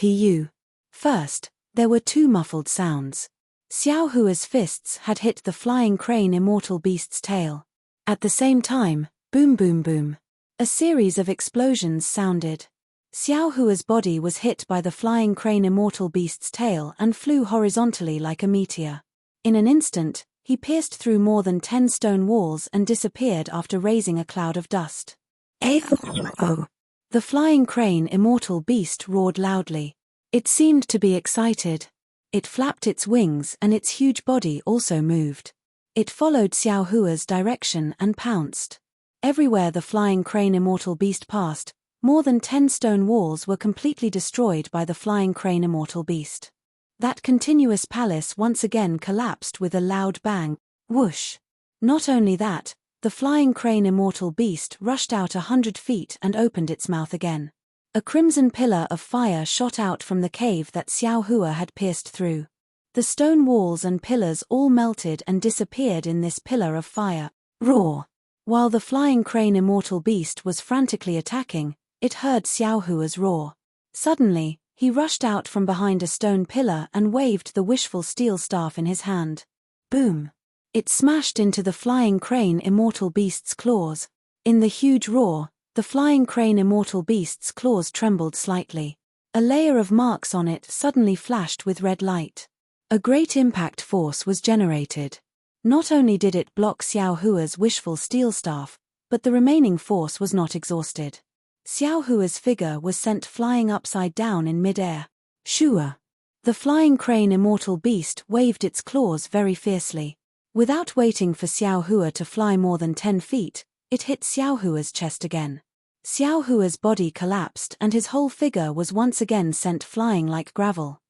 First, there were 2 muffled sounds. Xiao Hua's fists had hit the flying crane immortal beast's tail. At the same time, boom boom boom. A series of explosions sounded. Xiao Hua's body was hit by the flying crane immortal beast's tail and flew horizontally like a meteor. In an instant, he pierced through more than 10 stone walls and disappeared after raising a cloud of dust. Oh! The flying crane immortal beast roared loudly. It seemed to be excited. It flapped its wings and its huge body also moved. It followed Xiao Hua's direction and pounced. Everywhere the flying crane immortal beast passed, more than 10 stone walls were completely destroyed by the flying crane immortal beast. That continuous palace once again collapsed with a loud bang. Whoosh! Not only that, the flying crane immortal beast rushed out 100 feet and opened its mouth again. A crimson pillar of fire shot out from the cave that Xiao Hua had pierced through. The stone walls and pillars all melted and disappeared in this pillar of fire. Roar! While the flying crane immortal beast was frantically attacking, it heard Xiao Hua's roar. Suddenly, he rushed out from behind a stone pillar and waved the wishful steel staff in his hand. Boom! It smashed into the flying crane immortal beast's claws. In the huge roar, the flying crane immortal beast's claws trembled slightly. A layer of marks on it suddenly flashed with red light. A great impact force was generated. Not only did it block Xiao Hua's wishful steel staff, but the remaining force was not exhausted. Xiao Hua's figure was sent flying upside down in mid-air. Shua! The flying crane immortal beast waved its claws very fiercely. Without waiting for Xiao Hua to fly more than 10 feet, it hit Xiao Hua's chest again. Xiao Hua's body collapsed and his whole figure was once again sent flying like gravel.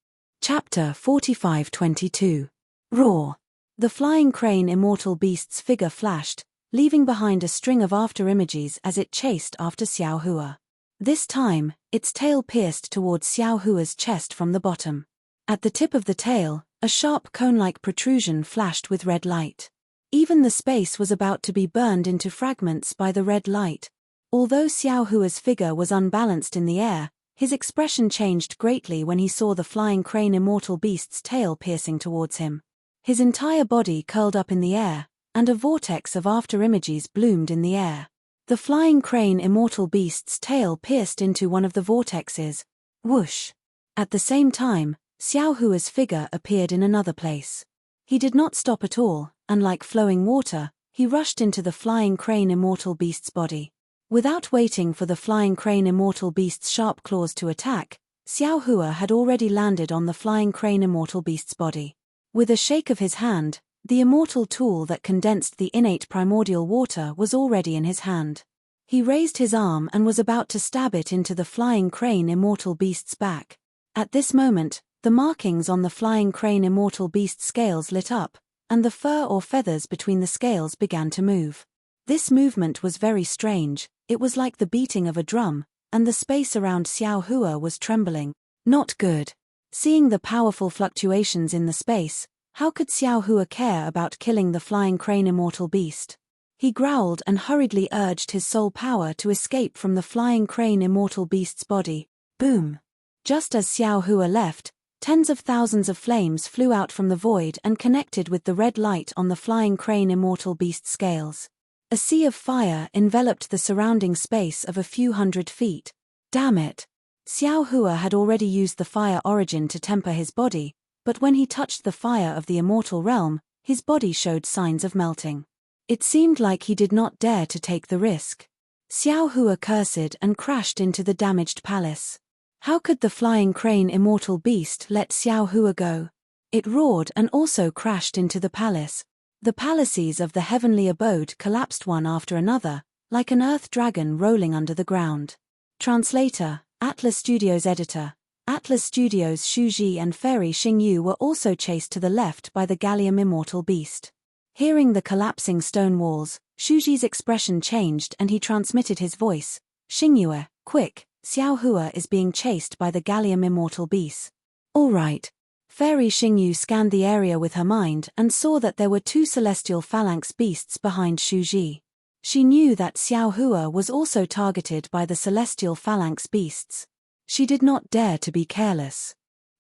Chapter 45-22. Roar! The flying crane immortal beast's figure flashed, leaving behind a string of afterimages as it chased after Xiao Hua. This time, its tail pierced towards Xiao Hua's chest from the bottom. At the tip of the tail, a sharp cone-like protrusion flashed with red light. Even the space was about to be burned into fragments by the red light. Although Xiao Hua's figure was unbalanced in the air, his expression changed greatly when he saw the flying crane immortal beast's tail piercing towards him. His entire body curled up in the air, and a vortex of after-images bloomed in the air. The flying crane immortal beast's tail pierced into one of the vortexes. Whoosh! At the same time, Xiao Hua's figure appeared in another place. He did not stop at all, and like flowing water, he rushed into the flying crane immortal beast's body. Without waiting for the flying crane immortal beast's sharp claws to attack, Xiao Hua had already landed on the flying crane immortal beast's body. With a shake of his hand, the immortal tool that condensed the innate primordial water was already in his hand. He raised his arm and was about to stab it into the flying crane immortal beast's back. At this moment, the markings on the flying crane immortal beast's scales lit up, and the fur or feathers between the scales began to move. This movement was very strange. It was like the beating of a drum, and the space around Xiao Hua was trembling. Not good. Seeing the powerful fluctuations in the space, how could Xiao Hua care about killing the flying crane immortal beast? He growled and hurriedly urged his soul power to escape from the flying crane immortal beast's body. Boom! Just as Xiao Hua left, tens of thousands of flames flew out from the void and connected with the red light on the flying crane immortal beast's scales. A sea of fire enveloped the surrounding space of a few hundred feet. Damn it! Xiao Hua had already used the fire origin to temper his body, but when he touched the fire of the immortal realm, his body showed signs of melting. It seemed like he did not dare to take the risk. Xiao Hua cursed and crashed into the damaged palace. How could the flying crane immortal beast let Xiao Hua go? It roared and also crashed into the palace. The palaces of the heavenly abode collapsed one after another, like an earth dragon rolling under the ground. Translator, Atlas Studios editor. Atlas Studios Xu Ji and Fairy Xingyu were also chased to the left by the gallium immortal beast. Hearing the collapsing stone walls, Xu Ji's expression changed and he transmitted his voice. Xingyu, quick, Xiao Hua is being chased by the gallium immortal beast. All right. Fairy Xingyu scanned the area with her mind and saw that there were two celestial phalanx beasts behind Xu Ji. She knew that Xiao Hua was also targeted by the celestial phalanx beasts. She did not dare to be careless.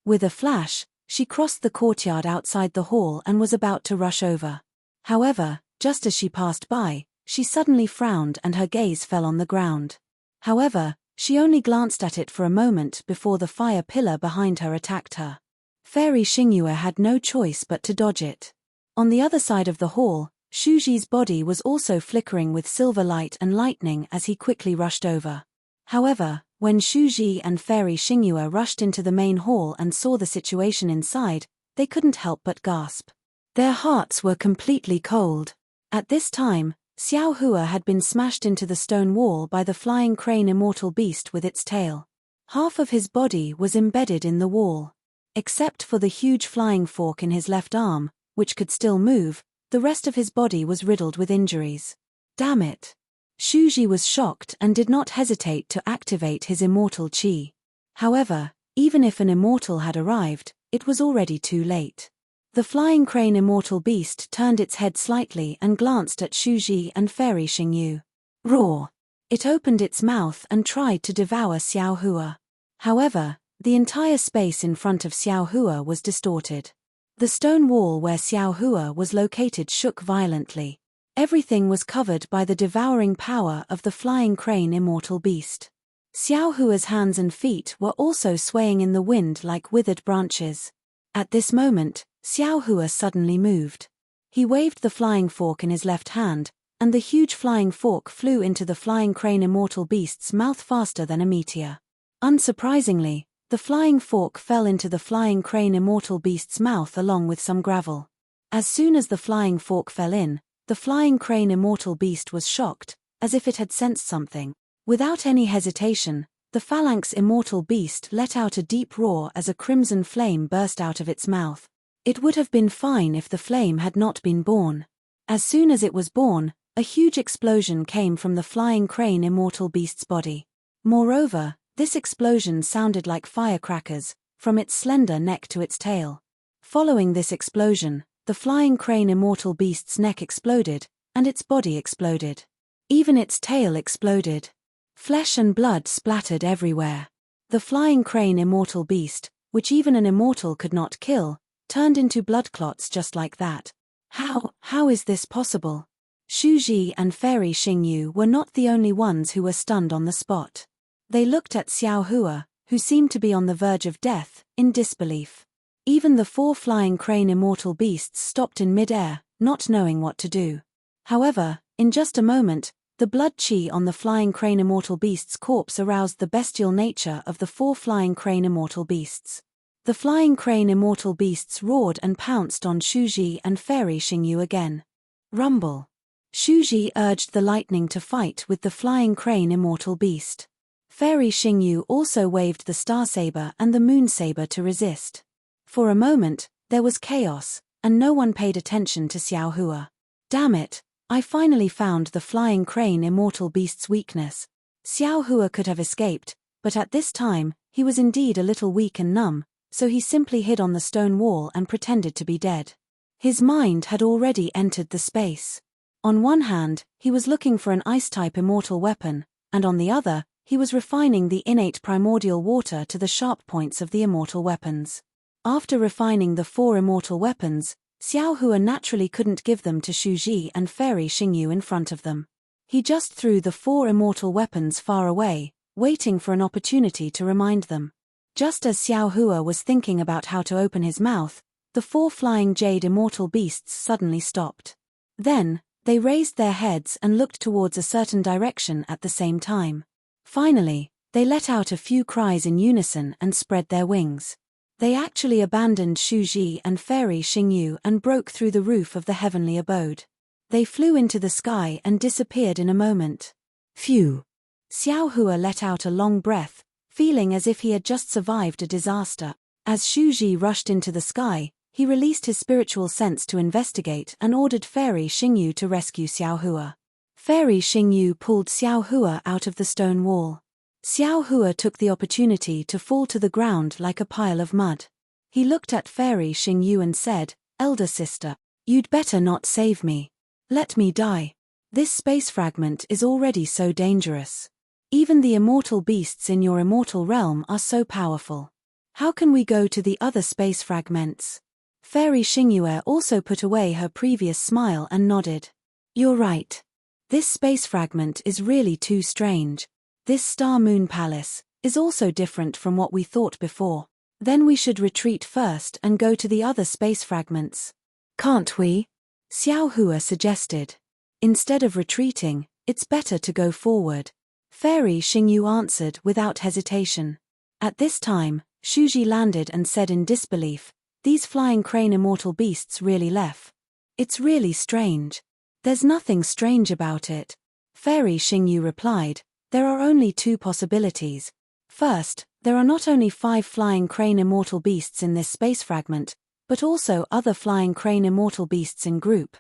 With a flash, she crossed the courtyard outside the hall and was about to rush over. However, just as she passed by, she suddenly frowned and her gaze fell on the ground. However, she only glanced at it for a moment before the fire pillar behind her attacked her. Fairy Xingyu had no choice but to dodge it. On the other side of the hall, Xu Ji's body was also flickering with silver light and lightning as he quickly rushed over. However, when Xu Ji and Fairy Xingyu rushed into the main hall and saw the situation inside, they couldn't help but gasp. Their hearts were completely cold. At this time, Xiao Hua had been smashed into the stone wall by the flying crane immortal beast with its tail. Half of his body was embedded in the wall. Except for the huge flying fork in his left arm, which could still move, the rest of his body was riddled with injuries. Damn it! Xu Ji was shocked and did not hesitate to activate his immortal chi. However, even if an immortal had arrived, it was already too late. The flying crane immortal beast turned its head slightly and glanced at Xu Ji and Fairy Xingyu. Roar! It opened its mouth and tried to devour Xiao Hua. However, the entire space in front of Xiao Hua was distorted. The stone wall where Xiao Hua was located shook violently. Everything was covered by the devouring power of the flying crane immortal beast. Xiao Hua's hands and feet were also swaying in the wind like withered branches. At this moment, Xiao Hua suddenly moved. He waved the flying fork in his left hand, and the huge flying fork flew into the flying crane immortal beast's mouth faster than a meteor. Unsurprisingly, the flying fork fell into the flying crane immortal beast's mouth along with some gravel. As soon as the flying fork fell in, the flying crane immortal beast was shocked, as if it had sensed something. Without any hesitation, the phalanx immortal beast let out a deep roar as a crimson flame burst out of its mouth. It would have been fine if the flame had not been born. As soon as it was born, a huge explosion came from the flying crane immortal beast's body. Moreover, this explosion sounded like firecrackers, from its slender neck to its tail. Following this explosion, the flying crane immortal beast's neck exploded, and its body exploded. Even its tail exploded. Flesh and blood splattered everywhere. The flying crane immortal beast, which even an immortal could not kill, turned into blood clots just like that. How is this possible? Shu Ji and Fairy Xingyu were not the only ones who were stunned on the spot. They looked at Xiao Hua, who seemed to be on the verge of death, in disbelief. Even the 4 flying crane immortal beasts stopped in mid-air, not knowing what to do. However, in just a moment, the blood chi on the flying crane immortal beast's corpse aroused the bestial nature of the 4 flying crane immortal beasts. The flying crane immortal beasts roared and pounced on Shu Ji and Fairy Xingyu again. Rumble. Shu Ji urged the lightning to fight with the flying crane immortal beast. Fairy Xingyu also waved the star saber and the moon saber to resist. For a moment, there was chaos, and no one paid attention to Xiao Hua. Damn it, I finally found the flying crane immortal beast's weakness. Xiao Hua could have escaped, but at this time, he was indeed a little weak and numb, so he simply hid on the stone wall and pretended to be dead. His mind had already entered the space. On one hand, he was looking for an ice-type immortal weapon, and on the other, he was refining the innate primordial water to the sharp points of the immortal weapons. After refining the 4 immortal weapons, Xiao Hua naturally couldn't give them to Shu Ji and Fairy Xingyu in front of them. He just threw the 4 immortal weapons far away, waiting for an opportunity to remind them. Just as Xiao Hua was thinking about how to open his mouth, the 4 flying jade immortal beasts suddenly stopped. Then, they raised their heads and looked towards a certain direction at the same time. Finally, they let out a few cries in unison and spread their wings. They actually abandoned Shu Ji and Fairy Xingyu and broke through the roof of the heavenly abode. They flew into the sky and disappeared in a moment. Phew! Xiao Hua let out a long breath, feeling as if he had just survived a disaster. As Shu Ji rushed into the sky, he released his spiritual sense to investigate and ordered Fairy Xingyu to rescue Xiao Hua. Fairy Xingyu pulled Xiao Hua out of the stone wall. Xiao Hua took the opportunity to fall to the ground like a pile of mud. He looked at Fairy Xingyu and said, "Elder sister, you'd better not save me. Let me die. This space fragment is already so dangerous. Even the immortal beasts in your immortal realm are so powerful. How can we go to the other space fragments?" Fairy Xingyu also put away her previous smile and nodded. "You're right. This space fragment is really too strange. This Star-Moon Palace is also different from what we thought before. Then we should retreat first and go to the other space fragments. Can't we?" Xiao Hua suggested. "Instead of retreating, it's better to go forward." Fairy Xingyu answered without hesitation. At this time, Shu Ji landed and said in disbelief, "These flying crane immortal beasts really left. It's really strange." "There's nothing strange about it," Fairy Xingyu replied. "There are only 2 possibilities. First, there are not only 5 flying crane immortal beasts in this space fragment, but also other flying crane immortal beasts in group.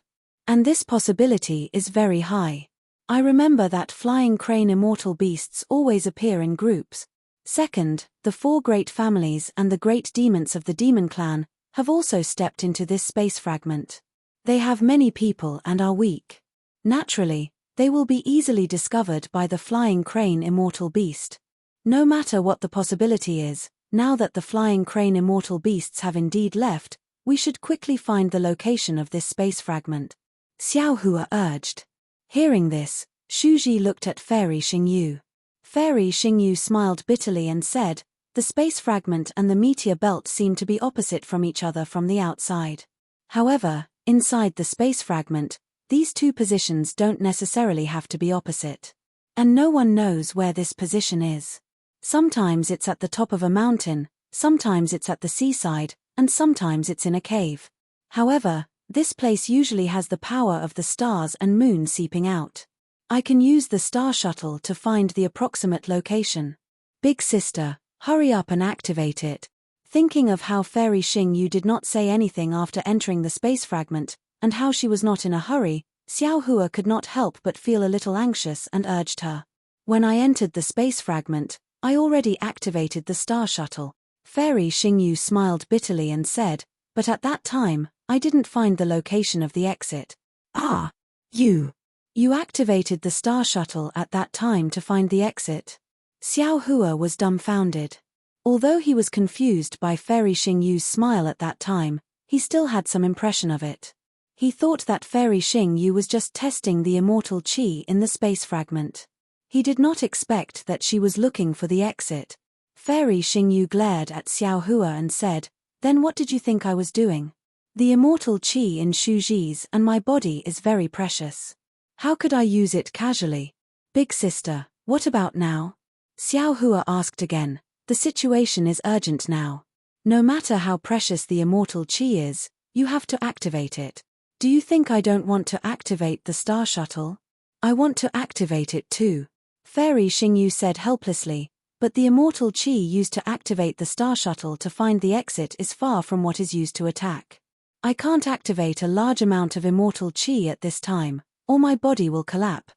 And this possibility is very high. I remember that flying crane immortal beasts always appear in groups. Second, the 4 great families and the great demons of the demon clan have also stepped into this space fragment. They have many people and are weak. Naturally, they will be easily discovered by the flying crane immortal beast. No matter what the possibility is, now that the flying crane immortal beasts have indeed left, we should quickly find the location of this space fragment," Xiao Hua urged. Hearing this, Shu Ji looked at Fairy Xingyu. Fairy Xingyu smiled bitterly and said, "The space fragment and the meteor belt seem to be opposite from each other from the outside. However, inside the space fragment, these 2 positions don't necessarily have to be opposite. And no one knows where this position is. Sometimes it's at the top of a mountain, sometimes it's at the seaside, and sometimes it's in a cave. However, this place usually has the power of the stars and moon seeping out. I can use the star shuttle to find the approximate location. Big sister, hurry up and activate it." Thinking of how Fairy Xingyu did not say anything after entering the space fragment, and how she was not in a hurry, Xiao Hua could not help but feel a little anxious and urged her. When I entered the space fragment, I already activated the star shuttle. Fairy Xingyu smiled bitterly and said, but at that time, I didn't find the location of the exit. Ah! You activated the star shuttle at that time to find the exit? Xiao Hua was dumbfounded. Although he was confused by Fairy Xingyu's smile at that time, he still had some impression of it. He thought that Fairy Xingyu was just testing the immortal qi in the space fragment. He did not expect that she was looking for the exit. Fairy Xingyu glared at Xiao Hua and said, then what did you think I was doing? The immortal qi in Shuji's and my body is very precious. How could I use it casually? Big sister, what about now? Xiao Hua asked again. The situation is urgent now. No matter how precious the immortal qi is, you have to activate it. Do you think I don't want to activate the star shuttle? I want to activate it too. Fairy Xingyu said helplessly, but the immortal qi used to activate the star shuttle to find the exit is far from what is used to attack. I can't activate a large amount of immortal qi at this time, or my body will collapse.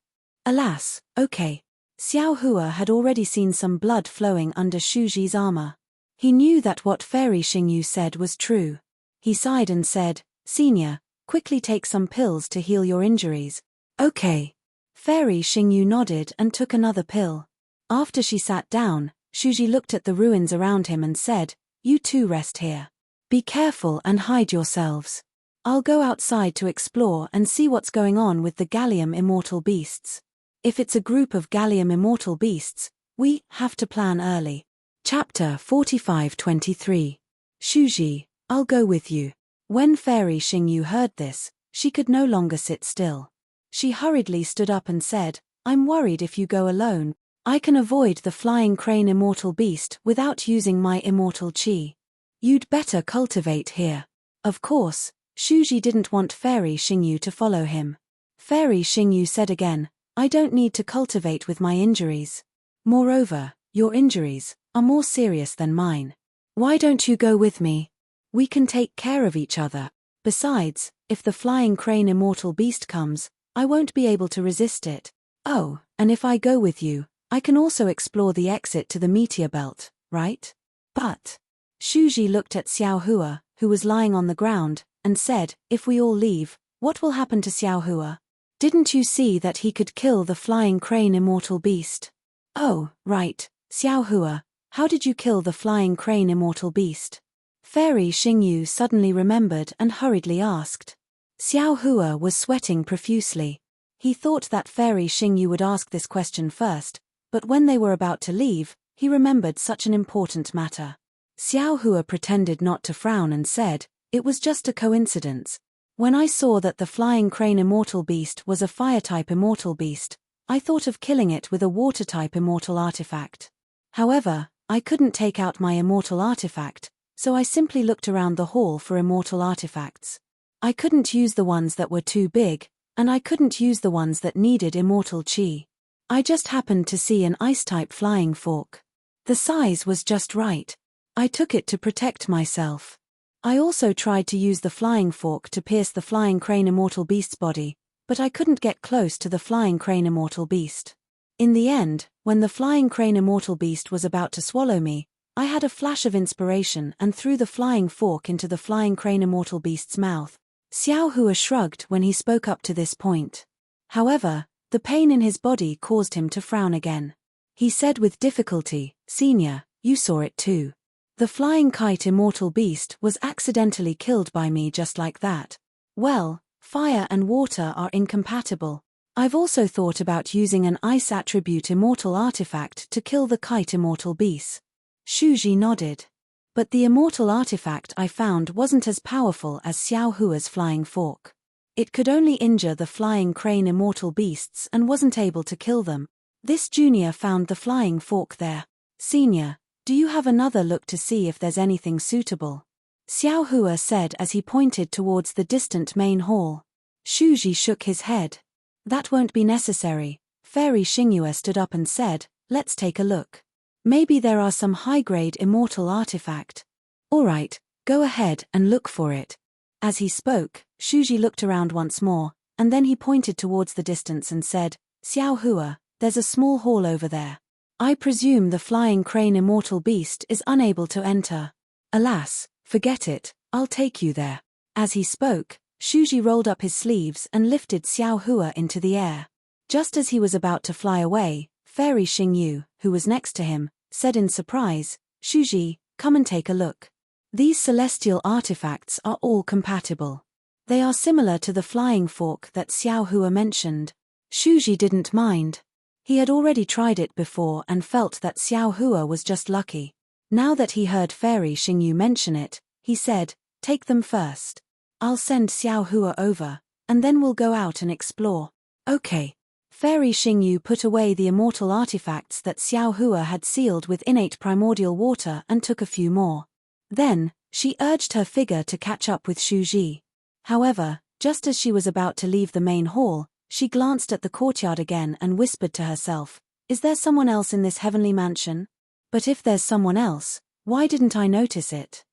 Alas, okay. Xiao Hua had already seen some blood flowing under Shuji's armor. He knew that what Fairy Xingyu said was true. He sighed and said, Senior, quickly take some pills to heal your injuries. Okay. Fairy Xingyu nodded and took another pill. After she sat down, Shuji looked at the ruins around him and said, you two rest here. Be careful and hide yourselves. I'll go outside to explore and see what's going on with the Gallium immortal beasts. If it's a group of Gallium immortal beasts, we have to plan early. Chapter 45-23. Shuji, I'll go with you. When Fairy Xingyu heard this, she could no longer sit still. She hurriedly stood up and said, I'm worried if you go alone, I can avoid the flying crane immortal beast without using my immortal qi. You'd better cultivate here. Of course, Shuji didn't want Fairy Xingyu to follow him. Fairy Xingyu said again, I don't need to cultivate with my injuries. Moreover, your injuries are more serious than mine. Why don't you go with me? We can take care of each other. Besides, if the flying crane immortal beast comes, I won't be able to resist it. Oh, and if I go with you, I can also explore the exit to the meteor belt, right? But Shuji looked at Xiao Hua, who was lying on the ground, and said, if we all leave, what will happen to Xiao Hua? Didn't you see that he could kill the flying crane immortal beast? Oh, right, Xiao Hua, how did you kill the flying crane immortal beast? Fairy Xingyu suddenly remembered and hurriedly asked. Xiao Hua was sweating profusely. He thought that Fairy Xingyu would ask this question first, but when they were about to leave, he remembered such an important matter. Xiao Hua pretended not to frown and said, it was just a coincidence. When I saw that the flying crane immortal beast was a fire-type immortal beast, I thought of killing it with a water-type immortal artifact. However, I couldn't take out my immortal artifact, so I simply looked around the hall for immortal artifacts. I couldn't use the ones that were too big, and I couldn't use the ones that needed immortal qi. I just happened to see an ice-type flying fork. The size was just right. I took it to protect myself. I also tried to use the flying fork to pierce the flying crane immortal beast's body, but I couldn't get close to the flying crane immortal beast. In the end, when the flying crane immortal beast was about to swallow me, I had a flash of inspiration and threw the flying fork into the flying crane immortal beast's mouth. Xiao Hua shrugged when he spoke up to this point. However, the pain in his body caused him to frown again. He said with difficulty, Senior, you saw it too. The flying kite immortal beast was accidentally killed by me just like that. Well, fire and water are incompatible. I've also thought about using an ice attribute immortal artifact to kill the kite immortal beast. Shuji nodded. But the immortal artifact I found wasn't as powerful as Xiao Hua's flying fork. It could only injure the flying crane immortal beasts and wasn't able to kill them. This junior found the flying fork there. Senior, do you have another look to see if there's anything suitable? Xiao Hua said as he pointed towards the distant main hall. Shuji shook his head. That won't be necessary. Fairy Xingyu stood up and said, let's take a look. Maybe there are some high-grade immortal artifact. Alright, go ahead and look for it. As he spoke, Shuji looked around once more, and then he pointed towards the distance and said, Xiao Hua, there's a small hall over there. I presume the flying crane immortal beast is unable to enter. Alas, forget it, I'll take you there. As he spoke, Shuji rolled up his sleeves and lifted Xiao Hua into the air. Just as he was about to fly away, Fairy Xingyu, who was next to him, said in surprise, Shuji, come and take a look. These celestial artifacts are all compatible. They are similar to the flying fork that Xiao Hua mentioned. Shuji didn't mind. He had already tried it before and felt that Xiao Hua was just lucky. Now that he heard Fairy Xingyu mention it, he said, take them first. I'll send Xiao Hua over, and then we'll go out and explore. Okay. Fairy Xingyu put away the immortal artifacts that Xiao Hua had sealed with innate primordial water and took a few more. Then, she urged her figure to catch up with Shuji. However, just as she was about to leave the main hall, she glanced at the courtyard again and whispered to herself, is there someone else in this heavenly mansion? But if there's someone else, why didn't I notice it?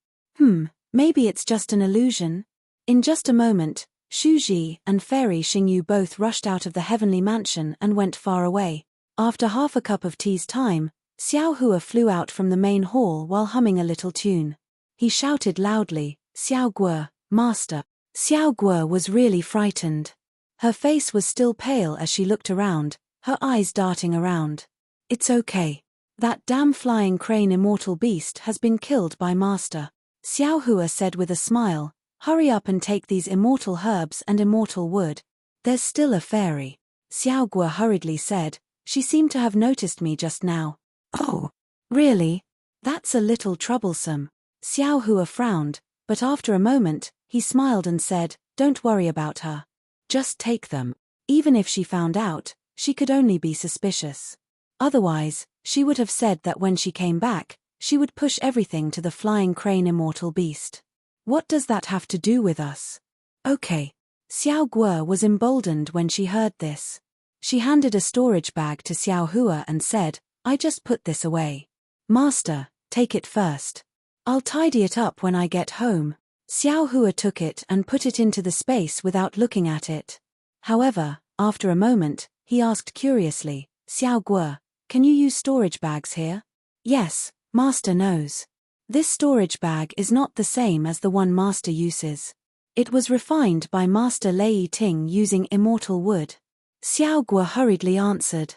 Maybe it's just an illusion? In just a moment, Shuji and Fairy Xingyu both rushed out of the heavenly mansion and went far away. After half a cup of tea's time, Xiao Hua flew out from the main hall while humming a little tune. He shouted loudly, Xiao Guo, master. Xiao Guo was really frightened. Her face was still pale as she looked around, her eyes darting around. It's okay. That damn flying crane immortal beast has been killed by master. Xiao Hua said with a smile, hurry up and take these immortal herbs and immortal wood. There's still a fairy. Xiao Guo hurriedly said, she seemed to have noticed me just now. Oh, really? That's a little troublesome. Xiao Hua frowned, but after a moment, he smiled and said, don't worry about her. Just take them. Even if she found out, she could only be suspicious. Otherwise, she would have said that when she came back, she would push everything to the flying crane immortal beast. What does that have to do with us? Okay. Xiao Guo was emboldened when she heard this. She handed a storage bag to Xiao Hua and said, I just put this away. Master, take it first. I'll tidy it up when I get home. Xiao Hua took it and put it into the space without looking at it. However, after a moment, he asked curiously, Xiao Guo, can you use storage bags here? Yes, master knows. This storage bag is not the same as the one master uses. It was refined by Master Lei Ting using immortal wood. Xiao Guo hurriedly answered.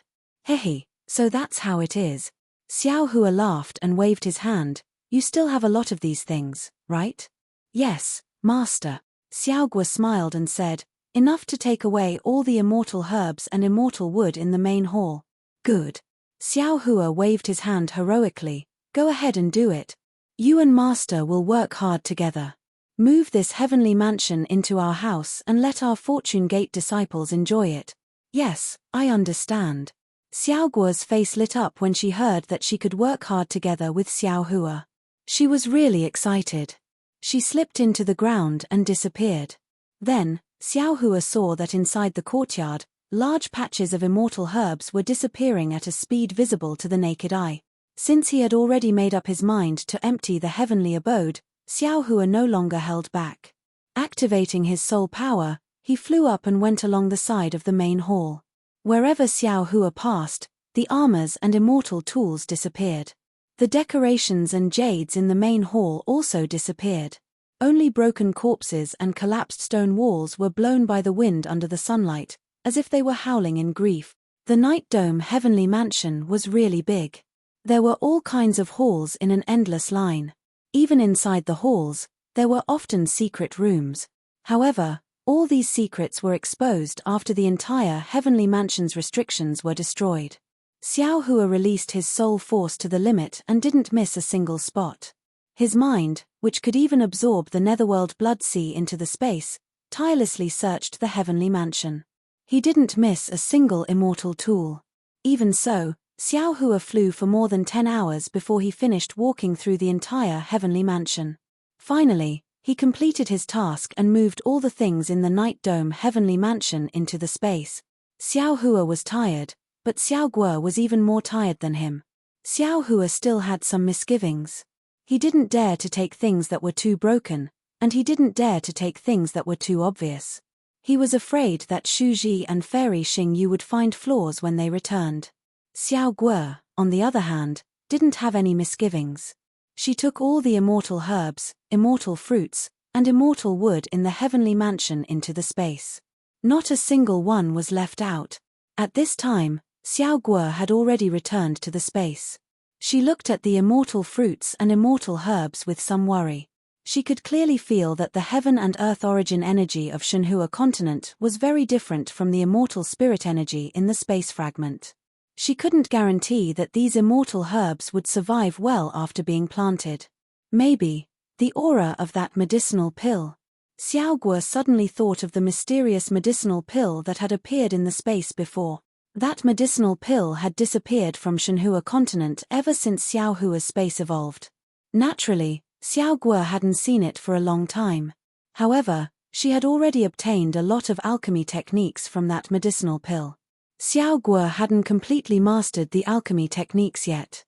Hehe, so that's how it is. Xiao Hua laughed and waved his hand. You still have a lot of these things, right? Yes, master. Xiao Guo smiled and said, enough to take away all the immortal herbs and immortal wood in the main hall. Good. Xiao Hua waved his hand heroically. Go ahead and do it. You and master will work hard together. Move this heavenly mansion into our house and let our Fortune Gate disciples enjoy it. Yes, I understand. Xiao Guo's face lit up when she heard that she could work hard together with Xiao Hua. She was really excited. She slipped into the ground and disappeared. Then, Xiao Hua saw that inside the courtyard, large patches of immortal herbs were disappearing at a speed visible to the naked eye. Since he had already made up his mind to empty the heavenly abode, Xiao Hua no longer held back. Activating his soul power, he flew up and went along the side of the main hall. Wherever Xiao Hua passed, the armors and immortal tools disappeared. The decorations and jades in the main hall also disappeared. Only broken corpses and collapsed stone walls were blown by the wind under the sunlight, as if they were howling in grief. The Night Dome Heavenly Mansion was really big. There were all kinds of halls in an endless line. Even inside the halls, there were often secret rooms. However, all these secrets were exposed after the entire Heavenly Mansion's restrictions were destroyed. Xiao Hua released his soul force to the limit and didn't miss a single spot. His mind, which could even absorb the netherworld blood sea into the space, tirelessly searched the Heavenly Mansion. He didn't miss a single immortal tool. Even so, Xiao Hua flew for more than 10 hours before he finished walking through the entire Heavenly Mansion. Finally, he completed his task and moved all the things in the Night Dome Heavenly Mansion into the space. Xiao Hua was tired, but Xiao Guo was even more tired than him. Xiao Hua still had some misgivings. He didn't dare to take things that were too broken, and he didn't dare to take things that were too obvious. He was afraid that Shu Ji and Fairy Xingyu would find flaws when they returned. Xiao Guo, on the other hand, didn't have any misgivings. She took all the immortal herbs, immortal fruits, and immortal wood in the heavenly mansion into the space. Not a single one was left out. At this time, Xiao Guo had already returned to the space. She looked at the immortal fruits and immortal herbs with some worry. She could clearly feel that the heaven and earth origin energy of Shenhua continent was very different from the immortal spirit energy in the space fragment. She couldn't guarantee that these immortal herbs would survive well after being planted. Maybe the aura of that medicinal pill. Xiao Guo suddenly thought of the mysterious medicinal pill that had appeared in the space before. That medicinal pill had disappeared from Shenhua continent ever since Xiao Hua's space evolved. Naturally, Xiao Guo hadn't seen it for a long time. However, she had already obtained a lot of alchemy techniques from that medicinal pill. Xiao Guo hadn't completely mastered the alchemy techniques yet.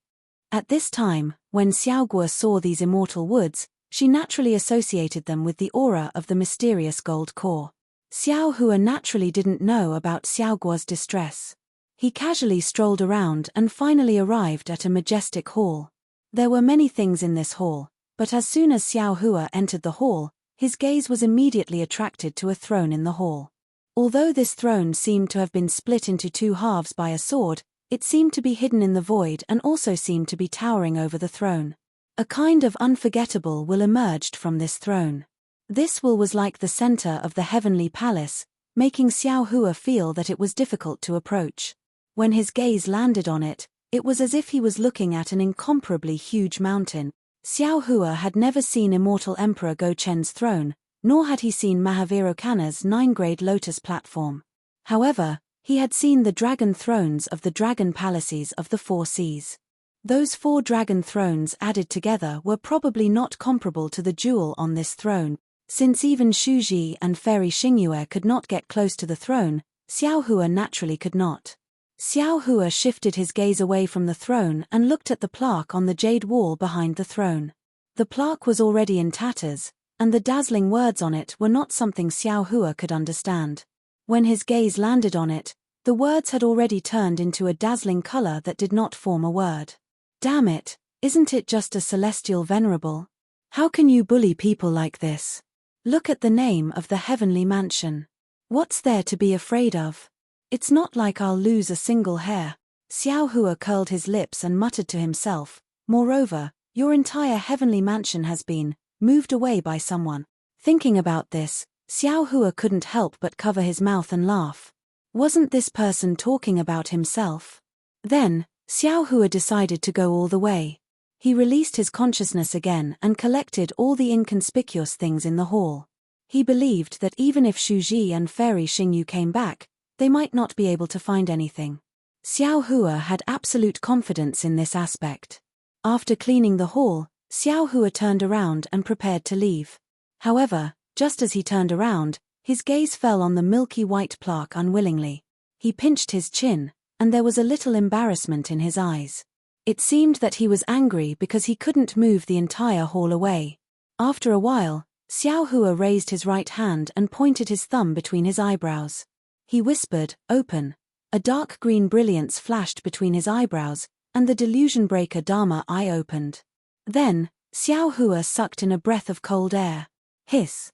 At this time, when Xiao Guo saw these immortal woods, she naturally associated them with the aura of the mysterious gold core. Xiao Hua naturally didn't know about Xiao Guo's distress. He casually strolled around and finally arrived at a majestic hall. There were many things in this hall, but as soon as Xiao Hua entered the hall, his gaze was immediately attracted to a throne in the hall. Although this throne seemed to have been split into two halves by a sword, it seemed to be hidden in the void and also seemed to be towering over the throne. A kind of unforgettable will emerged from this throne. This will was like the center of the heavenly palace, making Xiao Hua feel that it was difficult to approach. When his gaze landed on it, it was as if he was looking at an incomparably huge mountain. Xiao Hua had never seen Immortal Emperor Go Chen's throne, nor had he seen Mahavira Kanna's 9-grade lotus platform. However, he had seen the dragon thrones of the dragon palaces of the 4 seas. Those 4 dragon thrones added together were probably not comparable to the jewel on this throne. Since even Shu Ji and Fairy Xingyue could not get close to the throne, Xiao Hua naturally could not. Xiao Hua shifted his gaze away from the throne and looked at the plaque on the jade wall behind the throne. The plaque was already in tatters, and the dazzling words on it were not something Xiao Hua could understand. When his gaze landed on it, the words had already turned into a dazzling color that did not form a word. Damn it, isn't it just a celestial venerable? How can you bully people like this? Look at the name of the heavenly mansion. What's there to be afraid of? It's not like I'll lose a single hair. Xiao Hua curled his lips and muttered to himself, moreover, your entire heavenly mansion has been moved away by someone. Thinking about this, Xiao Hua couldn't help but cover his mouth and laugh. Wasn't this person talking about himself? Then, Xiao Hua decided to go all the way. He released his consciousness again and collected all the inconspicuous things in the hall. He believed that even if Shu Ji and Fairy Xingyu came back, they might not be able to find anything. Xiao Hua had absolute confidence in this aspect. After cleaning the hall, Xiao Hua turned around and prepared to leave. However, just as he turned around, his gaze fell on the milky white plaque unwillingly. He pinched his chin, and there was a little embarrassment in his eyes. It seemed that he was angry because he couldn't move the entire hall away. After a while, Xiao Hua raised his right hand and pointed his thumb between his eyebrows. He whispered, "Open." A dark green brilliance flashed between his eyebrows, and the delusion breaker Dharma eye opened. Then, Xiao Hua sucked in a breath of cold air. Hiss.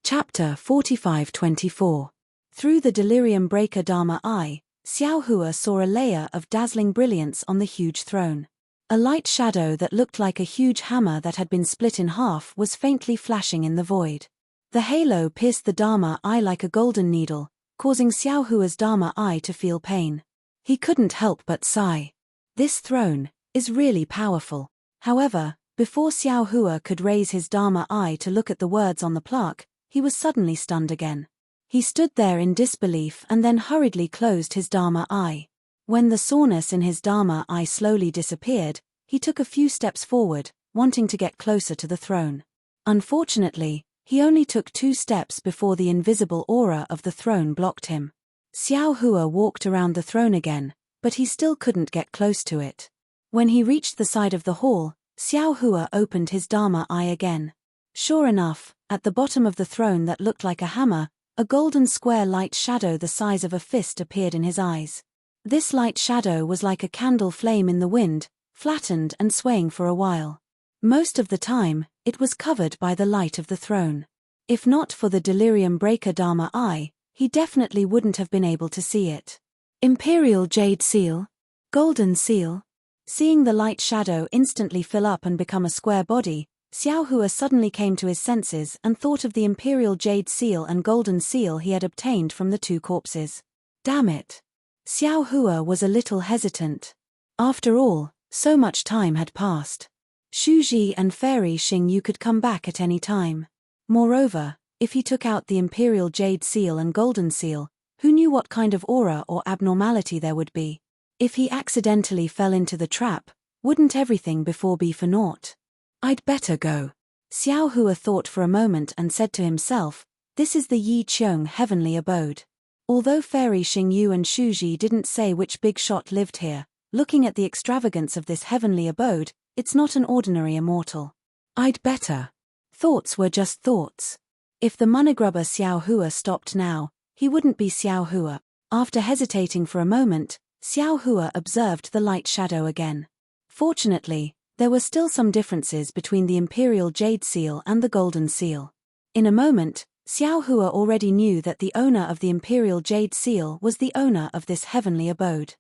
Chapter 45-24. Through the delirium breaker Dharma eye, Xiao Hua saw a layer of dazzling brilliance on the huge throne. A light shadow that looked like a huge hammer that had been split in half was faintly flashing in the void. The halo pierced the Dharma eye like a golden needle, causing Xiao Hua's Dharma eye to feel pain. He couldn't help but sigh. This throne is really powerful. However, before Xiao Hua could raise his Dharma eye to look at the words on the plaque, he was suddenly stunned again. He stood there in disbelief and then hurriedly closed his Dharma eye. When the soreness in his Dharma eye slowly disappeared, he took a few steps forward, wanting to get closer to the throne. Unfortunately, he only took 2 steps before the invisible aura of the throne blocked him. Xiao Hua walked around the throne again, but he still couldn't get close to it. When he reached the side of the hall, Xiao Hua opened his Dharma eye again. Sure enough, at the bottom of the throne that looked like a hammer, a golden square light shadow the size of a fist appeared in his eyes. This light shadow was like a candle flame in the wind, flattened and swaying for a while. Most of the time, it was covered by the light of the throne. If not for the delirium breaker Dharma eye, he definitely wouldn't have been able to see it. Imperial Jade Seal. Golden Seal. Seeing the light shadow instantly fill up and become a square body, Xiao Hua suddenly came to his senses and thought of the Imperial Jade Seal and Golden Seal he had obtained from the two corpses. Damn it. Xiao Hua was a little hesitant. After all, so much time had passed. Shu Ji and Fairy Xing Yu could come back at any time. Moreover, if he took out the Imperial Jade Seal and Golden Seal, who knew what kind of aura or abnormality there would be? If he accidentally fell into the trap, wouldn't everything before be for naught? I'd better go. Xiao Hua thought for a moment and said to himself, this is the Yi Qiong heavenly abode. Although Fairy Xing Yu and Shu Ji didn't say which big shot lived here, looking at the extravagance of this heavenly abode, it's not an ordinary immortal. I'd better. Thoughts were just thoughts. If the moneygrubber Xiao Hua stopped now, he wouldn't be Xiao Hua. After hesitating for a moment, Xiao Hua observed the light shadow again. Fortunately, there were still some differences between the Imperial Jade Seal and the Golden Seal. In a moment, Xiao Hua already knew that the owner of the Imperial Jade Seal was the owner of this heavenly abode.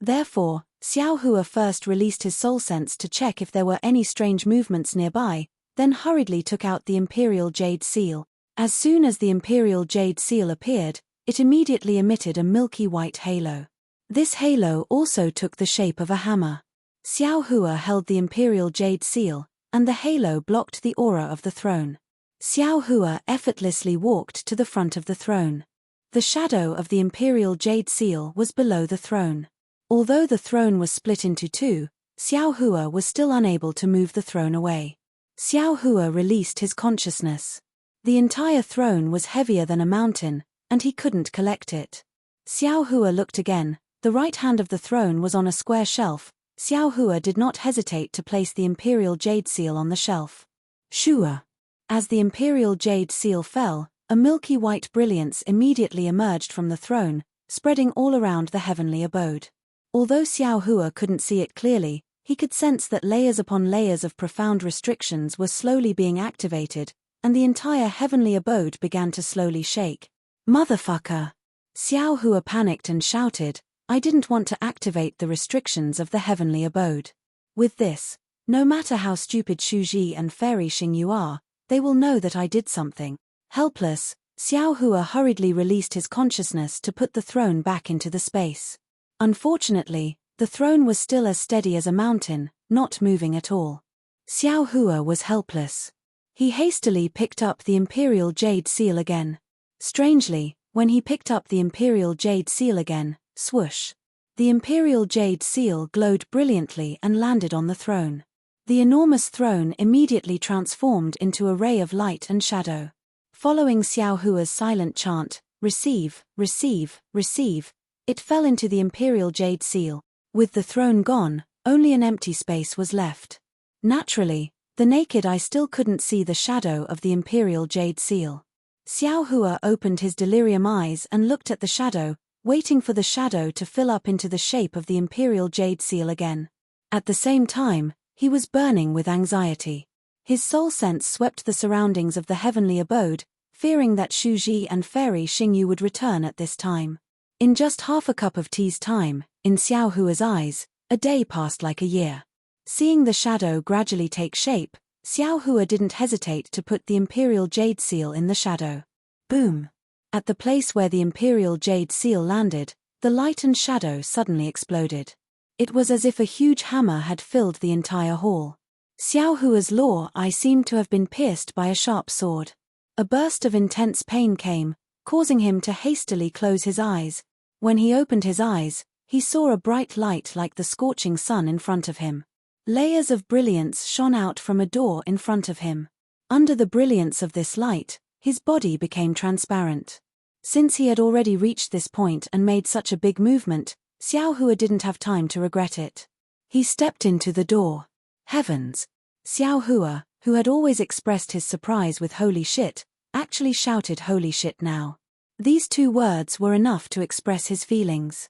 Therefore, Xiao Hua first released his soul sense to check if there were any strange movements nearby, then hurriedly took out the Imperial Jade Seal. As soon as the Imperial Jade Seal appeared, it immediately emitted a milky white halo. This halo also took the shape of a hammer. Xiao Hua held the Imperial Jade Seal, and the halo blocked the aura of the throne. Xiao Hua effortlessly walked to the front of the throne. The shadow of the Imperial Jade Seal was below the throne. Although the throne was split into two, Xiao Hua was still unable to move the throne away. Xiao Hua released his consciousness. The entire throne was heavier than a mountain, and he couldn't collect it. Xiao Hua looked again. The right hand of the throne was on a square shelf. Xiao Hua did not hesitate to place the Imperial Jade Seal on the shelf. Shua. As the Imperial Jade Seal fell, a milky white brilliance immediately emerged from the throne, spreading all around the heavenly abode. Although Xiao Hua couldn't see it clearly, he could sense that layers upon layers of profound restrictions were slowly being activated, and the entire heavenly abode began to slowly shake. Motherfucker! Xiao Hua panicked and shouted, I didn't want to activate the restrictions of the heavenly abode. With this, no matter how stupid Shu Ji and Fairy Xing Yu are, they will know that I did something. Helpless, Xiao Hua hurriedly released his consciousness to put the throne back into the space. Unfortunately, the throne was still as steady as a mountain, not moving at all. Xiao Hua was helpless. He hastily picked up the Imperial Jade Seal again. Strangely, when he picked up the Imperial Jade Seal again, swoosh. The Imperial Jade Seal glowed brilliantly and landed on the throne. The enormous throne immediately transformed into a ray of light and shadow. Following Xiao Hua's silent chant, receive, receive, receive, it fell into the Imperial Jade Seal. With the throne gone, only an empty space was left. Naturally, the naked eye still couldn't see the shadow of the Imperial Jade Seal. Xiao Hua opened his delirium eyes and looked at the shadow, waiting for the shadow to fill up into the shape of the Imperial Jade Seal again. At the same time, he was burning with anxiety. His soul sense swept the surroundings of the heavenly abode, fearing that Shu Ji and Fairy Xing Yu would return at this time. In just half a cup of tea's time, in Xiao Hua's eyes, a day passed like a year. Seeing the shadow gradually take shape, Xiao Hua didn't hesitate to put the Imperial Jade Seal in the shadow. Boom! At the place where the Imperial Jade Seal landed, the light and shadow suddenly exploded. It was as if a huge hammer had filled the entire hall. Xiao Hua's lower eye seemed to have been pierced by a sharp sword. A burst of intense pain came, causing him to hastily close his eyes. When he opened his eyes, he saw a bright light like the scorching sun in front of him. Layers of brilliance shone out from a door in front of him. Under the brilliance of this light, his body became transparent. Since he had already reached this point and made such a big movement, Xiao Hua didn't have time to regret it. He stepped into the door. Heavens! Xiao Hua, who had always expressed his surprise with holy shit, actually shouted holy shit now. These 2 words were enough to express his feelings.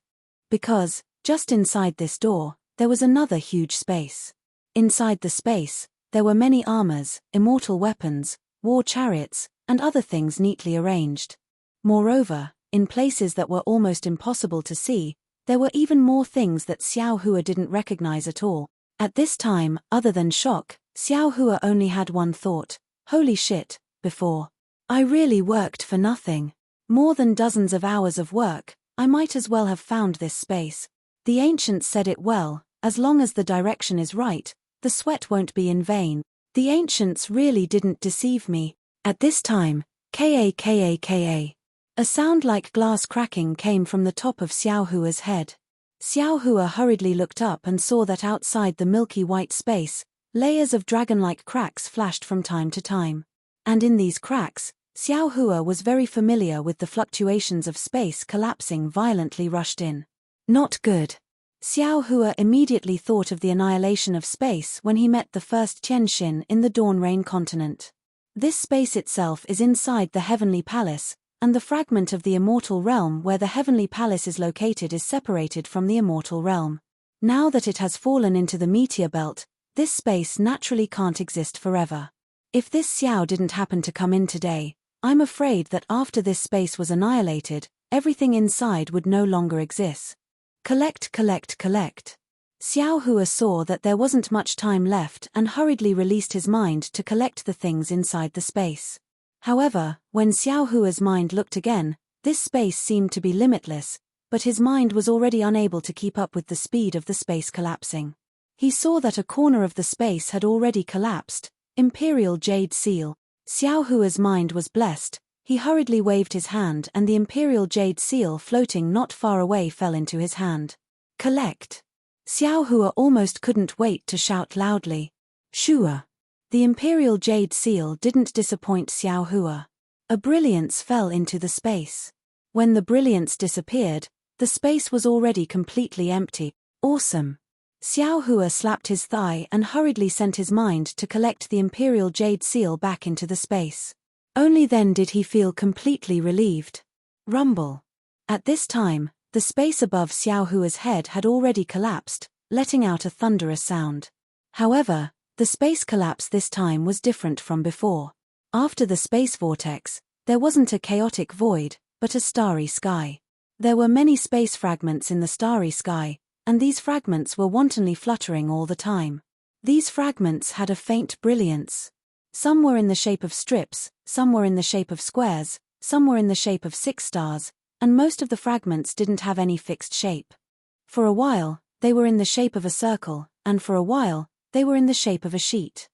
Because, just inside this door, there was another huge space. Inside the space, there were many armors, immortal weapons, war chariots, and other things neatly arranged. Moreover, in places that were almost impossible to see, there were even more things that Xiao Hua didn't recognize at all. At this time, other than shock, Xiao Hua only had one thought: holy shit, before. I really worked for nothing. More than dozens of hours of work, I might as well have found this space. The ancients said it well: as long as the direction is right, the sweat won't be in vain. The ancients really didn't deceive me. At this time, ka. A sound like glass cracking came from the top of Xiao Hua's head. Xiao Hua hurriedly looked up and saw that outside the milky white space, layers of dragon-like cracks flashed from time to time. And in these cracks, Xiao Hua was very familiar with the fluctuations of space collapsing violently rushed in. Not good. Xiao Hua immediately thought of the annihilation of space when he met the first Tianxin in the Dawn Rain continent. This space itself is inside the Heavenly Palace, and the fragment of the immortal realm where the Heavenly Palace is located is separated from the immortal realm. Now that it has fallen into the meteor belt, this space naturally can't exist forever. If this Xiao didn't happen to come in today, I'm afraid that after this space was annihilated, everything inside would no longer exist. Collect. Xiao Hua saw that there wasn't much time left and hurriedly released his mind to collect the things inside the space. However, when Xiao Hua's mind looked again, this space seemed to be limitless, but his mind was already unable to keep up with the speed of the space collapsing. He saw that a corner of the space had already collapsed: Imperial Jade Seal. Xiao Hua's mind was blessed. He hurriedly waved his hand and the Imperial Jade Seal floating not far away fell into his hand. Collect. Xiao Hua almost couldn't wait to shout loudly. Shua. The Imperial Jade Seal didn't disappoint Xiao Hua. A brilliance fell into the space. When the brilliance disappeared, the space was already completely empty. Awesome. Xiao Hua slapped his thigh and hurriedly sent his mind to collect the Imperial Jade Seal back into the space. Only then did he feel completely relieved. Rumble. At this time, the space above Xiao Hua's head had already collapsed, letting out a thunderous sound. However, the space collapse this time was different from before. After the space vortex, there wasn't a chaotic void, but a starry sky. There were many space fragments in the starry sky, and these fragments were wantonly fluttering all the time. These fragments had a faint brilliance. Some were in the shape of strips, some were in the shape of squares, some were in the shape of 6 stars, and most of the fragments didn't have any fixed shape. For a while, they were in the shape of a circle, and for a while, they were in the shape of a sheet.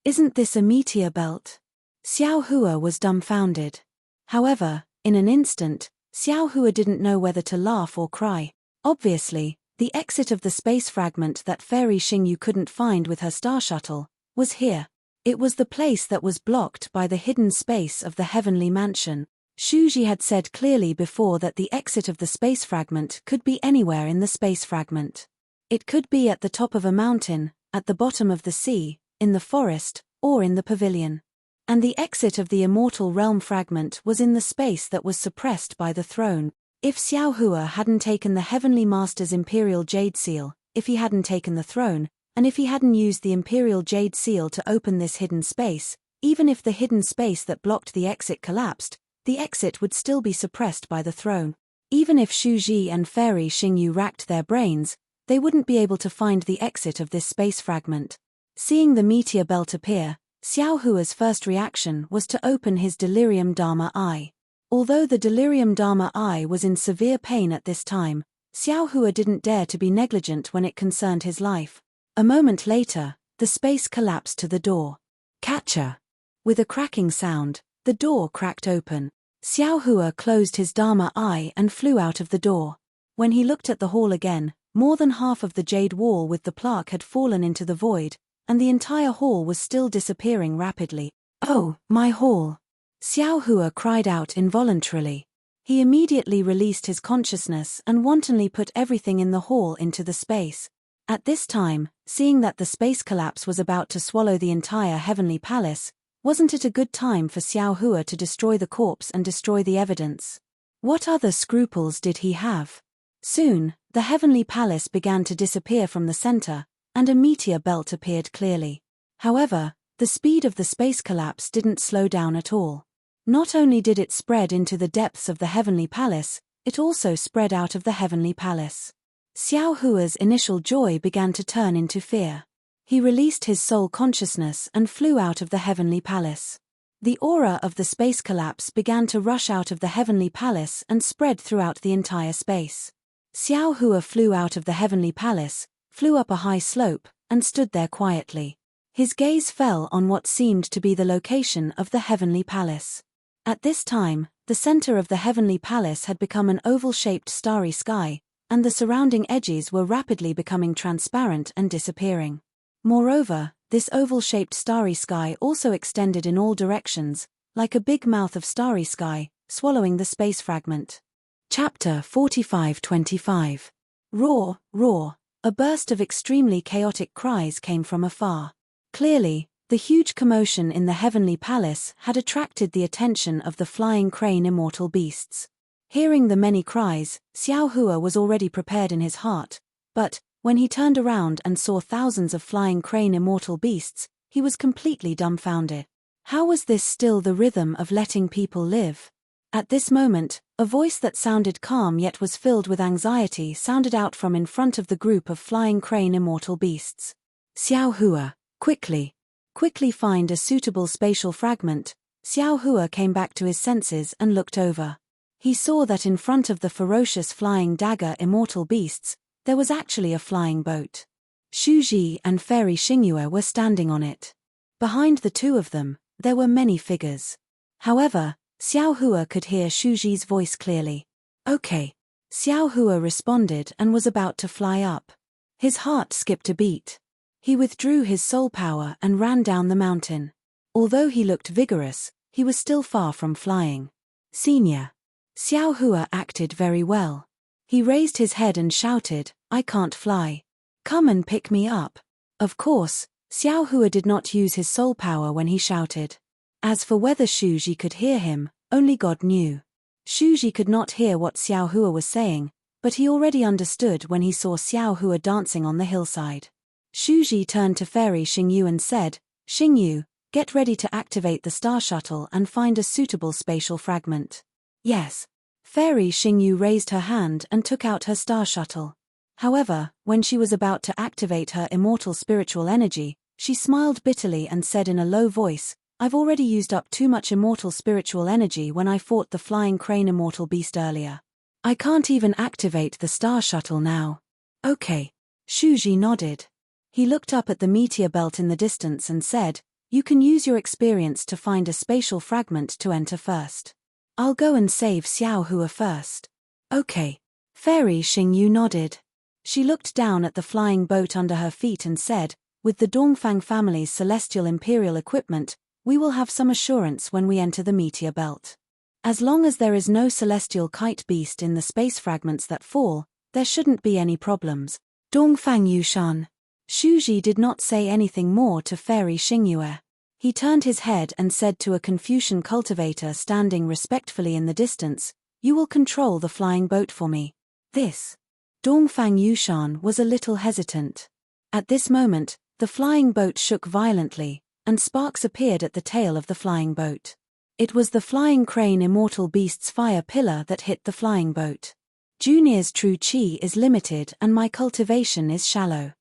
Isn't this a meteor belt? Xiao Hua was dumbfounded. However, in an instant, Xiao Hua didn't know whether to laugh or cry. Obviously, the exit of the space fragment that Fairy Xingyu couldn't find with her star shuttle was here. It was the place that was blocked by the hidden space of the heavenly mansion. Shuji had said clearly before that the exit of the space fragment could be anywhere in the space fragment. It could be at the top of a mountain, at the bottom of the sea, in the forest, or in the pavilion. And the exit of the immortal realm fragment was in the space that was suppressed by the throne. If Xiao Hua hadn't taken the Heavenly Master's Imperial Jade Seal, if he hadn't taken the throne, and if he hadn't used the Imperial Jade Seal to open this hidden space, even if the hidden space that blocked the exit collapsed, the exit would still be suppressed by the throne. Even if Shuji and Fairy Xingyu racked their brains, they wouldn't be able to find the exit of this space fragment. Seeing the meteor belt appear, Xiao Hua's first reaction was to open his Delirium Dharma Eye. Although the Delirium Dharma Eye was in severe pain at this time, Xiao Hua didn't dare to be negligent when it concerned his life. A moment later, the space collapsed to the door. Catcher! With a cracking sound, the door cracked open. Xiao Hua closed his Dharma Eye and flew out of the door. When he looked at the hall again, more than half of the jade wall with the plaque had fallen into the void, and the entire hall was still disappearing rapidly. Oh, my hall! Xiao Hua cried out involuntarily. He immediately released his consciousness and wantonly put everything in the hall into the space. At this time, seeing that the space collapse was about to swallow the entire heavenly palace, Wasn't it a good time for Xiao Hua to destroy the corpse and destroy the evidence? What other scruples did he have? Soon, the heavenly palace began to disappear from the center, and a meteor belt appeared clearly. However, the speed of the space collapse didn't slow down at all. Not only did it spread into the depths of the heavenly palace, it also spread out of the heavenly palace. Xiao Hua's initial joy began to turn into fear. He released his soul consciousness and flew out of the heavenly palace. The aura of the space collapse began to rush out of the heavenly palace and spread throughout the entire space. Xiao Hua flew out of the heavenly palace, flew up a high slope, and stood there quietly. His gaze fell on what seemed to be the location of the heavenly palace. At this time, the center of the heavenly palace had become an oval-shaped starry sky, and the surrounding edges were rapidly becoming transparent and disappearing. Moreover, this oval-shaped starry sky also extended in all directions, like a big mouth of starry sky, swallowing the space fragment. Chapter 45-25. Roar, roar. A burst of extremely chaotic cries came from afar. Clearly, the huge commotion in the heavenly palace had attracted the attention of the flying crane immortal beasts. Hearing the many cries, Xiao Hua was already prepared in his heart, but, when he turned around and saw thousands of flying crane immortal beasts, he was completely dumbfounded. How was this still the rhythm of letting people live? At this moment, a voice that sounded calm yet was filled with anxiety sounded out from in front of the group of flying crane immortal beasts. Xiao Hua, quickly find a suitable spatial fragment. Xiao Hua came back to his senses and looked over. He saw that in front of the ferocious flying dagger immortal beasts, there was actually a flying boat. Shu Ji and Fairy Xingyue were standing on it. Behind the two of them, there were many figures. However, Xiao Hua could hear Shu Ji's voice clearly. Okay. Xiao Hua responded and was about to fly up. His heart skipped a beat. He withdrew his soul power and ran down the mountain. Although he looked vigorous, he was still far from flying. Senior. Xiao Hua acted very well. He raised his head and shouted, "I can't fly. Come and pick me up." Of course, Xiao Hua did not use his soul power when he shouted. As for whether Shu Ji could hear him, only God knew. Shu Ji could not hear what Xiao Hua was saying, but he already understood when he saw Xiao Hua dancing on the hillside. Shu Ji turned to Fairy Xingyu and said, "Xingyu, get ready to activate the star shuttle and find a suitable spatial fragment." Yes. Fairy Xingyu raised her hand and took out her star shuttle. However, when she was about to activate her immortal spiritual energy, she smiled bitterly and said in a low voice, "I've already used up too much immortal spiritual energy when I fought the flying crane immortal beast earlier. I can't even activate the star shuttle now." Okay. Shu Ji nodded. He looked up at the meteor belt in the distance and said, "You can use your experience to find a spatial fragment to enter first. I'll go and save Xiao Hua first." Okay. Fairy Xingyu nodded. She looked down at the flying boat under her feet and said, "With the Dongfang family's celestial imperial equipment, we will have some assurance when we enter the meteor belt. As long as there is no celestial kite beast in the space fragments that fall, there shouldn't be any problems." Dongfang Yushan. Shu Ji did not say anything more to Fairy Xingyue. He turned his head and said to a Confucian cultivator standing respectfully in the distance, "You will control the flying boat for me." This. Dongfang Yushan was a little hesitant. At this moment, the flying boat shook violently, and sparks appeared at the tail of the flying boat. It was the flying crane immortal beast's fire pillar that hit the flying boat. Junior's true chi is limited and my cultivation is shallow.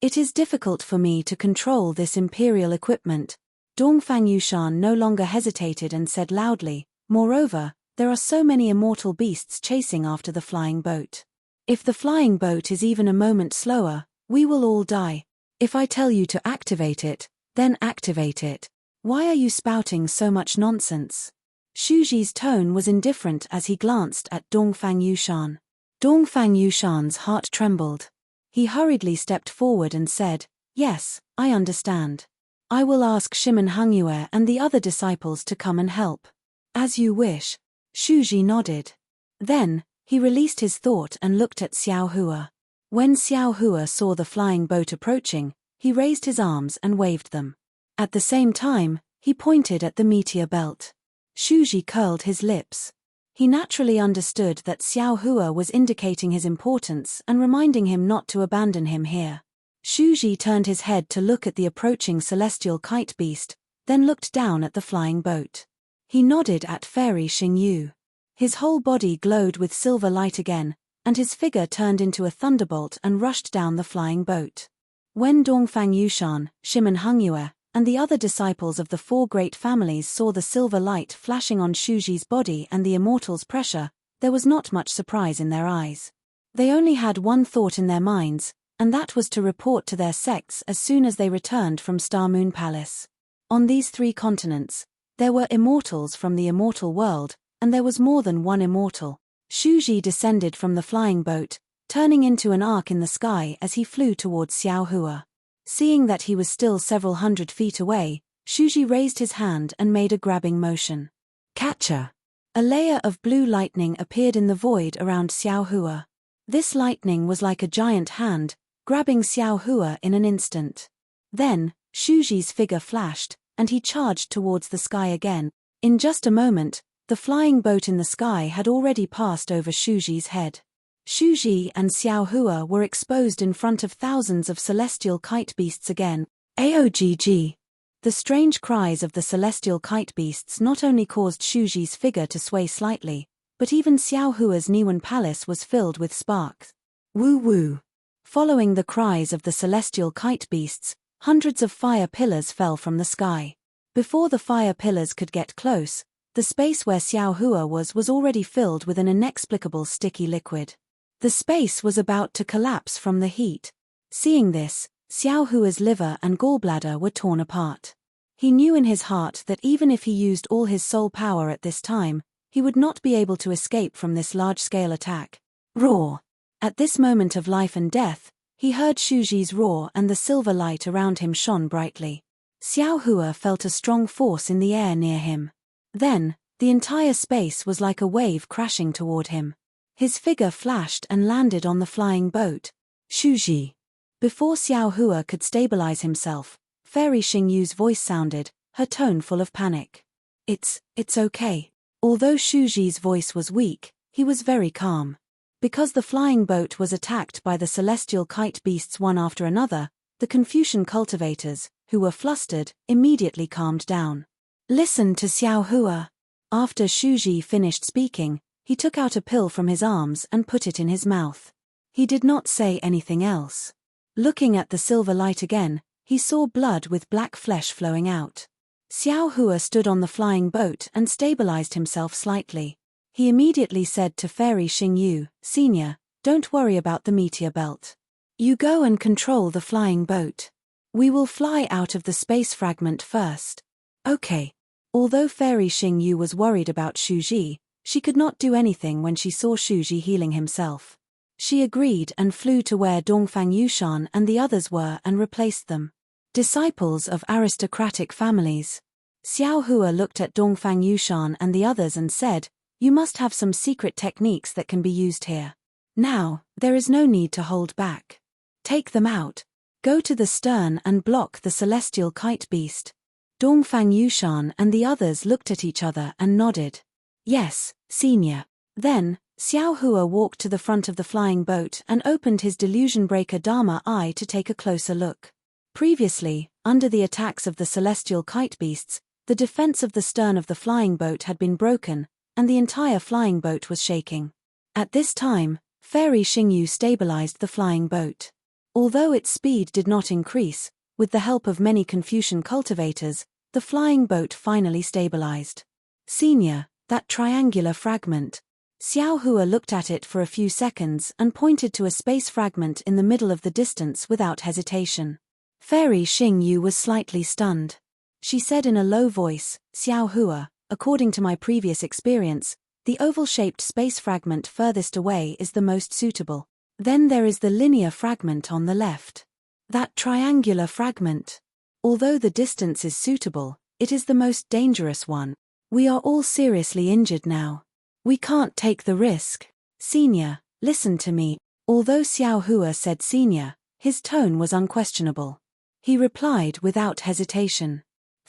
It is difficult for me to control this imperial equipment. Dongfang Yushan no longer hesitated and said loudly, "Moreover, there are so many immortal beasts chasing after the flying boat. If the flying boat is even a moment slower, we will all die. If I tell you to activate it, then activate it. Why are you spouting so much nonsense?" Shu Ji's tone was indifferent as he glanced at Dongfang Yushan. Dongfang Yushan's heart trembled. He hurriedly stepped forward and said, "Yes, I understand. I will ask Shimon Hangyue and the other disciples to come and help." "As you wish." Shu Ji nodded. Then, he released his thought and looked at Xiao Hua. When Xiao Hua saw the flying boat approaching, he raised his arms and waved them. At the same time, He pointed at the meteor belt. Shuji curled his lips. He naturally understood that Xiao Hua was indicating his importance and reminding him not to abandon him here. Shuji turned his head to look at the approaching celestial kite beast, then looked down at the flying boat. He nodded at Fairy Xingyu. His whole body glowed with silver light again, and his figure turned into a thunderbolt and rushed down the flying boat. When Dongfang Yushan, Shimen Hongyue, and the other disciples of the four great families saw the silver light flashing on Shuji's body and the immortal's pressure, there was not much surprise in their eyes. They only had one thought in their minds, and that was to report to their sects as soon as they returned from Star Moon Palace. On these 3 continents, there were immortals from the immortal world, and there was more than one immortal. Shuji descended from the flying boat, turning into an arc in the sky as he flew towards Xiao Hua. Seeing that he was still several hundred feet away, Shuji raised his hand and made a grabbing motion. Catcher! A layer of blue lightning appeared in the void around Xiao Hua. This lightning was like a giant hand, grabbing Xiao Hua in an instant. Then, Shuji's figure flashed, and he charged towards the sky again. In just a moment, the flying boat in the sky had already passed over Shuji's head. Shuji and Xiao Hua were exposed in front of thousands of celestial kite beasts again. Aogg! The strange cries of the celestial kite beasts not only caused Shuji's figure to sway slightly, but even Xiao Hua's Niwen Palace was filled with sparks. Woo woo! Following the cries of the celestial kite beasts, hundreds of fire pillars fell from the sky. Before the fire pillars could get close, the space where Xiao Hua was already filled with an inexplicable sticky liquid. The space was about to collapse from the heat. Seeing this, Xiao Hua's liver and gallbladder were torn apart. He knew in his heart that even if he used all his soul power at this time, he would not be able to escape from this large-scale attack. Roar! At this moment of life and death, he heard Shuji's roar and the silver light around him shone brightly. Xiao Hua felt a strong force in the air near him. Then, the entire space was like a wave crashing toward him. His figure flashed and landed on the flying boat. Shuji! Before Xiao Hua could stabilize himself, Fairy Xingyu's voice sounded, her tone full of panic. It's okay. Although Shuji's voice was weak, he was very calm. Because the flying boat was attacked by the celestial kite beasts one after another, the Confucian cultivators, who were flustered, immediately calmed down. Listen to Xiao Hua. After Shuji finished speaking, he took out a pill from his arms and put it in his mouth. He did not say anything else. Looking at the silver light again, he saw blood with black flesh flowing out. Xiao Hua stood on the flying boat and stabilized himself slightly. He immediately said to Fairy Xingyu, Senior, don't worry about the meteor belt. You go and control the flying boat. We will fly out of the space fragment first. Okay. Although Fairy Xingyu was worried about Shuji, she could not do anything when she saw Shuji healing himself. She agreed and flew to where Dongfang Yushan and the others were and replaced them. Disciples of aristocratic families. Xiao Hua looked at Dongfang Yushan and the others and said, You must have some secret techniques that can be used here. Now, there is no need to hold back. Take them out. Go to the stern and block the celestial kite beast. Dongfang Yushan and the others looked at each other and nodded. Yes, Senior. Then, Xiao Hua walked to the front of the flying boat and opened his delusion breaker Dharma eye to take a closer look. Previously, under the attacks of the celestial kite beasts, the defense of the stern of the flying boat had been broken, and the entire flying boat was shaking. At this time, Fairy Xingyu stabilized the flying boat. Although its speed did not increase, with the help of many Confucian cultivators, the flying boat finally stabilized. Senior, that triangular fragment. Xiao Hua looked at it for a few seconds and pointed to a space fragment in the middle of the distance without hesitation. Fairy Xingyu was slightly stunned. She said in a low voice, Xiao Hua, according to my previous experience, the oval-shaped space fragment furthest away is the most suitable. Then there is the linear fragment on the left. That triangular fragment. Although the distance is suitable, it is the most dangerous one. We are all seriously injured now. We can't take the risk. Senior, listen to me. Although Xiao Hua said senior, his tone was unquestionable. He replied without hesitation.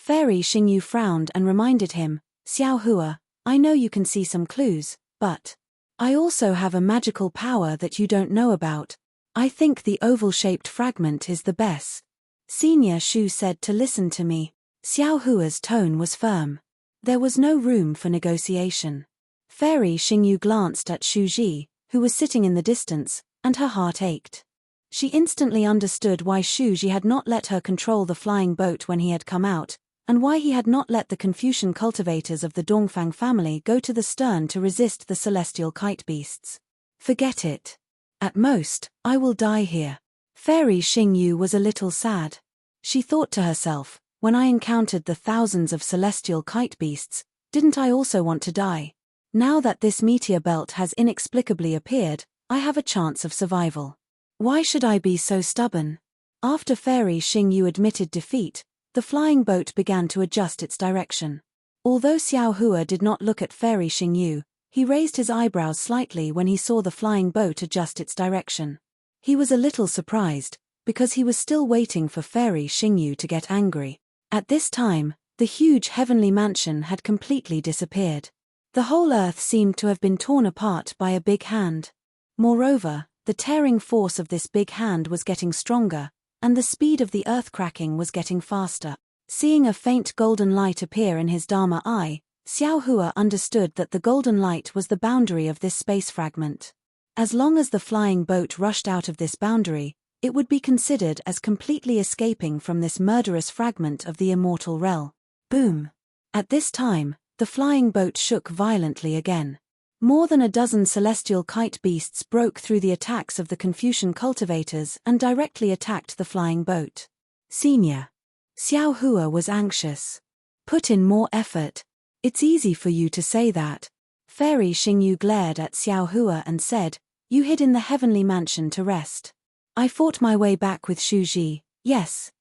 Fairy Xingyu frowned and reminded him, Xiao Hua, I know you can see some clues, but I also have a magical power that you don't know about. I think the oval-shaped fragment is the best. Senior Shu said to listen to me. Xiao Hua's tone was firm. There was no room for negotiation. Fairy Xingyu glanced at Shu Ji, who was sitting in the distance, and her heart ached. She instantly understood why Shu Ji had not let her control the flying boat when he had come out, and why he had not let the Confucian cultivators of the Dongfang family go to the stern to resist the celestial kite beasts. Forget it. At most, I will die here. Fairy Xingyu was a little sad. She thought to herself, when I encountered the thousands of celestial kite beasts, didn't I also want to die? Now that this meteor belt has inexplicably appeared, I have a chance of survival. Why should I be so stubborn? After Fairy Xingyu admitted defeat, the flying boat began to adjust its direction. Although Xiao Hua did not look at Fairy Xingyu, he raised his eyebrows slightly when he saw the flying boat adjust its direction. He was a little surprised, because he was still waiting for Fairy Xingyu to get angry. At this time, the huge heavenly mansion had completely disappeared. The whole earth seemed to have been torn apart by a big hand. Moreover, the tearing force of this big hand was getting stronger, and the speed of the earth cracking was getting faster. Seeing a faint golden light appear in his Dharma eye, Xiao Hua understood that the golden light was the boundary of this space fragment. As long as the flying boat rushed out of this boundary, it would be considered as completely escaping from this murderous fragment of the immortal realm. Boom! At this time, the flying boat shook violently again. More than a dozen celestial kite beasts broke through the attacks of the Confucian cultivators and directly attacked the flying boat. Senior. Xiao Hua was anxious. Put in more effort. It's easy for you to say that. Fairy Xingyu glared at Xiao Hua and said, You hid in the heavenly mansion to rest. I fought my way back with Shu Ji. Yes.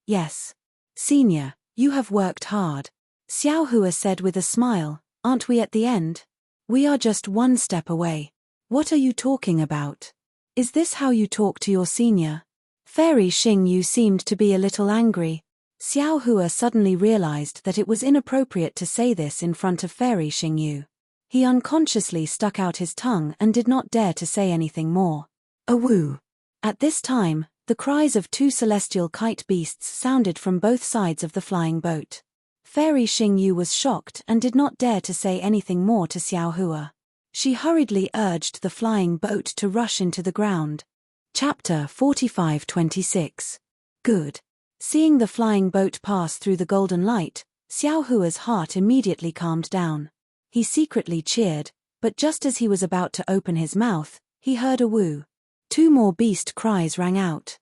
Senior, you have worked hard. Xiao Hua said with a smile, Aren't we at the end? We are just one step away. What are you talking about? Is this how you talk to your senior? Fairy Xingyu seemed to be a little angry. Xiao Hua suddenly realized that it was inappropriate to say this in front of Fairy Xingyu. He unconsciously stuck out his tongue and did not dare to say anything more. Awoo! At this time, the cries of two celestial kite beasts sounded from both sides of the flying boat. Fairy Xingyu was shocked and did not dare to say anything more to Xiao Hua. She hurriedly urged the flying boat to rush into the ground. Chapter 45-26. Good. Seeing the flying boat pass through the golden light, Xiao Hua's heart immediately calmed down. He secretly cheered, but just as he was about to open his mouth, he heard a woo. Two more beast cries rang out.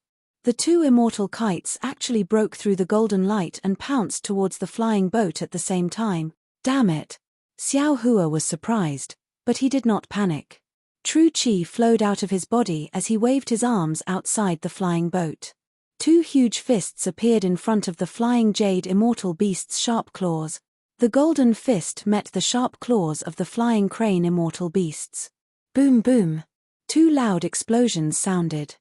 The two immortal kites actually broke through the golden light and pounced towards the flying boat at the same time. Damn it! Xiao Hua was surprised, but he did not panic. True Qi flowed out of his body as he waved his arms outside the flying boat. Two huge fists appeared in front of the flying jade immortal beast's sharp claws. The golden fist met the sharp claws of the flying crane immortal beasts. Boom boom! Two loud explosions sounded.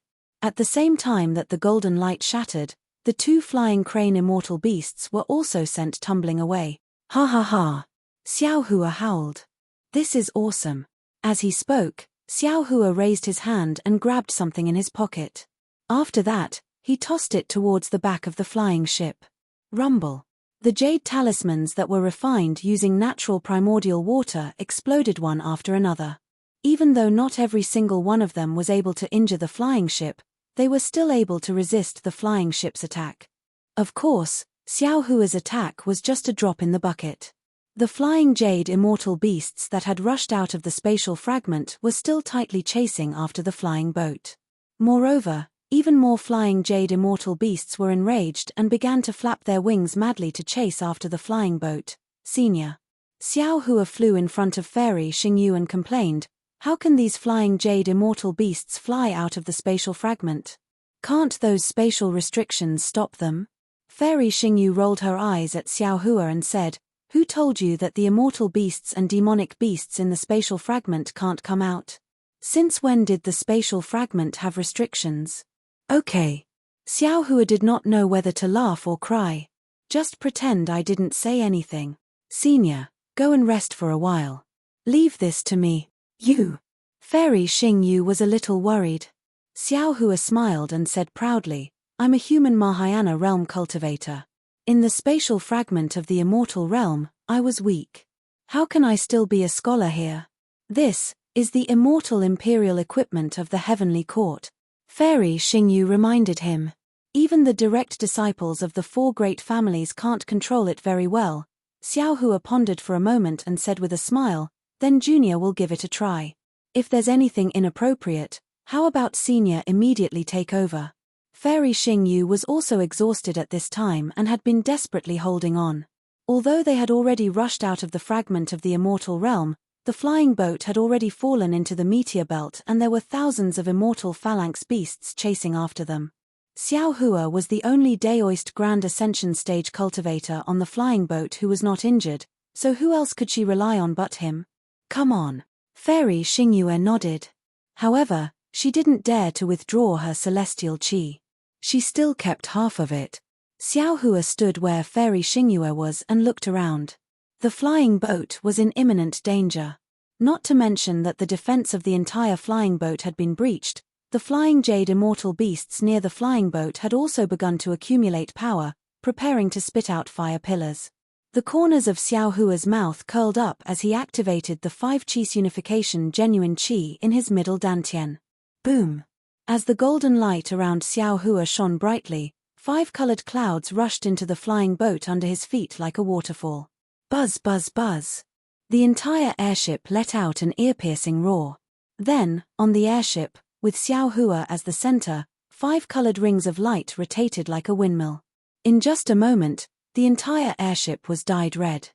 At the same time that the golden light shattered, the two flying crane immortal beasts were also sent tumbling away. Ha ha ha! Xiao Hua howled. This is awesome. As he spoke, Xiao Hua raised his hand and grabbed something in his pocket. After that, he tossed it towards the back of the flying ship. Rumble. The jade talismans that were refined using natural primordial water exploded one after another. Even though not every single one of them was able to injure the flying ship, they were still able to resist the flying ship's attack. Of course, Xiao Hua's attack was just a drop in the bucket. The flying jade immortal beasts that had rushed out of the spatial fragment were still tightly chasing after the flying boat. Moreover, even more flying jade immortal beasts were enraged and began to flap their wings madly to chase after the flying boat. Senior. Xiao Hua flew in front of Fairy Xingyu and complained, How can these flying jade immortal beasts fly out of the spatial fragment? Can't those spatial restrictions stop them? Fairy Xingyu rolled her eyes at Xiao Hua and said, Who told you that the immortal beasts and demonic beasts in the spatial fragment can't come out? Since when did the spatial fragment have restrictions? Okay. Xiao Hua did not know whether to laugh or cry. Just pretend I didn't say anything. Senior, go and rest for a while. Leave this to me. You. Fairy Xing Yu was a little worried. Xiao Hua smiled and said proudly, I'm a human Mahayana realm cultivator. In the spatial fragment of the immortal realm, I was weak. How can I still be a scholar here? This is the immortal imperial equipment of the heavenly court. Fairy Xing Yu reminded him. Even the direct disciples of the four great families can't control it very well. Xiao Hua pondered for a moment and said with a smile, then Junior will give it a try. If there's anything inappropriate, how about Senior immediately take over? Fairy Xing Yu was also exhausted at this time and had been desperately holding on. Although they had already rushed out of the fragment of the immortal realm, the flying boat had already fallen into the meteor belt and there were thousands of immortal phalanx beasts chasing after them. Xiao Hua was the only Daoist Grand Ascension stage cultivator on the flying boat who was not injured, so who else could she rely on but him? Come on. Fairy Xing Yu nodded. However, she didn't dare to withdraw her celestial qi. She still kept half of it. Xiao Hua stood where Fairy Xing Yu was and looked around. The flying boat was in imminent danger. Not to mention that the defense of the entire flying boat had been breached, the flying jade immortal beasts near the flying boat had also begun to accumulate power, preparing to spit out fire pillars. The corners of Xiao Hua's mouth curled up as he activated the 5 Qi unification genuine Qi in his middle dantian. Boom! As the golden light around Xiao Hua shone brightly, 5 colored clouds rushed into the flying boat under his feet like a waterfall. Buzz, buzz, buzz. The entire airship let out an ear-piercing roar. Then, on the airship, with Xiao Hua as the center, 5 colored rings of light rotated like a windmill. In just a moment, the entire airship was dyed red.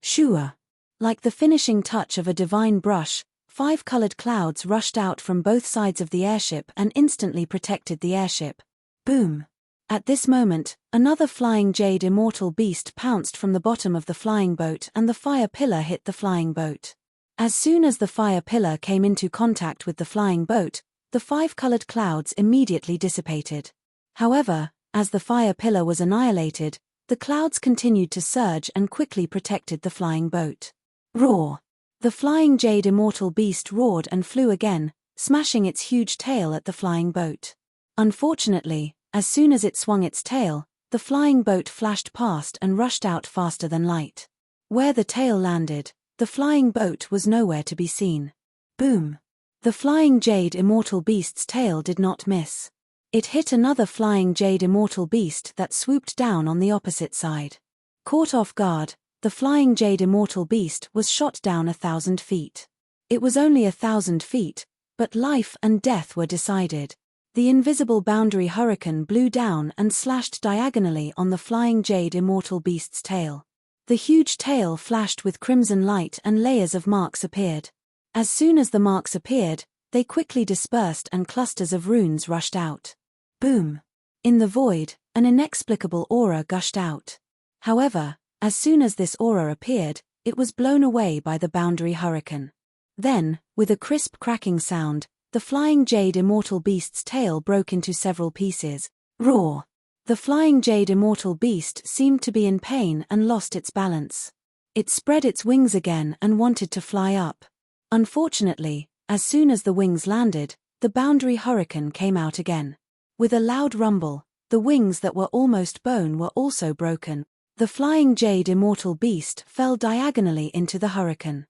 Shua! Like the finishing touch of a divine brush, 5 colored clouds rushed out from both sides of the airship and instantly protected the airship. Boom! At this moment, another flying jade immortal beast pounced from the bottom of the flying boat and the fire pillar hit the flying boat. As soon as the fire pillar came into contact with the flying boat, the 5 colored clouds immediately dissipated. However, as the fire pillar was annihilated, the clouds continued to surge and quickly protected the flying boat. Roar! The flying jade immortal beast roared and flew again, smashing its huge tail at the flying boat. Unfortunately, as soon as it swung its tail, the flying boat flashed past and rushed out faster than light. Where the tail landed, the flying boat was nowhere to be seen. Boom! The flying jade immortal beast's tail did not miss. It hit another flying jade immortal beast that swooped down on the opposite side. Caught off guard, the flying jade immortal beast was shot down 1,000 feet. It was only 1,000 feet, but life and death were decided. The invisible boundary hurricane blew down and slashed diagonally on the flying jade immortal beast's tail. The huge tail flashed with crimson light and layers of marks appeared. As soon as the marks appeared, they quickly dispersed and clusters of runes rushed out. Boom! In the void, an inexplicable aura gushed out. However, as soon as this aura appeared, it was blown away by the boundary hurricane. Then, with a crisp cracking sound, the flying jade immortal beast's tail broke into several pieces. Roar! The flying jade immortal beast seemed to be in pain and lost its balance. It spread its wings again and wanted to fly up. Unfortunately, as soon as the wings landed, the boundary hurricane came out again. With a loud rumble, the wings that were almost bone were also broken. The flying jade immortal beast fell diagonally into the hurricane.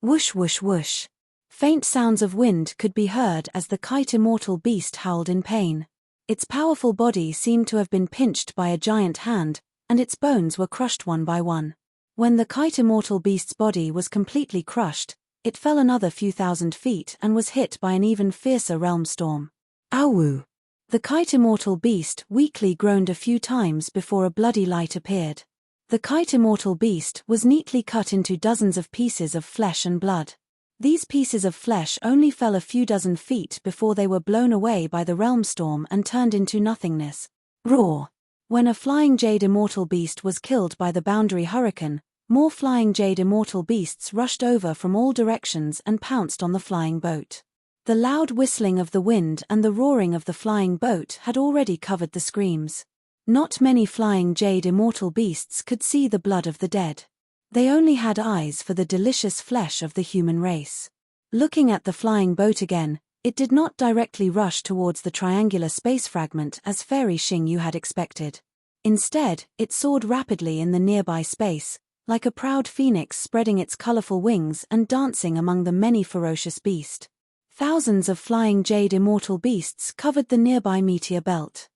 Whoosh whoosh whoosh. Faint sounds of wind could be heard as the kite immortal beast howled in pain. Its powerful body seemed to have been pinched by a giant hand, and its bones were crushed one by one. When the kite immortal beast's body was completely crushed, it fell another few thousand feet and was hit by an even fiercer realm storm. Ow! The kite immortal beast weakly groaned a few times before a bloody light appeared. The kite immortal beast was neatly cut into dozens of pieces of flesh and blood. These pieces of flesh only fell a few dozen feet before they were blown away by the realm storm and turned into nothingness. Roar! When a flying jade immortal beast was killed by the boundary hurricane, more flying jade immortal beasts rushed over from all directions and pounced on the flying boat. The loud whistling of the wind and the roaring of the flying boat had already covered the screams. Not many flying jade immortal beasts could see the blood of the dead. They only had eyes for the delicious flesh of the human race. Looking at the flying boat again, it did not directly rush towards the triangular space fragment as Fairy Xingyu had expected. Instead, it soared rapidly in the nearby space, like a proud phoenix spreading its colorful wings and dancing among the many ferocious beasts. Thousands of flying jade immortal beasts covered the nearby meteor belt.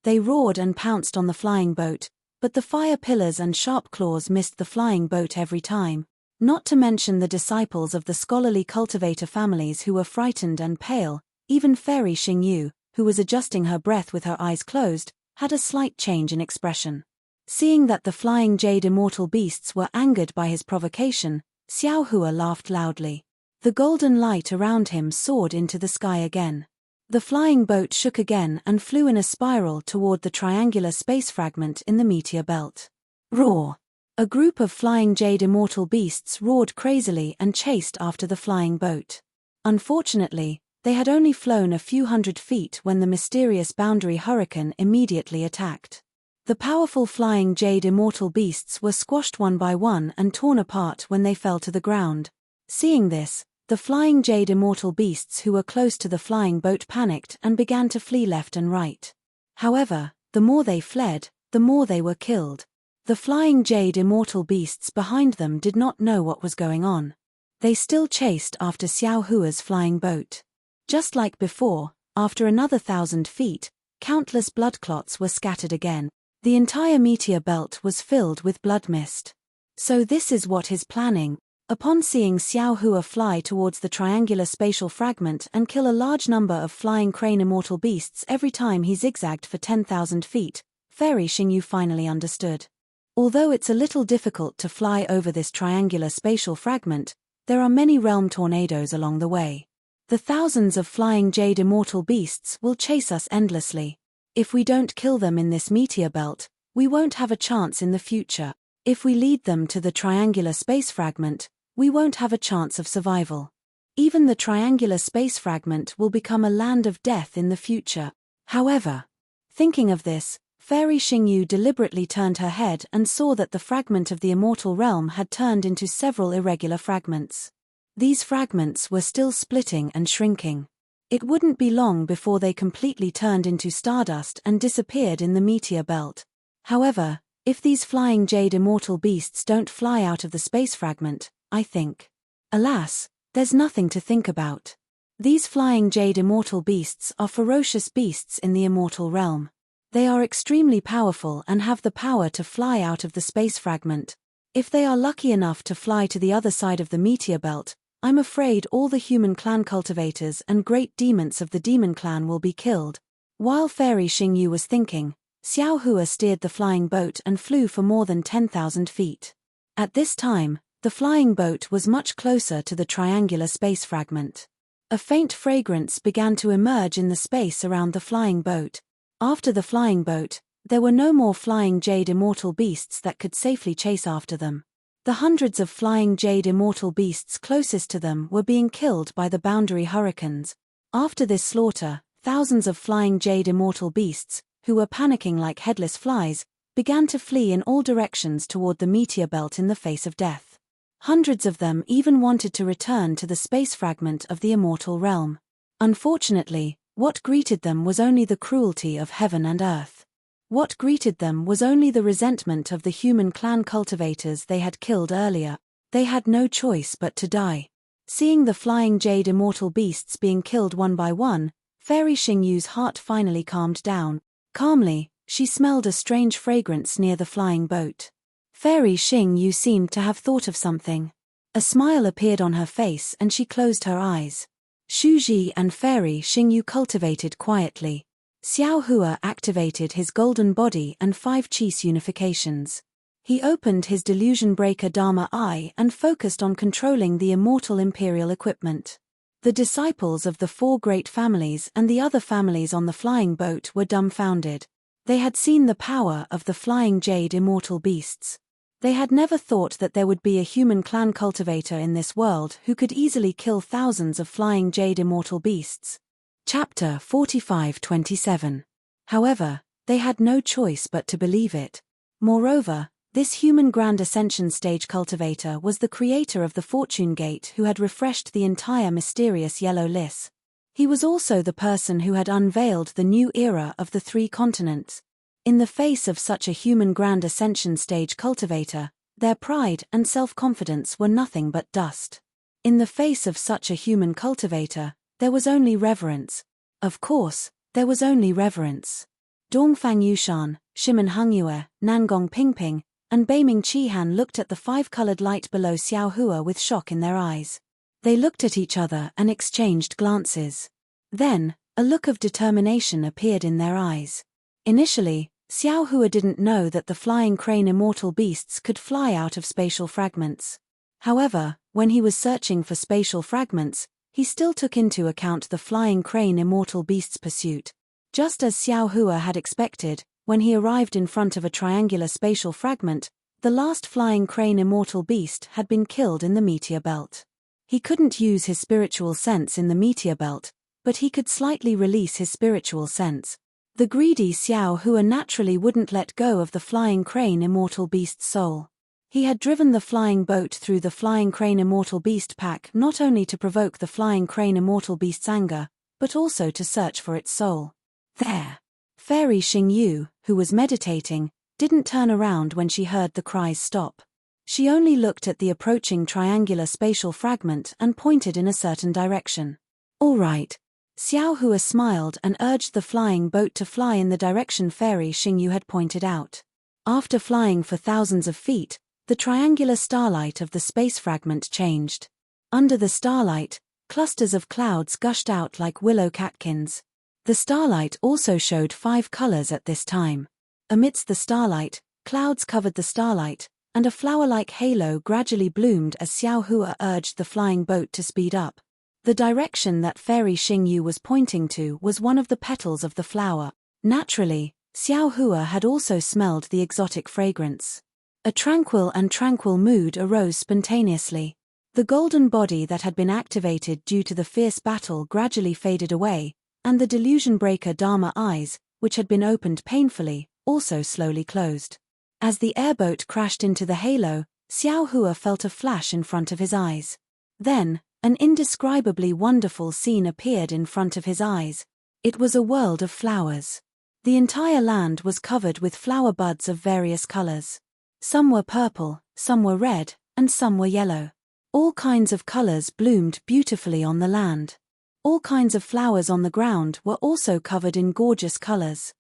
They roared and pounced on the flying boat, but the fire pillars and sharp claws missed the flying boat every time. Not to mention the disciples of the scholarly cultivator families who were frightened and pale. Even Fairy Xingyu, who was adjusting her breath with her eyes closed, had a slight change in expression. Seeing that the flying jade immortal beasts were angered by his provocation, Xiao Hua laughed loudly. The golden light around him soared into the sky again. The flying boat shook again and flew in a spiral toward the triangular space fragment in the meteor belt. Roar! A group of flying jade immortal beasts roared crazily and chased after the flying boat. Unfortunately, they had only flown a few hundred feet when the mysterious boundary hurricane immediately attacked. The powerful flying jade immortal beasts were squashed one by one and torn apart when they fell to the ground. Seeing this, the flying jade immortal beasts who were close to the flying boat panicked and began to flee left and right. However, the more they fled, the more they were killed. The flying jade immortal beasts behind them did not know what was going on. They still chased after Xiao Hua's flying boat. Just like before, after another 1,000 feet, countless blood clots were scattered again. The entire meteor belt was filled with blood mist. So this is what he's planning. Upon seeing Xiao Hua fly towards the triangular spatial fragment and kill a large number of flying crane immortal beasts every time he zigzagged for 10,000 feet, Fairy Xingyu finally understood. Although it's a little difficult to fly over this triangular spatial fragment, there are many realm tornadoes along the way. The thousands of flying jade immortal beasts will chase us endlessly. If we don't kill them in this meteor belt, we won't have a chance in the future. If we lead them to the triangular space fragment, we won't have a chance of survival. Even the triangular space fragment will become a land of death in the future. However, thinking of this, Fairy Xingyu deliberately turned her head and saw that the fragment of the immortal realm had turned into several irregular fragments. These fragments were still splitting and shrinking. It wouldn't be long before they completely turned into stardust and disappeared in the meteor belt. However, if these flying jade immortal beasts don't fly out of the space fragment, I think. Alas, there's nothing to think about. These flying jade immortal beasts are ferocious beasts in the immortal realm. They are extremely powerful and have the power to fly out of the space fragment. If they are lucky enough to fly to the other side of the meteor belt, I'm afraid all the human clan cultivators and great demons of the demon clan will be killed. While Fairy Xingyu was thinking, Xiao Hua steered the flying boat and flew for more than 10,000 feet. At this time, the flying boat was much closer to the triangular space fragment. A faint fragrance began to emerge in the space around the flying boat. After the flying boat, there were no more flying jade immortal beasts that could safely chase after them. The hundreds of flying jade immortal beasts closest to them were being killed by the boundary hurricanes. After this slaughter, thousands of flying jade immortal beasts, who were panicking like headless flies, began to flee in all directions toward the meteor belt in the face of death. Hundreds of them even wanted to return to the space fragment of the immortal realm. Unfortunately, what greeted them was only the cruelty of heaven and earth. What greeted them was only the resentment of the human clan cultivators they had killed earlier. They had no choice but to die. Seeing the flying jade immortal beasts being killed one by one, Fairy Xingyu's heart finally calmed down. Calmly, she smelled a strange fragrance near the flying boat. Fairy Xingyu seemed to have thought of something. A smile appeared on her face and she closed her eyes. Shuji and Fairy Xingyu cultivated quietly. Xiao Hua activated his golden body and 5 Qis unifications. He opened his delusion breaker Dharma eye and focused on controlling the immortal imperial equipment. The disciples of the 4 great families and the other families on the flying boat were dumbfounded. They had seen the power of the flying jade immortal beasts. They had never thought that there would be a human clan cultivator in this world who could easily kill thousands of flying jade immortal beasts. Chapter 45-27. However, They had no choice but to believe it. Moreover, this human Grand Ascension stage cultivator was the creator of the Fortune Gate who had refreshed the entire mysterious yellow list. He was also the person who had unveiled the new era of the 3 continents. In the face of such a human Grand Ascension stage cultivator, their pride and self-confidence were nothing but dust. In the face of such a human cultivator, there was only reverence. Of course, there was only reverence. Dongfang Yushan, Shimen Hongyue, Nangong Pingping, and Beiming Qihan looked at the 5-colored light below Xiao Hua with shock in their eyes. They looked at each other and exchanged glances. Then, a look of determination appeared in their eyes. Initially, Xiao Hua didn't know that the flying crane immortal beasts could fly out of spatial fragments. However, when he was searching for spatial fragments, he still took into account the flying crane immortal beast's pursuit. Just as Xiao Hua had expected, when he arrived in front of a triangular spatial fragment, the last flying crane immortal beast had been killed in the meteor belt. He couldn't use his spiritual sense in the meteor belt, but he could slightly release his spiritual sense. The greedy Xiao Hua naturally wouldn't let go of the flying crane immortal beast's soul. He had driven the flying boat through the flying crane immortal beast pack not only to provoke the flying crane immortal beast's anger, but also to search for its soul. There. Fairy Xingyu, who was meditating, didn't turn around when she heard the cries stop. She only looked at the approaching triangular spatial fragment and pointed in a certain direction. All right. Xiao Hua smiled and urged the flying boat to fly in the direction Fairy Xingyu had pointed out. After flying for thousands of feet, the triangular starlight of the space fragment changed. Under the starlight, clusters of clouds gushed out like willow catkins. The starlight also showed 5 colors at this time. Amidst the starlight, clouds covered the starlight, and a flower-like halo gradually bloomed as Xiao Hua urged the flying boat to speed up. The direction that Fairy Xingyu was pointing to was one of the petals of the flower. Naturally, Xiao Hua had also smelled the exotic fragrance. A tranquil mood arose spontaneously. The golden body that had been activated due to the fierce battle gradually faded away, and the delusion breaker Dharma eyes, which had been opened painfully, also slowly closed. As the airboat crashed into the halo, Xiao Hua felt a flash in front of his eyes. Then, an indescribably wonderful scene appeared in front of his eyes. It was a world of flowers. The entire land was covered with flower buds of various colors. Some were purple, some were red, and some were yellow. All kinds of colors bloomed beautifully on the land. All kinds of flowers on the ground were also covered in gorgeous colors.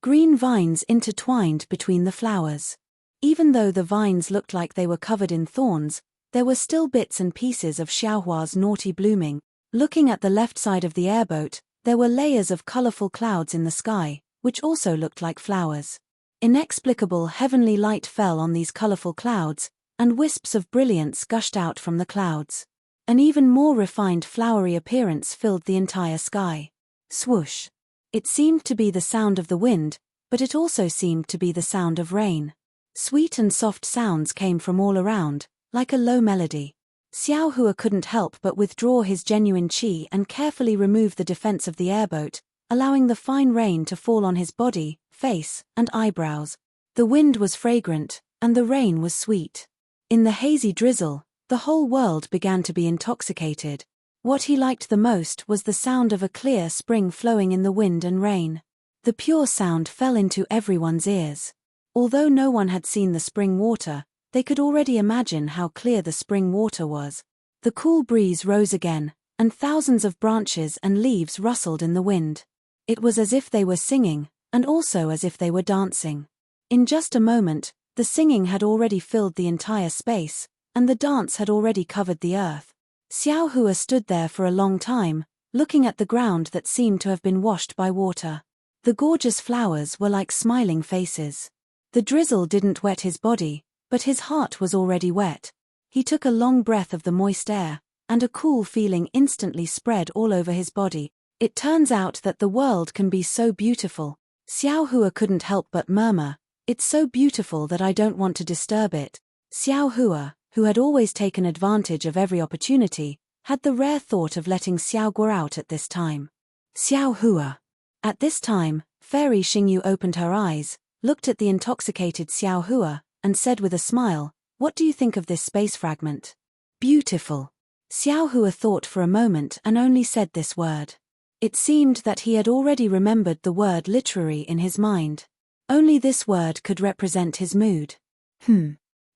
Green vines intertwined between the flowers. Even though the vines looked like they were covered in thorns, there were still bits and pieces of Xiaohua's naughty blooming. Looking at the left side of the airboat, there were layers of colorful clouds in the sky, which also looked like flowers. Inexplicable heavenly light fell on these colorful clouds, and wisps of brilliance gushed out from the clouds. An even more refined flowery appearance filled the entire sky. Swoosh. It seemed to be the sound of the wind, but it also seemed to be the sound of rain. Sweet and soft sounds came from all around, like a low melody. Xiao Hua couldn't help but withdraw his genuine qi and carefully remove the defense of the airboat, allowing the fine rain to fall on his body, face, and eyebrows. The wind was fragrant, and the rain was sweet. In the hazy drizzle, the whole world began to be intoxicated. What he liked the most was the sound of a clear spring flowing in the wind and rain. The pure sound fell into everyone's ears. Although no one had seen the spring water, they could already imagine how clear the spring water was. The cool breeze rose again, and thousands of branches and leaves rustled in the wind. It was as if they were singing, and also as if they were dancing. In just a moment, the singing had already filled the entire space, and the dance had already covered the earth. Xiao Hua stood there for a long time, looking at the ground that seemed to have been washed by water. The gorgeous flowers were like smiling faces. The drizzle didn't wet his body, but his heart was already wet. He took a long breath of the moist air, and a cool feeling instantly spread all over his body. It turns out that the world can be so beautiful. Xiao Hua couldn't help but murmur, "It's so beautiful that I don't want to disturb it." Xiao Hua, who had always taken advantage of every opportunity, had the rare thought of letting Xiao Gua out at this time. Xiao Hua. At this time, Fairy Xingyu opened her eyes, looked at the intoxicated Xiao Hua, and said with a smile, "What do you think of this space fragment?" "Beautiful." Xiao Hua thought for a moment and only said this word. It seemed that he had already remembered the word literary in his mind. Only this word could represent his mood.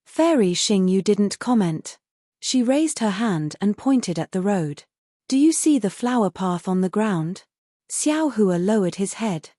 Fairy Xingyu didn't comment. She raised her hand and pointed at the road. "Do you see the flower path on the ground?" Xiao Hua lowered his head.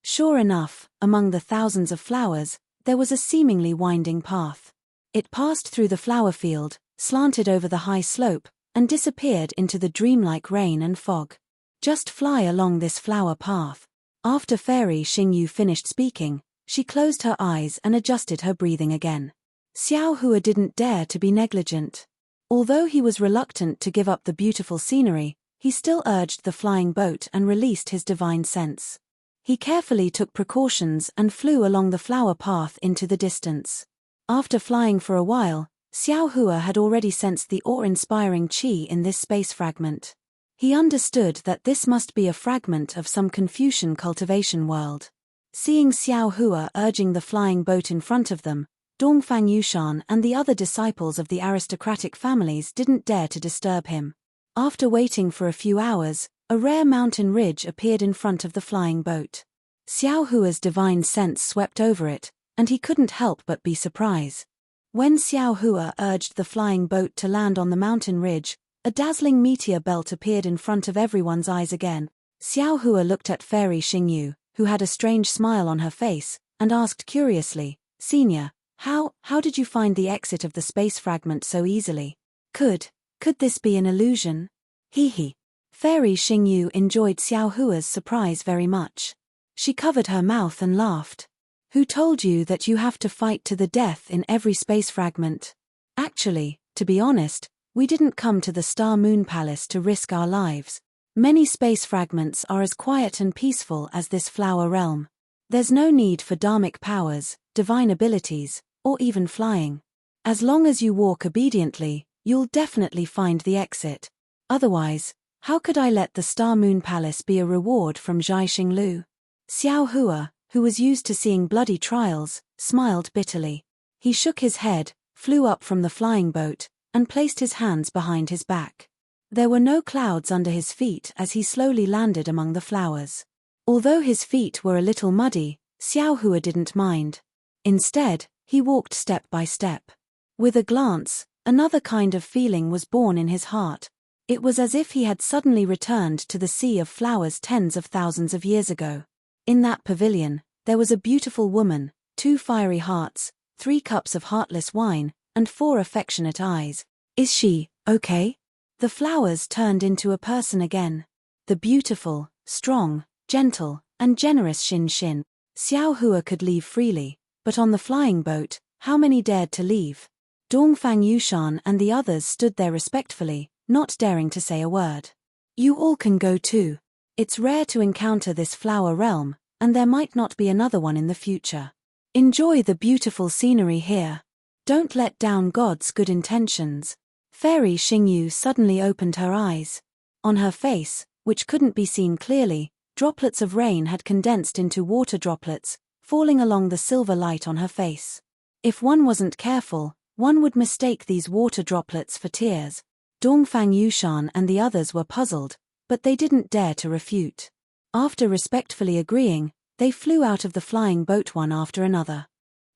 Sure enough, among the thousands of flowers, there was a seemingly winding path. It passed through the flower field, slanted over the high slope, and disappeared into the dreamlike rain and fog. "Just fly along this flower path." After Fairy Xingyu finished speaking, she closed her eyes and adjusted her breathing again. Xiao Hua didn't dare to be negligent. Although he was reluctant to give up the beautiful scenery, he still urged the flying boat and released his divine sense. He carefully took precautions and flew along the flower path into the distance. After flying for a while, Xiao Hua had already sensed the awe-inspiring qi in this space fragment. He understood that this must be a fragment of some Confucian cultivation world. Seeing Xiao Hua urging the flying boat in front of them, Dongfang Yushan and the other disciples of the aristocratic families didn't dare to disturb him. After waiting for a few hours, a rare mountain ridge appeared in front of the flying boat. Xiao Hua's divine sense swept over it, and he couldn't help but be surprised. When Xiao Hua urged the flying boat to land on the mountain ridge, a dazzling meteor belt appeared in front of everyone's eyes again. Xiao Hua looked at Fairy Xingyu, who had a strange smile on her face, and asked curiously, "Senior, how did you find the exit of the space fragment so easily? Could this be an illusion?" Hee. Fairy Xingyu enjoyed Xiao Hua's surprise very much. She covered her mouth and laughed. "Who told you that you have to fight to the death in every space fragment? Actually, to be honest, we didn't come to the Star Moon Palace to risk our lives. Many space fragments are as quiet and peaceful as this flower realm. There's no need for dharmic powers, divine abilities, or even flying. As long as you walk obediently, you'll definitely find the exit. Otherwise, how could I let the Star Moon Palace be a reward from Zhai Xinglu?" Xiao Hua, who was used to seeing bloody trials, smiled bitterly. He shook his head, flew up from the flying boat, and placed his hands behind his back. There were no clouds under his feet as he slowly landed among the flowers. Although his feet were a little muddy, Xiao Hua didn't mind. Instead, he walked step by step. With a glance, another kind of feeling was born in his heart. It was as if he had suddenly returned to the sea of flowers tens of thousands of years ago. In that pavilion, there was a beautiful woman, 2 fiery hearts, 3 cups of heartless wine, and 4 affectionate eyes. "Is she okay?" The flowers turned into a person again. The beautiful, strong, gentle, and generous Xin Xin. Xiao Hua could leave freely, but on the flying boat, how many dared to leave? Dongfang Yushan and the others stood there respectfully, not daring to say a word. "You all can go too. It's rare to encounter this flower realm, and there might not be another one in the future. Enjoy the beautiful scenery here. Don't let down God's good intentions." Fairy Xingyu suddenly opened her eyes. On her face, which couldn't be seen clearly, droplets of rain had condensed into water droplets, falling along the silver light on her face. If one wasn't careful, one would mistake these water droplets for tears. Dongfang Yushan and the others were puzzled, but they didn't dare to refute. After respectfully agreeing, they flew out of the flying boat one after another.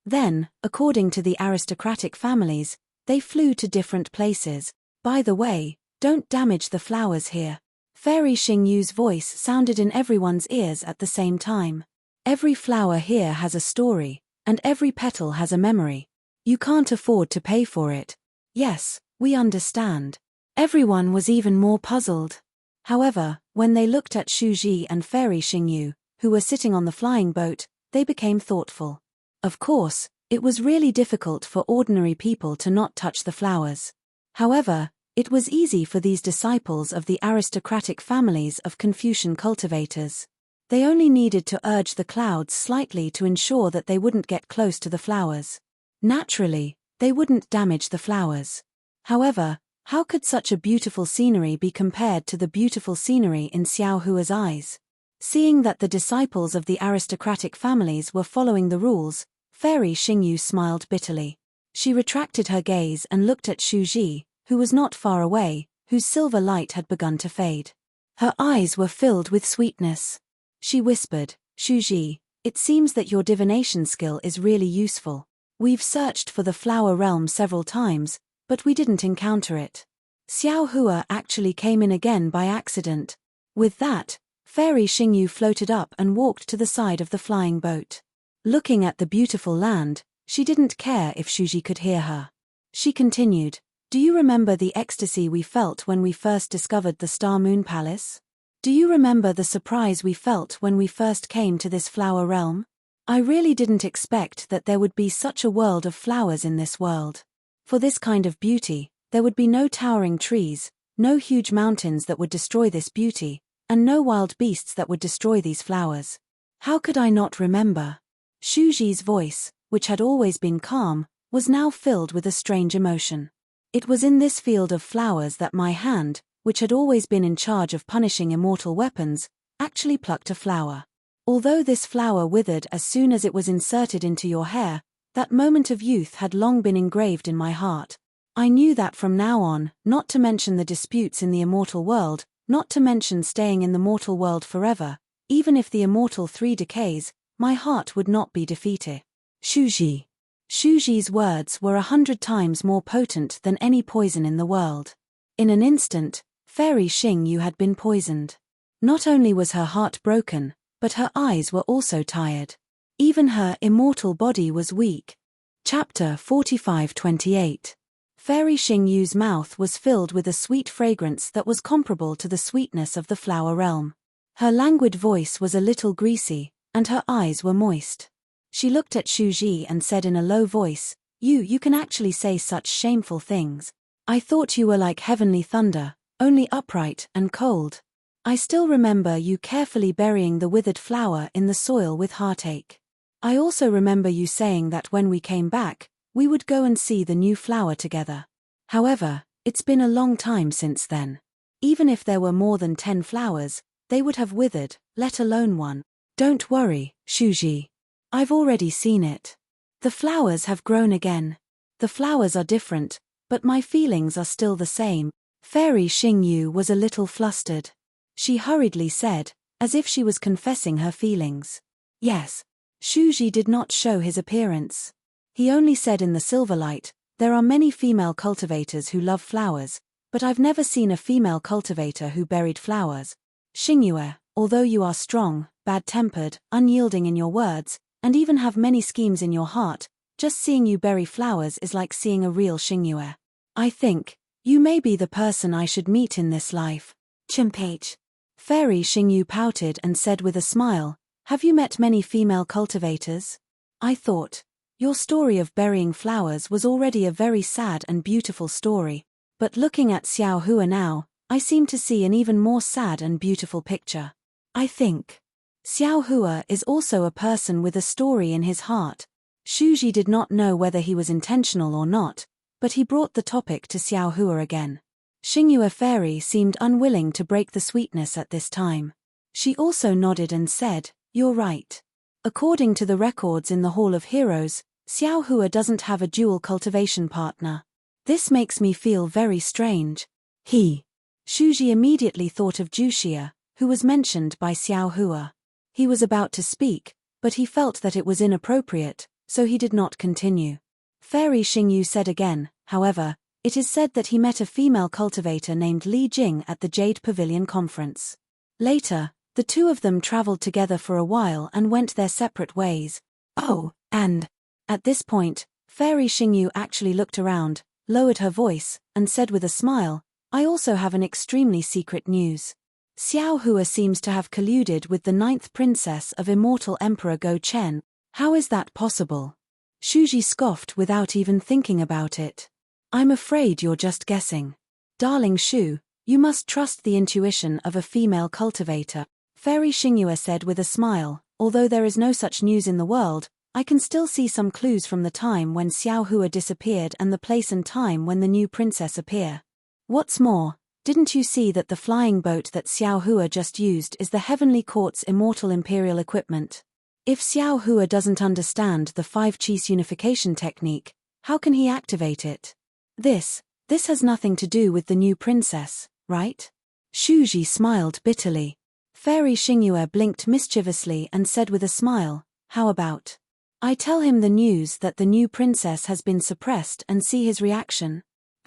Then, according to the aristocratic families, they flew to different places. "By the way, don't damage the flowers here." Fairy Xingyu's voice sounded in everyone's ears at the same time. "Every flower here has a story, and every petal has a memory. You can't afford to pay for it." "Yes, we understand." Everyone was even more puzzled. However, when they looked at Shuji and Fairy Xingyu, who were sitting on the flying boat, they became thoughtful. Of course, it was really difficult for ordinary people to not touch the flowers. However, it was easy for these disciples of the aristocratic families of Confucian cultivators. They only needed to urge the clouds slightly to ensure that they wouldn't get close to the flowers. Naturally, they wouldn't damage the flowers. However, how could such a beautiful scenery be compared to the beautiful scenery in Xiao Hua's eyes? Seeing that the disciples of the aristocratic families were following the rules, Fairy Xingyu smiled bitterly. She retracted her gaze and looked at Shuji, who was not far away, whose silver light had begun to fade. Her eyes were filled with sweetness. She whispered, "Shuji, it seems that your divination skill is really useful. We've searched for the flower realm several times, but we didn't encounter it. Xiao Hua actually came in again by accident." With that, Fairy Xingyu floated up and walked to the side of the flying boat. Looking at the beautiful land, she didn't care if Shuji could hear her. She continued, "Do you remember the ecstasy we felt when we first discovered the Star Moon Palace? Do you remember the surprise we felt when we first came to this flower realm? I really didn't expect that there would be such a world of flowers in this world. For this kind of beauty, there would be no towering trees, no huge mountains that would destroy this beauty, and no wild beasts that would destroy these flowers. How could I not remember?" Shuji's voice, which had always been calm, was now filled with a strange emotion. It was in this field of flowers that my hand, which had always been in charge of punishing immortal weapons, actually plucked a flower. Although this flower withered as soon as it was inserted into your hair, that moment of youth had long been engraved in my heart. I knew that from now on, not to mention the disputes in the immortal world, not to mention staying in the mortal world forever, even if the immortal three decays, my heart would not be defeated. Shuji. Shuji's words were 100 times more potent than any poison in the world. In an instant, Fairy Xingyu had been poisoned. Not only was her heart broken, but her eyes were also tired. Even her immortal body was weak. Chapter 45-28. Fairy Xingyu's mouth was filled with a sweet fragrance that was comparable to the sweetness of the flower realm. Her languid voice was a little greasy, and her eyes were moist. She looked at Shuji and said in a low voice, You can actually say such shameful things. I thought you were like heavenly thunder, only upright and cold. I still remember you carefully burying the withered flower in the soil with heartache. I also remember you saying that when we came back, we would go and see the new flower together. However, it's been a long time since then. Even if there were more than 10 flowers, they would have withered, let alone one. Don't worry, Shuji. I've already seen it. The flowers have grown again. The flowers are different, but my feelings are still the same. Fairy Xingyu was a little flustered. She hurriedly said, as if she was confessing her feelings. Yes. Shuji did not show his appearance. He only said in the silver light, there are many female cultivators who love flowers, but I've never seen a female cultivator who buried flowers. Xingyue, although you are strong, bad-tempered, unyielding in your words, and even have many schemes in your heart, just seeing you bury flowers is like seeing a real Xingyue. I think, you may be the person I should meet in this life. Chimpage. Fairy Xingyu pouted and said with a smile, have you met many female cultivators? I thought, your story of burying flowers was already a very sad and beautiful story, but looking at Xiao Hua now, I seem to see an even more sad and beautiful picture. I think Xiao Hua is also a person with a story in his heart. Shuji did not know whether he was intentional or not, but he brought the topic to Xiao Hua again. Xingyue Fairy seemed unwilling to break the sweetness at this time. She also nodded and said, you're right. According to the records in the Hall of Heroes, Xiao Hua doesn't have a dual cultivation partner. This makes me feel very strange. Shuji immediately thought of Juxia, who was mentioned by Xiao Hua. He was about to speak, but he felt that it was inappropriate, so he did not continue. Fairy Xingyu said again, however, it is said that he met a female cultivator named Li Jing at the Jade Pavilion conference. Later, the two of them traveled together for a while and went their separate ways. Oh, and at this point, Fairy Xingyu actually looked around, lowered her voice, and said with a smile, I also have an extremely secret news. Xiao Hua seems to have colluded with the 9th princess of immortal Emperor Go Chen. How is that possible? Shuji scoffed without even thinking about it. I'm afraid you're just guessing. Darling Shu, you must trust the intuition of a female cultivator. Fairy Xingyu said with a smile, although there is no such news in the world, I can still see some clues from the time when Xiao Hua disappeared and the place and time when the new princess appear. What's more, Didn't you see that the flying boat that Xiao Hua just used is the Heavenly Court's immortal imperial equipment? If Xiao Hua doesn't understand the 5 Qis unification technique, how can he activate it? This has nothing to do with the new princess, right? Shuji smiled bitterly. Fairy Xingyue blinked mischievously and said with a smile, how about I tell him the news that the new princess has been suppressed and see his reaction?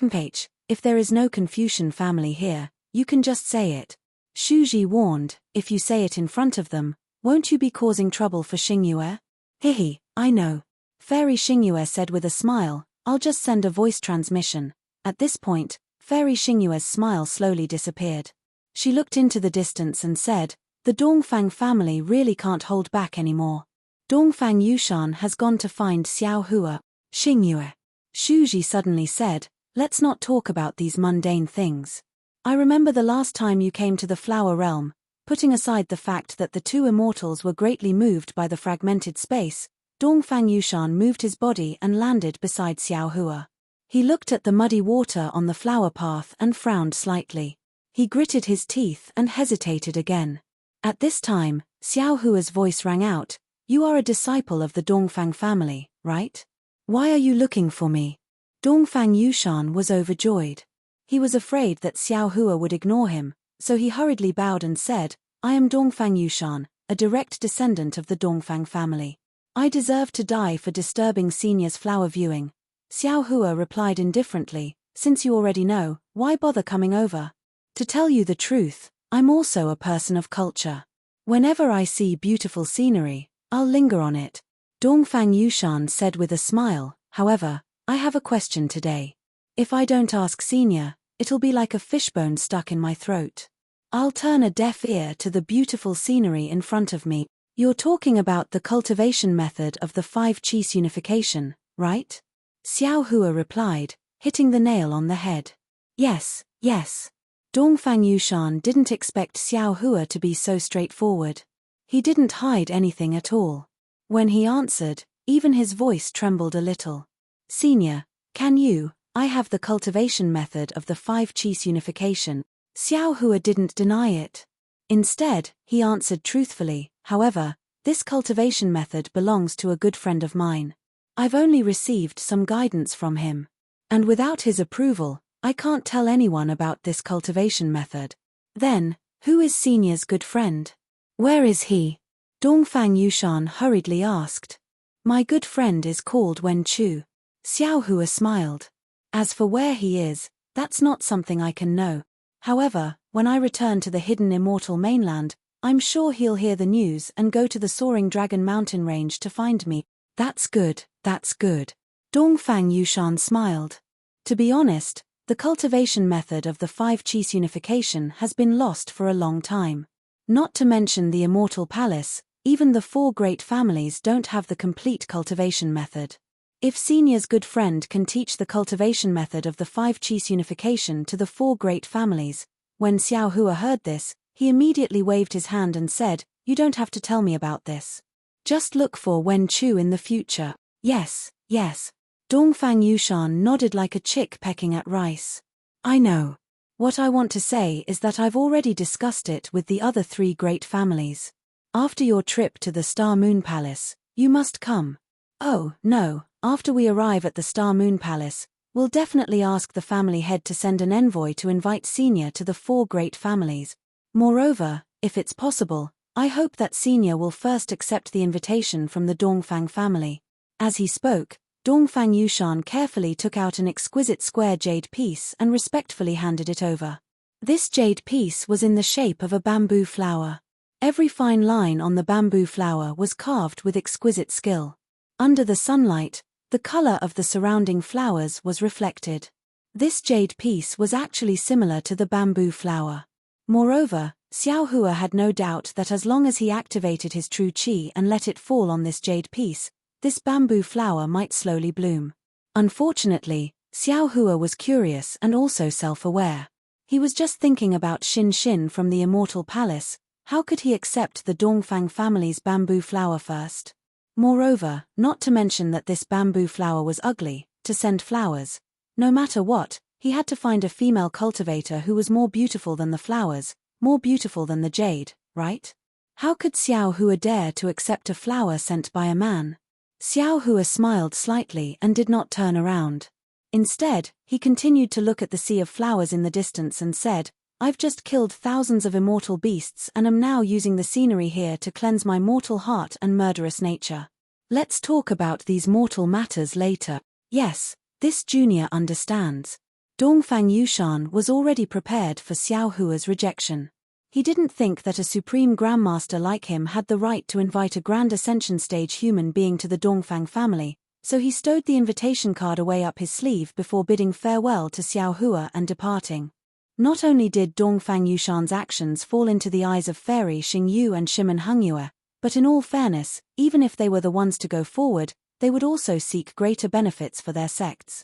Page, if there is no Confucian family here, you can just say it. Shuji warned, if you say it in front of them, won't you be causing trouble for Xingyue? Hihi, I know. Fairy Xingyue said with a smile, I'll just send a voice transmission. At this point, Fairy Xingyue's smile slowly disappeared. She looked into the distance and said, the Dongfang family really can't hold back anymore. Dongfang Yushan has gone to find Xiao Hua. Xingyue. Shuji suddenly said, let's not talk about these mundane things. I remember the last time you came to the Flower Realm, putting aside the fact that the two immortals were greatly moved by the fragmented space, Dongfang Yushan moved his body and landed beside Xiao Hua. He looked at the muddy water on the flower path and frowned slightly. He gritted his teeth and hesitated again. At this time, Xiao Hua's voice rang out, you are a disciple of the Dongfang family, right? Why are you looking for me? Dongfang Yushan was overjoyed. He was afraid that Xiao Hua would ignore him, so he hurriedly bowed and said, I am Dongfang Yushan, a direct descendant of the Dongfang family. I deserve to die for disturbing Senior's flower viewing. Xiao Hua replied indifferently, since you already know, why bother coming over? To tell you the truth, I'm also a person of culture. Whenever I see beautiful scenery, I'll linger on it. Dongfang Yushan said with a smile, however, I have a question today. If I don't ask Senior, it'll be like a fishbone stuck in my throat. I'll turn a deaf ear to the beautiful scenery in front of me. You're talking about the cultivation method of the 5 Qis unification, right? Xiao Hua replied, hitting the nail on the head. Yes, yes. Dongfang Yushan didn't expect Xiao Hua to be so straightforward. He didn't hide anything at all. When he answered, even his voice trembled a little. Senior, I have the cultivation method of the 5 Qis unification. Xiao Hua didn't deny it. Instead, he answered truthfully, however, this cultivation method belongs to a good friend of mine. I've only received some guidance from him. And without his approval, I can't tell anyone about this cultivation method. Then, who is Senior's good friend? Where is he? Dongfang Yushan hurriedly asked. My good friend is called Wen Chu. Xiao Hua smiled. As for where he is, that's not something I can know. However, when I return to the hidden immortal mainland, I'm sure he'll hear the news and go to the Soaring Dragon Mountain range to find me. That's good, that's good. Dongfang Yushan smiled. To be honest, the cultivation method of the 5 Qis unification has been lost for a long time. Not to mention the immortal palace, even the 4 great families don't have the complete cultivation method. If Senior's good friend can teach the cultivation method of the 5 Qis unification to the 4 great families, when Xiao Hua heard this, he immediately waved his hand and said, you don't have to tell me about this. Just look for Wen Chu in the future. Yes, yes. Dongfang Yushan nodded like a chick pecking at rice. I know. What I want to say is that I've already discussed it with the other 3 great families. After your trip to the Star Moon Palace, you must come. Oh, no. After we arrive at the Star Moon Palace, we'll definitely ask the family head to send an envoy to invite Senior to the 4 great families. Moreover, if it's possible, I hope that Senior will first accept the invitation from the Dongfang family. As he spoke, Dongfang Yushan carefully took out an exquisite square jade piece and respectfully handed it over. This jade piece was in the shape of a bamboo flower. Every fine line on the bamboo flower was carved with exquisite skill. Under the sunlight, the color of the surrounding flowers was reflected. This jade piece was actually similar to the bamboo flower. Moreover, Xiao Hua had no doubt that as long as he activated his true qi and let it fall on this jade piece, this bamboo flower might slowly bloom. Unfortunately, Xiao Hua was curious and also self-aware. He was just thinking about Xin Xin from the Immortal Palace. How could he accept the Dongfang family's bamboo flower first? Moreover, not to mention that this bamboo flower was ugly, to send flowers. No matter what, He had to find a female cultivator who was more beautiful than the flowers, more beautiful than the jade, right? How could Xiao Hua dare to accept a flower sent by a man? Xiao Hua smiled slightly and did not turn around. Instead, he continued to look at the sea of flowers in the distance and said, "I've just killed thousands of immortal beasts and am now using the scenery here to cleanse my mortal heart and murderous nature. Let's talk about these mortal matters later." Yes, this junior understands. Dongfang Yushan was already prepared for Xiao Hua's rejection. He didn't think that a supreme grandmaster like him had the right to invite a grand ascension stage human being to the Dongfang family, so he stowed the invitation card away up his sleeve before bidding farewell to Xiao Hua and departing. Not only did Dongfang Yushan's actions fall into the eyes of Fairy Xingyu and Shimen Hengyue, but in all fairness, even if they were the ones to go forward, they would also seek greater benefits for their sects.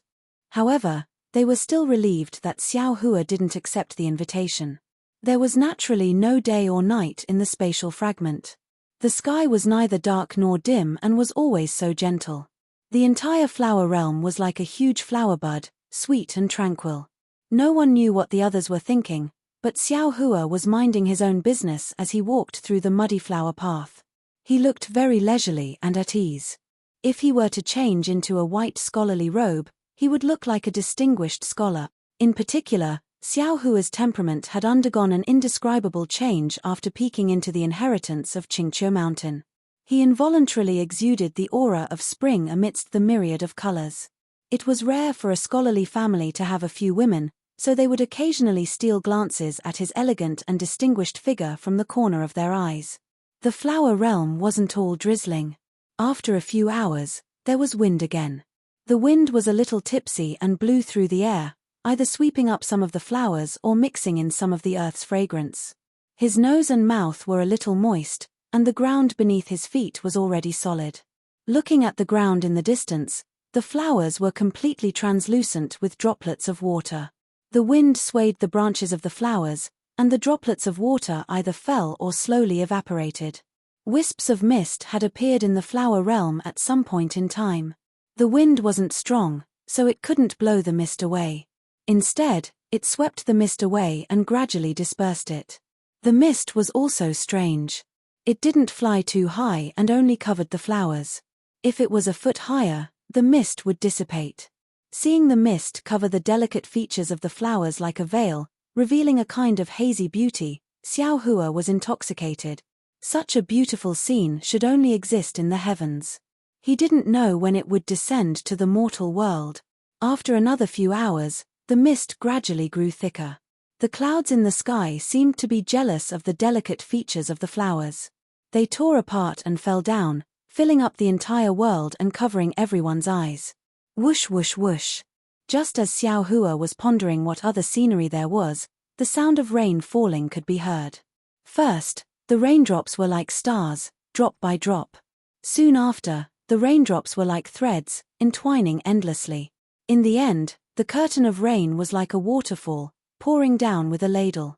However, they were still relieved that Xiao Hua didn't accept the invitation. There was naturally no day or night in the spatial fragment. The sky was neither dark nor dim and was always so gentle. The entire flower realm was like a huge flower bud, sweet and tranquil. No one knew what the others were thinking, but Xiao Hua was minding his own business as he walked through the muddy flower path. He looked very leisurely and at ease. If he were to change into a white scholarly robe, he would look like a distinguished scholar. In particular, Xiao Hua's temperament had undergone an indescribable change after peeking into the inheritance of Qingqiu Mountain. He involuntarily exuded the aura of spring amidst the myriad of colors. It was rare for a scholarly family to have a few women, so they would occasionally steal glances at his elegant and distinguished figure from the corner of their eyes. The flower realm wasn't all drizzling. After a few hours, there was wind again. The wind was a little tipsy and blew through the air, either sweeping up some of the flowers or mixing in some of the earth's fragrance. His nose and mouth were a little moist, and the ground beneath his feet was already solid. Looking at the ground in the distance, the flowers were completely translucent with droplets of water. The wind swayed the branches of the flowers, and the droplets of water either fell or slowly evaporated. Wisps of mist had appeared in the flower realm at some point in time. The wind wasn't strong, so it couldn't blow the mist away. Instead, it swept the mist away and gradually dispersed it. The mist was also strange. It didn't fly too high and only covered the flowers. If it was a foot higher, the mist would dissipate. Seeing the mist cover the delicate features of the flowers like a veil, revealing a kind of hazy beauty, Xiao Hua was intoxicated. Such a beautiful scene should only exist in the heavens. He didn't know when it would descend to the mortal world. After another few hours, the mist gradually grew thicker. The clouds in the sky seemed to be jealous of the delicate features of the flowers. They tore apart and fell down, filling up the entire world and covering everyone's eyes. Whoosh whoosh whoosh. Just as Xiao Hua was pondering what other scenery there was, the sound of rain falling could be heard. First, the raindrops were like stars, drop by drop. Soon after, the raindrops were like threads, entwining endlessly. In the end, the curtain of rain was like a waterfall, pouring down with a ladle.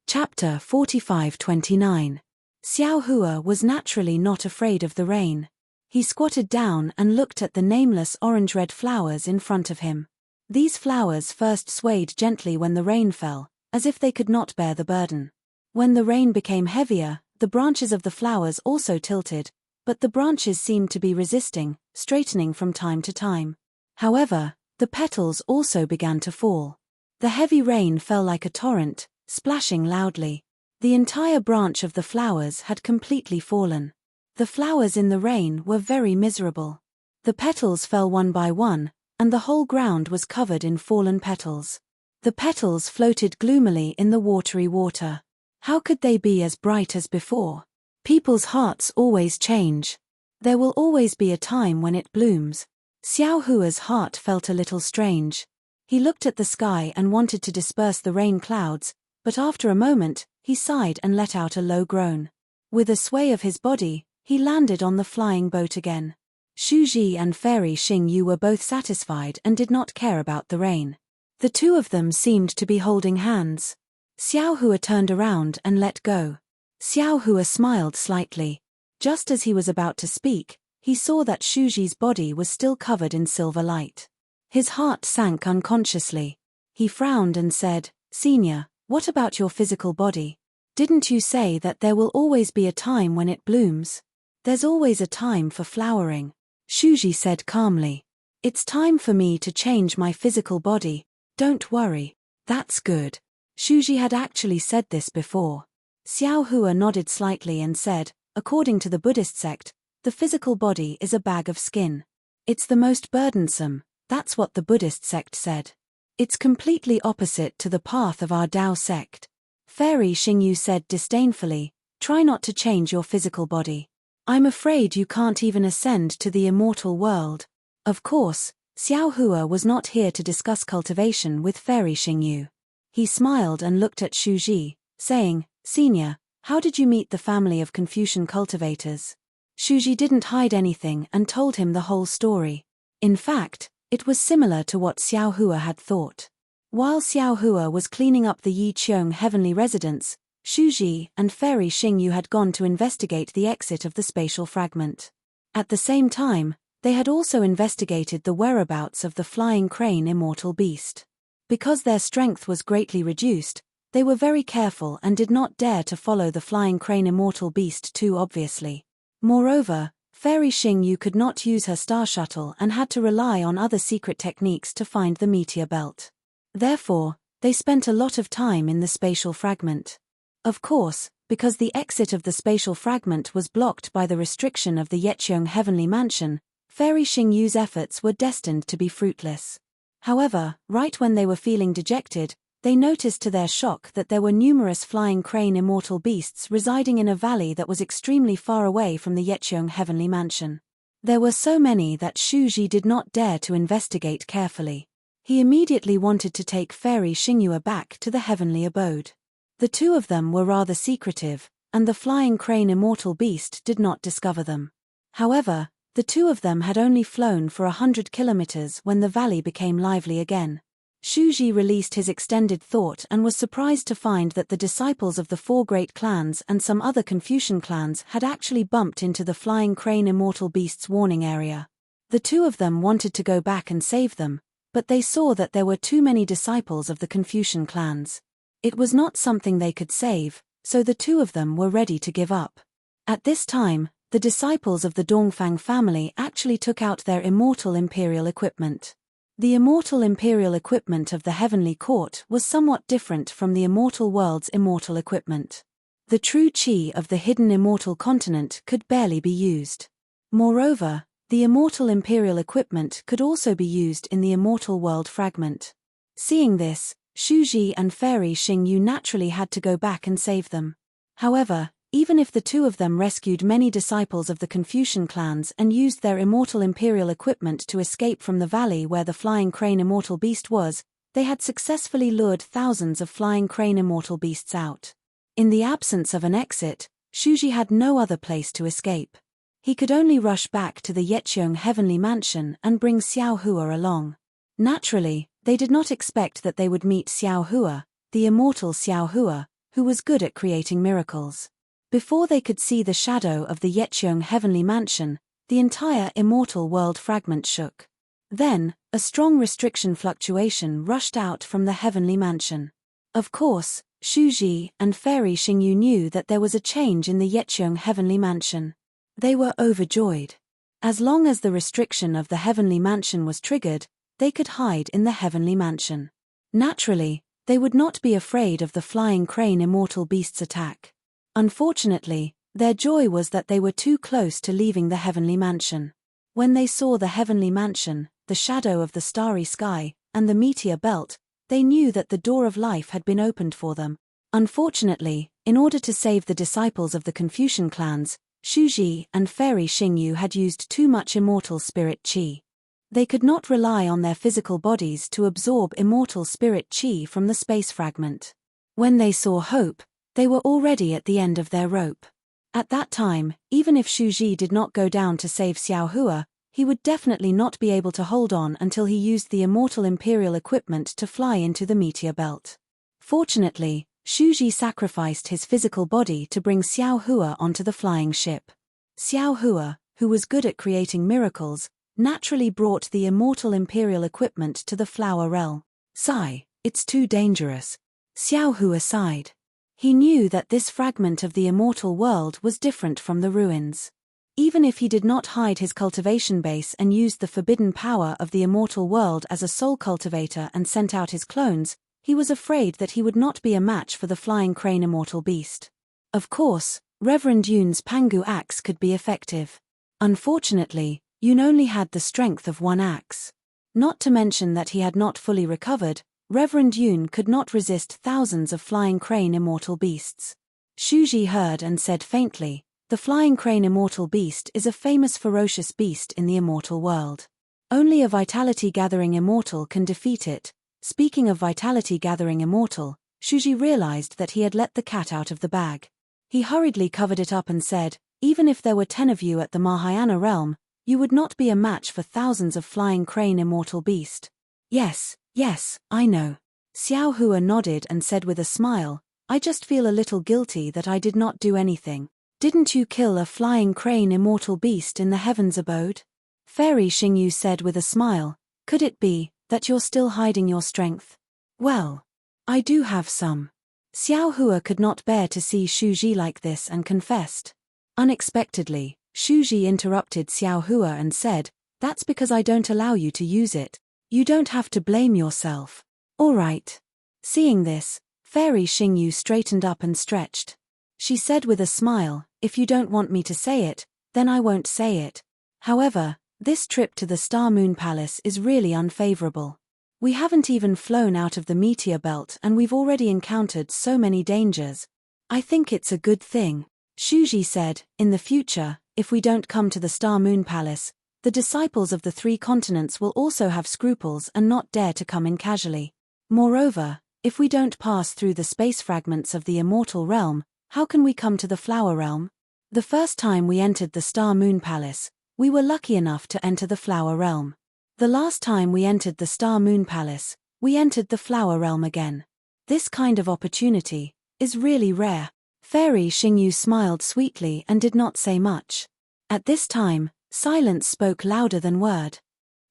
Chapter 45-29. Xiao Hua was naturally not afraid of the rain. He squatted down and looked at the nameless orange-red flowers in front of him. These flowers first swayed gently when the rain fell, as if they could not bear the burden. When the rain became heavier, the branches of the flowers also tilted, but the branches seemed to be resisting, straightening from time to time. However, the petals also began to fall. The heavy rain fell like a torrent, splashing loudly. The entire branch of the flowers had completely fallen. The flowers in the rain were very miserable. The petals fell one by one, and the whole ground was covered in fallen petals. The petals floated gloomily in the watery water. How could they be as bright as before? People's hearts always change. There will always be a time when it blooms. Xiao Hua's heart felt a little strange. He looked at the sky and wanted to disperse the rain clouds, but after a moment, he sighed and let out a low groan. With a sway of his body, he landed on the flying boat again. Shu Ji and Fairy Xingyu were both satisfied and did not care about the rain. The two of them seemed to be holding hands. Xiao Hua turned around and let go. Xiao Hua smiled slightly. Just as he was about to speak, he saw that Shu Ji's body was still covered in silver light. His heart sank unconsciously. He frowned and said, "Senior, what about your physical body? Didn't you say that there will always be a time when it blooms?" "There's always a time for flowering," Shuji said calmly. "It's time for me to change my physical body. Don't worry." "That's good." Shuji had actually said this before. Xiao Hua nodded slightly and said, "According to the Buddhist sect, the physical body is a bag of skin. It's the most burdensome, that's what the Buddhist sect said. It's completely opposite to the path of our Tao sect." Fairy Xingyu said disdainfully, "Try not to change your physical body. I'm afraid you can't even ascend to the immortal world." Of course, Xiao Hua was not here to discuss cultivation with Fairy Xingyu. He smiled and looked at Shuji, saying, "Senior, how did you meet the family of Confucian cultivators?" Shuji didn't hide anything and told him the whole story. In fact, it was similar to what Xiao Hua had thought. While Xiao Hua was cleaning up the Yi Qiong heavenly residence, Shuji and Fairy Xingyu had gone to investigate the exit of the spatial fragment. At the same time, they had also investigated the whereabouts of the flying crane immortal beast. Because their strength was greatly reduced, they were very careful and did not dare to follow the flying crane immortal beast too obviously. Moreover, Fairy Xingyu could not use her star shuttle and had to rely on other secret techniques to find the meteor belt. Therefore, they spent a lot of time in the spatial fragment. Of course, because the exit of the spatial fragment was blocked by the restriction of the Yeqiong heavenly mansion, Fairy Xingyu's efforts were destined to be fruitless. However, right when they were feeling dejected, they noticed to their shock that there were numerous flying crane immortal beasts residing in a valley that was extremely far away from the Yeqiong heavenly mansion. There were so many that Shuji did not dare to investigate carefully. He immediately wanted to take Fairy Xingyu back to the heavenly abode. The two of them were rather secretive, and the flying crane immortal beast did not discover them. However, the two of them had only flown for 100 kilometers when the valley became lively again. Shuji released his extended thought and was surprised to find that the disciples of the four great clans and some other Confucian clans had actually bumped into the flying crane immortal beast's warning area. The two of them wanted to go back and save them, but they saw that there were too many disciples of the Confucian clans. It was not something they could save, so the two of them were ready to give up. At this time, the disciples of the Dongfang family actually took out their immortal imperial equipment. The immortal imperial equipment of the heavenly court was somewhat different from the immortal world's immortal equipment. The true qi of the hidden immortal continent could barely be used. Moreover, the immortal imperial equipment could also be used in the immortal world fragment. Seeing this, Shuji and Fairy Xingyu naturally had to go back and save them. However, even if the two of them rescued many disciples of the Confucian clans and used their immortal imperial equipment to escape from the valley where the flying crane immortal beast was, they had successfully lured thousands of flying crane immortal beasts out. In the absence of an exit, Shuji had no other place to escape. He could only rush back to the Yeqiong heavenly mansion and bring Xiao Hua along. Naturally, they did not expect that they would meet Xiao Hua, the immortal Xiao Hua, who was good at creating miracles. Before they could see the shadow of the Yeqiong heavenly mansion, the entire immortal world fragment shook. Then, a strong restriction fluctuation rushed out from the heavenly mansion. Of course, Shuji and Fairy Xingyu knew that there was a change in the Yeqiong heavenly mansion. They were overjoyed. As long as the restriction of the heavenly mansion was triggered, they could hide in the heavenly mansion. Naturally, they would not be afraid of the flying crane immortal beast's attack. Unfortunately, their joy was that they were too close to leaving the heavenly mansion. When they saw the heavenly mansion, the shadow of the starry sky, and the meteor belt, they knew that the door of life had been opened for them. Unfortunately, in order to save the disciples of the Confucian clans, Shuji and Fairy Xingyu had used too much immortal spirit qi. They could not rely on their physical bodies to absorb immortal spirit qi from the space fragment. When they saw hope, they were already at the end of their rope. At that time, even if Shuji did not go down to save Xiao Hua, he would definitely not be able to hold on until he used the immortal imperial equipment to fly into the meteor belt. Fortunately, Shuji sacrificed his physical body to bring Xiao Hua onto the flying ship. Xiao Hua, who was good at creating miracles, naturally brought the immortal imperial equipment to the flower realm. Sigh, It's too dangerous. Xiao Hua sighed. He knew that this fragment of the immortal world was different from the ruins. Even if he did not hide his cultivation base and used the forbidden power of the immortal world as a soul cultivator and sent out his clones, he was afraid that he would not be a match for the flying crane immortal beast. Of course, Reverend Yun's Pangu axe could be effective. Unfortunately, Yun only had the strength of one axe. Not to mention that he had not fully recovered, Reverend Yun could not resist thousands of flying crane immortal beasts. Shuji heard and said faintly, "The flying crane immortal beast is a famous ferocious beast in the immortal world. Only a vitality-gathering immortal can defeat it." Speaking of vitality-gathering immortal, Shuji realized that he had let the cat out of the bag. He hurriedly covered it up and said, "Even if there were 10 of you at the Mahayana realm, you would not be a match for thousands of flying crane immortal beast." Yes, I know. Xiao Hua nodded and said with a smile, "I just feel a little guilty that I did not do anything." "Didn't you kill a flying crane immortal beast in the heavens abode?" Fairy Xingyu said with a smile, "Could it be that you're still hiding your strength?" "Well, I do have some." Xiao Hua could not bear to see Shuji like this and confessed. Unexpectedly, Shuji interrupted Xiao Hua and said, "That's because I don't allow you to use it. You don't have to blame yourself." "All right." Seeing this, Fairy Xingyu straightened up and stretched. She said with a smile, "If you don't want me to say it, then I won't say it. However, this trip to the Star Moon Palace is really unfavorable. We haven't even flown out of the meteor belt and we've already encountered so many dangers. I think it's a good thing." Shuji said, "In the future, if we don't come to the Star Moon Palace, the disciples of the 3 continents will also have scruples and not dare to come in casually. Moreover, if we don't pass through the space fragments of the immortal realm, how can we come to the flower realm? The first time we entered the Star Moon Palace, we were lucky enough to enter the flower realm. The last time we entered the Star Moon Palace, we entered the flower realm again. This kind of opportunity is really rare." Fairy Xingyu smiled sweetly and did not say much. At this time, silence spoke louder than word.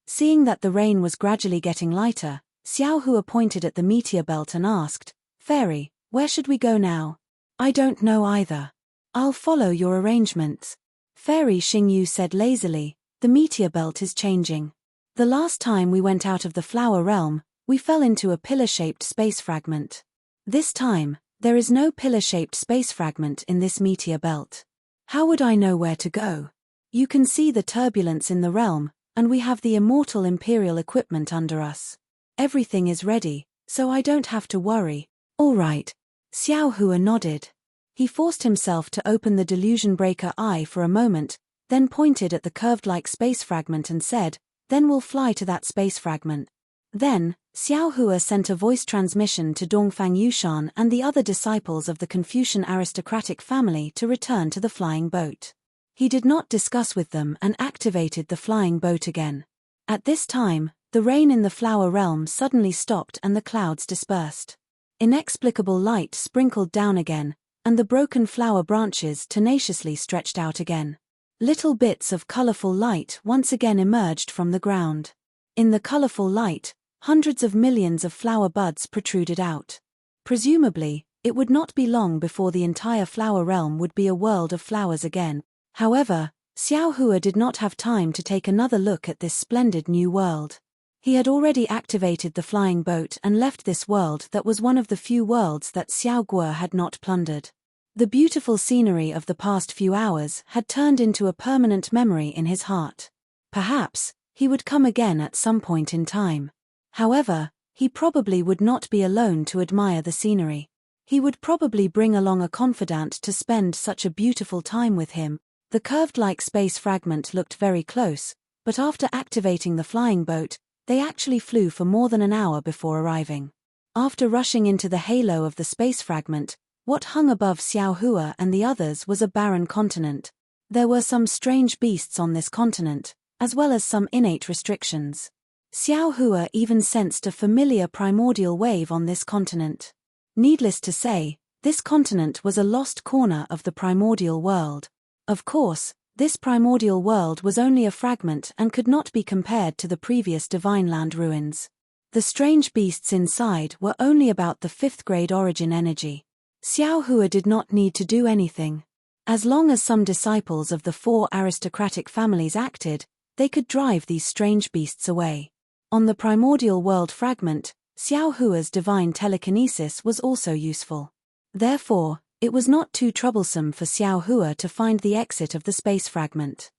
Seeing that the rain was gradually getting lighter, Xiao Hua pointed at the meteor belt and asked, "Fairy, where should we go now?" "I don't know either. I'll follow your arrangements." Fairy Xingyu said lazily, "The meteor belt is changing. The last time we went out of the flower realm, we fell into a pillar-shaped space fragment. This time, there is no pillar-shaped space fragment in this meteor belt. How would I know where to go? You can see the turbulence in the realm, and we have the immortal imperial equipment under us. Everything is ready, so I don't have to worry." "All right." Xiao Hua nodded. He forced himself to open the delusion breaker eye for a moment, then pointed at the curved-like space fragment and said, "Then we'll fly to that space fragment." Then, Xiao Hua sent a voice transmission to Dongfang Yushan and the other disciples of the Confucian aristocratic family to return to the flying boat. He did not discuss with them and activated the flying boat again. At this time, the rain in the flower realm suddenly stopped and the clouds dispersed. Inexplicable light sprinkled down again, and the broken flower branches tenaciously stretched out again. Little bits of colorful light once again emerged from the ground. In the colorful light, hundreds of millions of flower buds protruded out. Presumably, it would not be long before the entire flower realm would be a world of flowers again. However, Xiao Hua did not have time to take another look at this splendid new world. He had already activated the flying boat and left this world that was one of the few worlds that Xiao Guo had not plundered. The beautiful scenery of the past few hours had turned into a permanent memory in his heart. Perhaps, he would come again at some point in time. However, he probably would not be alone to admire the scenery. He would probably bring along a confidant to spend such a beautiful time with him. The curved-like space fragment looked very close, but after activating the flying boat, they actually flew for more than an hour before arriving. After rushing into the halo of the space fragment, what hung above Xiao Hua and the others was a barren continent. There were some strange beasts on this continent, as well as some innate restrictions. Xiao Hua even sensed a familiar primordial wave on this continent. Needless to say, this continent was a lost corner of the primordial world. Of course, this primordial world was only a fragment and could not be compared to the previous Divine Land ruins. The strange beasts inside were only about the 5th grade origin energy. Xiao Hua did not need to do anything. As long as some disciples of the 4 aristocratic families acted, they could drive these strange beasts away. On the primordial world fragment, Xiao Hua's divine telekinesis was also useful. Therefore, it was not too troublesome for Xiao Hua to find the exit of the space fragment.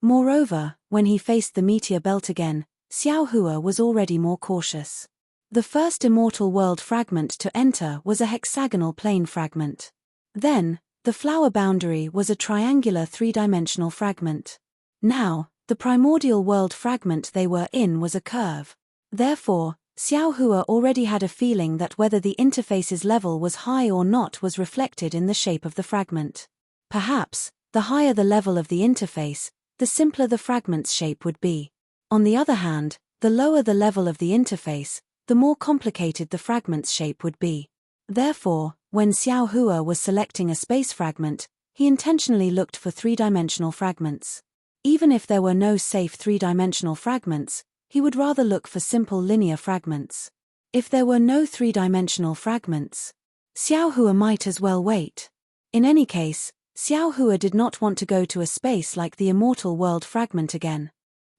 Moreover, when he faced the meteor belt again, Xiao Hua was already more cautious. The first immortal world fragment to enter was a hexagonal plane fragment. Then, the flower boundary was a triangular 3-dimensional fragment. Now, the primordial world fragment they were in was a curve. Therefore, Xiao Hua already had a feeling that whether the interface's level was high or not was reflected in the shape of the fragment. Perhaps, the higher the level of the interface, the simpler the fragment's shape would be. On the other hand, the lower the level of the interface, the more complicated the fragment's shape would be. Therefore, when Xiao Hua was selecting a space fragment, he intentionally looked for 3-dimensional fragments. Even if there were no safe 3-dimensional fragments, he would rather look for simple linear fragments. If there were no 3-dimensional fragments, Xiao Hua might as well wait. In any case, Xiao Hua did not want to go to a space like the immortal world fragment again.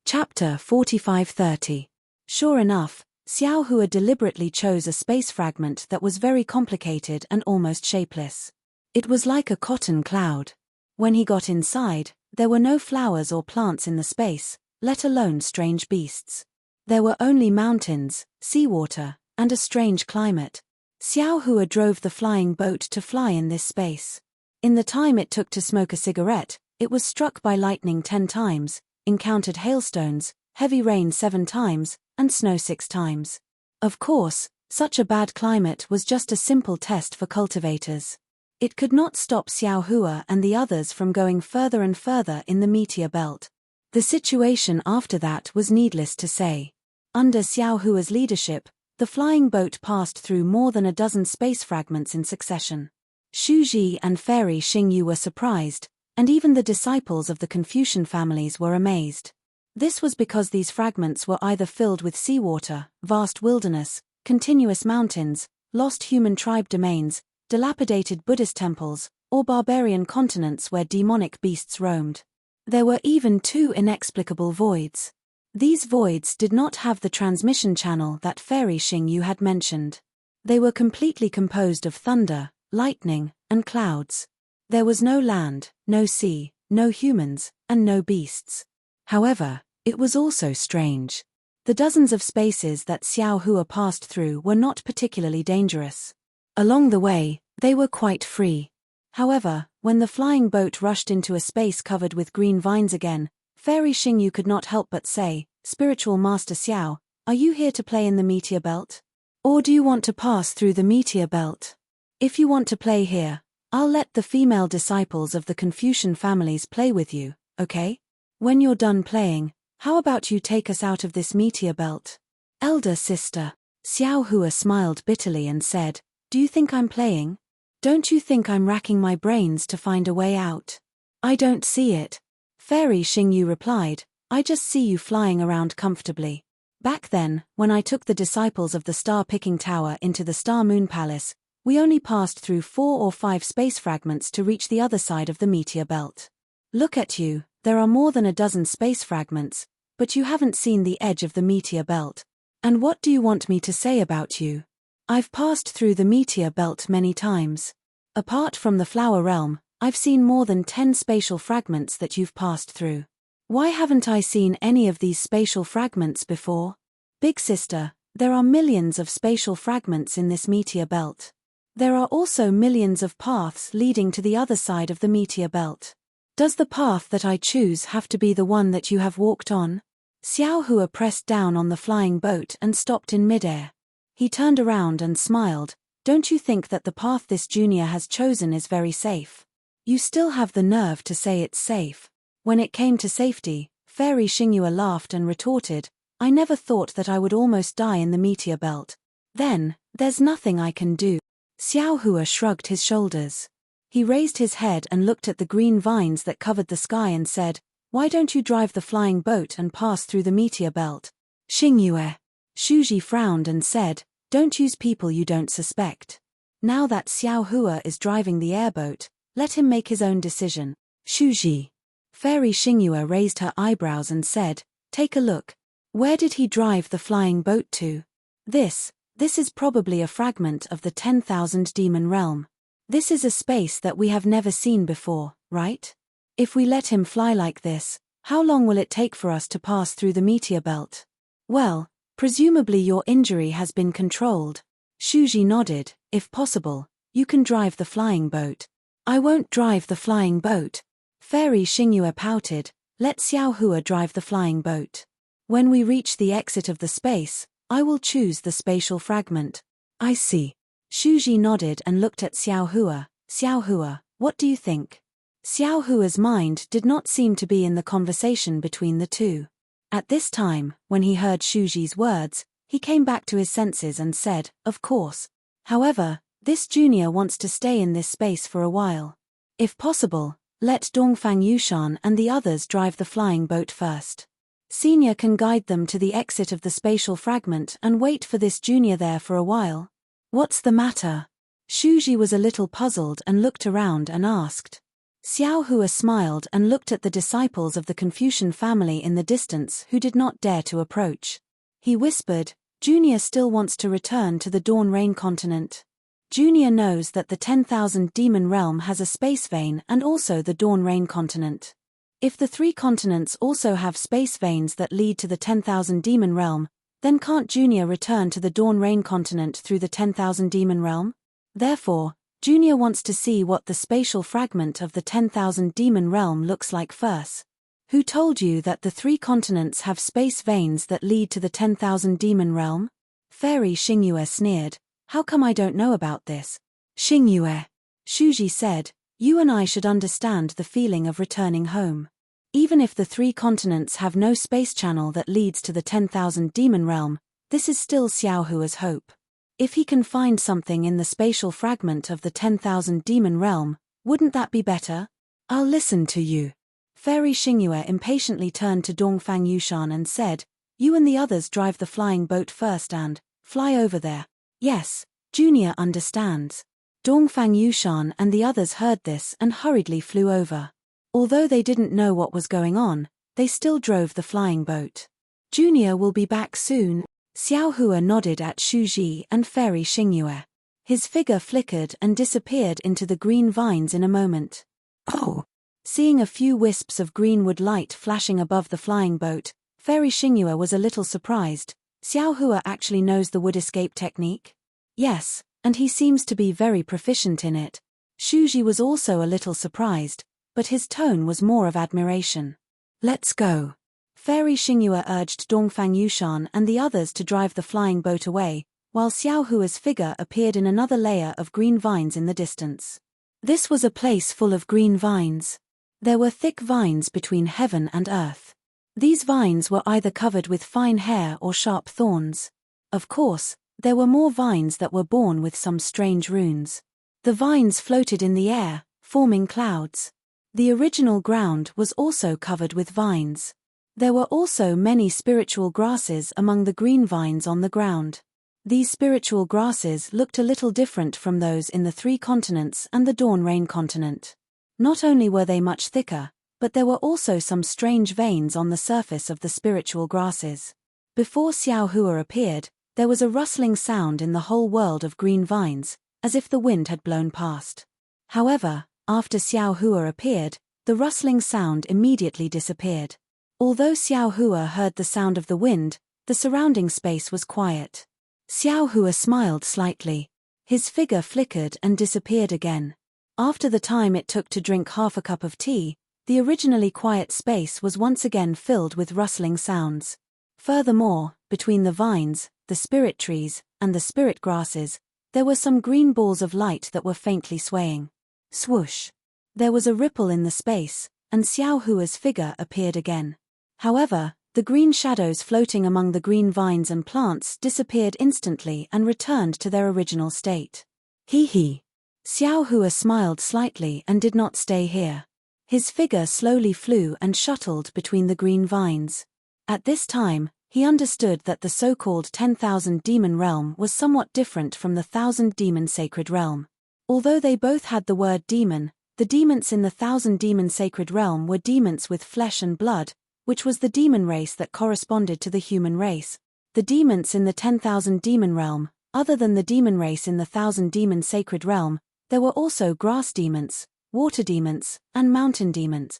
Chapter 45:30. Sure enough, Xiao Hua deliberately chose a space fragment that was very complicated and almost shapeless. It was like a cotton cloud. When he got inside, there were no flowers or plants in the space, let alone strange beasts. There were only mountains, seawater, and a strange climate. Xiao Hua drove the flying boat to fly in this space. In the time it took to smoke a cigarette, it was struck by lightning 10 times, encountered hailstones, heavy rain 7 times, and snow 6 times. Of course, such a bad climate was just a simple test for cultivators. It could not stop Xiao Hua and the others from going further and further in the meteor belt. The situation after that was needless to say. Under Xiao Hua's leadership, the flying boat passed through more than a dozen space fragments in succession. Shu Ji and Fairy Xingyu were surprised, and even the disciples of the Confucian families were amazed. This was because these fragments were either filled with seawater, vast wilderness, continuous mountains, lost human tribe domains, dilapidated Buddhist temples, or barbarian continents where demonic beasts roamed. There were even 2 inexplicable voids. These voids did not have the transmission channel that Fairy Xingyu had mentioned. They were completely composed of thunder, lightning, and clouds. There was no land, no sea, no humans, and no beasts. However, it was also strange. The dozens of spaces that Xiao Hua passed through were not particularly dangerous. Along the way, they were quite free. However, when the flying boat rushed into a space covered with green vines again, Fairy Xingyu could not help but say, "Spiritual Master Xiao, are you here to play in the meteor belt? Or do you want to pass through the meteor belt? If you want to play here, I'll let the female disciples of the Confucian families play with you, okay? When you're done playing, how about you take us out of this meteor belt?" "Elder sister." Xiao Hua smiled bitterly and said, "Do you think I'm playing? Don't you think I'm racking my brains to find a way out?" "I don't see it." Fairy Xingyu replied, "I just see you flying around comfortably. Back then, when I took the disciples of the Star-Picking Tower into the Star Moon Palace, we only passed through 4 or 5 space fragments to reach the other side of the meteor belt. Look at you, there are more than a dozen space fragments, but you haven't seen the edge of the meteor belt. And what do you want me to say about you? I've passed through the meteor belt many times. Apart from the flower realm, I've seen more than 10 spatial fragments that you've passed through. Why haven't I seen any of these spatial fragments before? Big sister, there are millions of spatial fragments in this meteor belt. There are also millions of paths leading to the other side of the meteor belt. Does the path that I choose have to be the one that you have walked on?" Xiao Hua pressed down on the flying boat and stopped in midair. He turned around and smiled. "Don't you think that the path this junior has chosen is very safe? You still have the nerve to say it's safe." When it came to safety, Fairy Xingyu laughed and retorted, "I never thought that I would almost die in the meteor belt. Then, there's nothing I can do." Xiao Hua shrugged his shoulders. He raised his head and looked at the green vines that covered the sky and said, "Why don't you drive the flying boat and pass through the meteor belt?" "Xingyue." Shuji frowned and said, "Don't use people you don't suspect. Now that Xiao Hua is driving the airboat, let him make his own decision." Shuji. Fairy Xingyue raised her eyebrows and said, "Take a look. Where did he drive the flying boat to? This is probably a fragment of the 10,000 demon realm. This is a space that we have never seen before, right? If we let him fly like this, how long will it take for us to pass through the meteor belt?" "Well, presumably your injury has been controlled." Shuji nodded. "If possible, you can drive the flying boat." "I won't drive the flying boat." Fairy Xingyue pouted. "Let Xiao Hua drive the flying boat. When we reach the exit of the space, I will choose the spatial fragment." "I see." Shuji nodded and looked at Xiao Hua. "Xiao Hua, what do you think?" Xiao Hua's mind did not seem to be in the conversation between the two. At this time, when he heard Shuji's words, he came back to his senses and said, "Of course. However, this junior wants to stay in this space for a while. If possible, let Dongfang Yushan and the others drive the flying boat first. Senior can guide them to the exit of the spatial fragment and wait for this junior there for a while." "What's the matter?" Shuji was a little puzzled and looked around and asked. Xiao Hua smiled and looked at the disciples of the Confucian family in the distance who did not dare to approach. He whispered, "Junior still wants to return to the Dawn Rain continent. Junior knows that the 10,000 demon realm has a space vein and also the Dawn Rain continent. If the three continents also have space veins that lead to the 10,000 demon realm, then can't Junior return to the Dawn Rain continent through the 10,000 demon realm? Therefore, Junior wants to see what the spatial fragment of the 10,000 demon realm looks like first." "Who told you that the three continents have space veins that lead to the 10,000 demon realm?" Fairy Xingyue sneered. "How come I don't know about this?" "Xingyue," Shuji said, "you and I should understand the feeling of returning home. Even if the three continents have no space channel that leads to the 10,000 demon realm, this is still Xiao Hua's hope. If he can find something in the spatial fragment of the 10,000 demon realm, wouldn't that be better?" "I'll listen to you." Fairy Xingyue impatiently turned to Dongfang Yushan and said, "You and the others drive the flying boat first and fly over there." "Yes, Junior understands." Dongfang Yushan and the others heard this and hurriedly flew over. Although they didn't know what was going on, they still drove the flying boat. "Junior will be back soon." Xiao Hua nodded at Shuji and Fairy Xingyue. His figure flickered and disappeared into the green vines in a moment. "Oh!" Seeing a few wisps of greenwood light flashing above the flying boat, Fairy Xingyue was a little surprised. Xiao Hua actually knows the wood escape technique? Yes, and he seems to be very proficient in it. Shuji was also a little surprised, but his tone was more of admiration. "Let's go." Fairy Xingyue urged Dongfang Yushan and the others to drive the flying boat away, while Xiao Hua's figure appeared in another layer of green vines in the distance. This was a place full of green vines. There were thick vines between heaven and earth. These vines were either covered with fine hair or sharp thorns. Of course, there were more vines that were born with some strange runes. The vines floated in the air, forming clouds. The original ground was also covered with vines. There were also many spiritual grasses among the green vines on the ground. These spiritual grasses looked a little different from those in the three continents and the Dawn Rain continent. Not only were they much thicker, but there were also some strange veins on the surface of the spiritual grasses. Before Xiao Hua appeared, there was a rustling sound in the whole world of green vines, as if the wind had blown past. However, after Xiao Hua appeared, the rustling sound immediately disappeared. Although Xiao Hua heard the sound of the wind, the surrounding space was quiet. Xiao Hua smiled slightly. His figure flickered and disappeared again. After the time it took to drink half a cup of tea, the originally quiet space was once again filled with rustling sounds. Furthermore, between the vines, the spirit trees, and the spirit grasses, there were some green balls of light that were faintly swaying. Swoosh! There was a ripple in the space, and Xiao Hua's figure appeared again. However, the green shadows floating among the green vines and plants disappeared instantly and returned to their original state. Hee hee. Xiao Hua smiled slightly and did not stay here. His figure slowly flew and shuttled between the green vines. At this time, He understood that the so-called 10,000 demon realm was somewhat different from the 1,000 demon sacred realm. Although they both had the word demon, the demons in the 1,000 demon sacred realm were demons with flesh and blood, which was the demon race that corresponded to the human race. The demons in the 10,000 demon realm, other than the demon race in the 1,000 demon sacred realm, there were also grass demons, water demons, and mountain demons.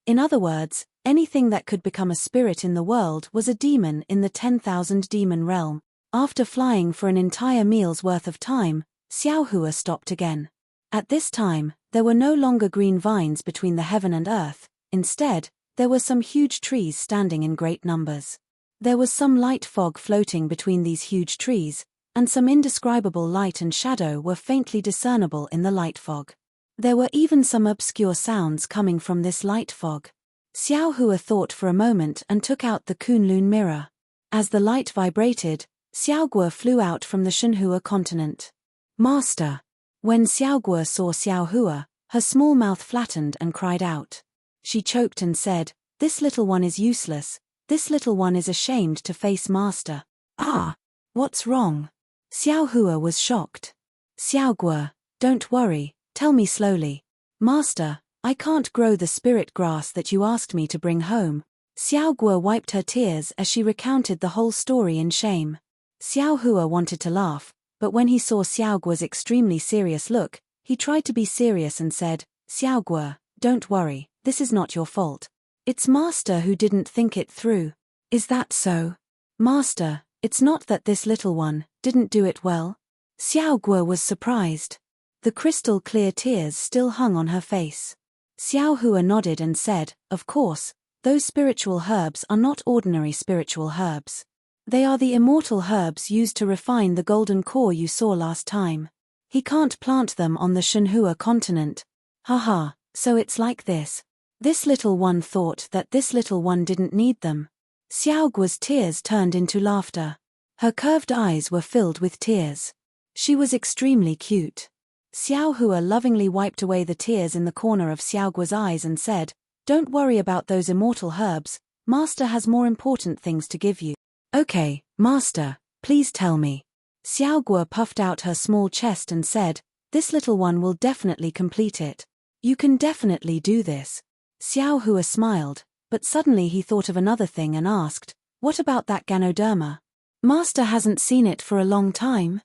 In other words, anything that could become a spirit in the world was a demon in the 10,000 demon realm. After flying for an entire meal's worth of time, Xiaohua stopped again. At this time, there were no longer green vines between the heaven and earth. Instead, there were some huge trees standing in great numbers. There was some light fog floating between these huge trees, and some indescribable light and shadow were faintly discernible in the light fog. There were even some obscure sounds coming from this light fog. Xiaohua thought for a moment and took out the Kunlun mirror. As the light vibrated, Xiaoguo flew out from the Shenhua continent. Master! When Xiaoguo saw Xiaohua, her small mouth flattened and cried out. She choked and said, "This little one is useless, this little one is ashamed to face Master." "Ah! What's wrong?" Xiaohua was shocked. "Xiaoguo, don't worry, tell me slowly." "Master, I can't grow the spirit grass that you asked me to bring home." Xiaoguo wiped her tears as she recounted the whole story in shame. Xiaohua wanted to laugh, but when he saw Xiaoguo's extremely serious look, he tried to be serious and said, "Xiaoguo, don't worry, this is not your fault. It's Master who didn't think it through." "Is that so?" "Master, it's not that this little one didn't do it well." Xiaoguo was surprised. The crystal clear tears still hung on her face. Xiaohua nodded and said, "Of course, those spiritual herbs are not ordinary spiritual herbs. They are the immortal herbs used to refine the golden core you saw last time. He can't plant them on the Shenhua continent. Haha, so it's like this. This little one thought that this little one didn't need them." Xiaoguo's tears turned into laughter. Her curved eyes were filled with tears. She was extremely cute. Xiaohua lovingly wiped away the tears in the corner of Xiaoguo's eyes and said, "Don't worry about those immortal herbs, Master has more important things to give you." "Okay, Master, please tell me." Xiaoguo puffed out her small chest and said, "This little one will definitely complete it. You can definitely do this." Xiaohua smiled, but suddenly he thought of another thing and asked, "What about that Ganoderma? Master hasn't seen it for a long time."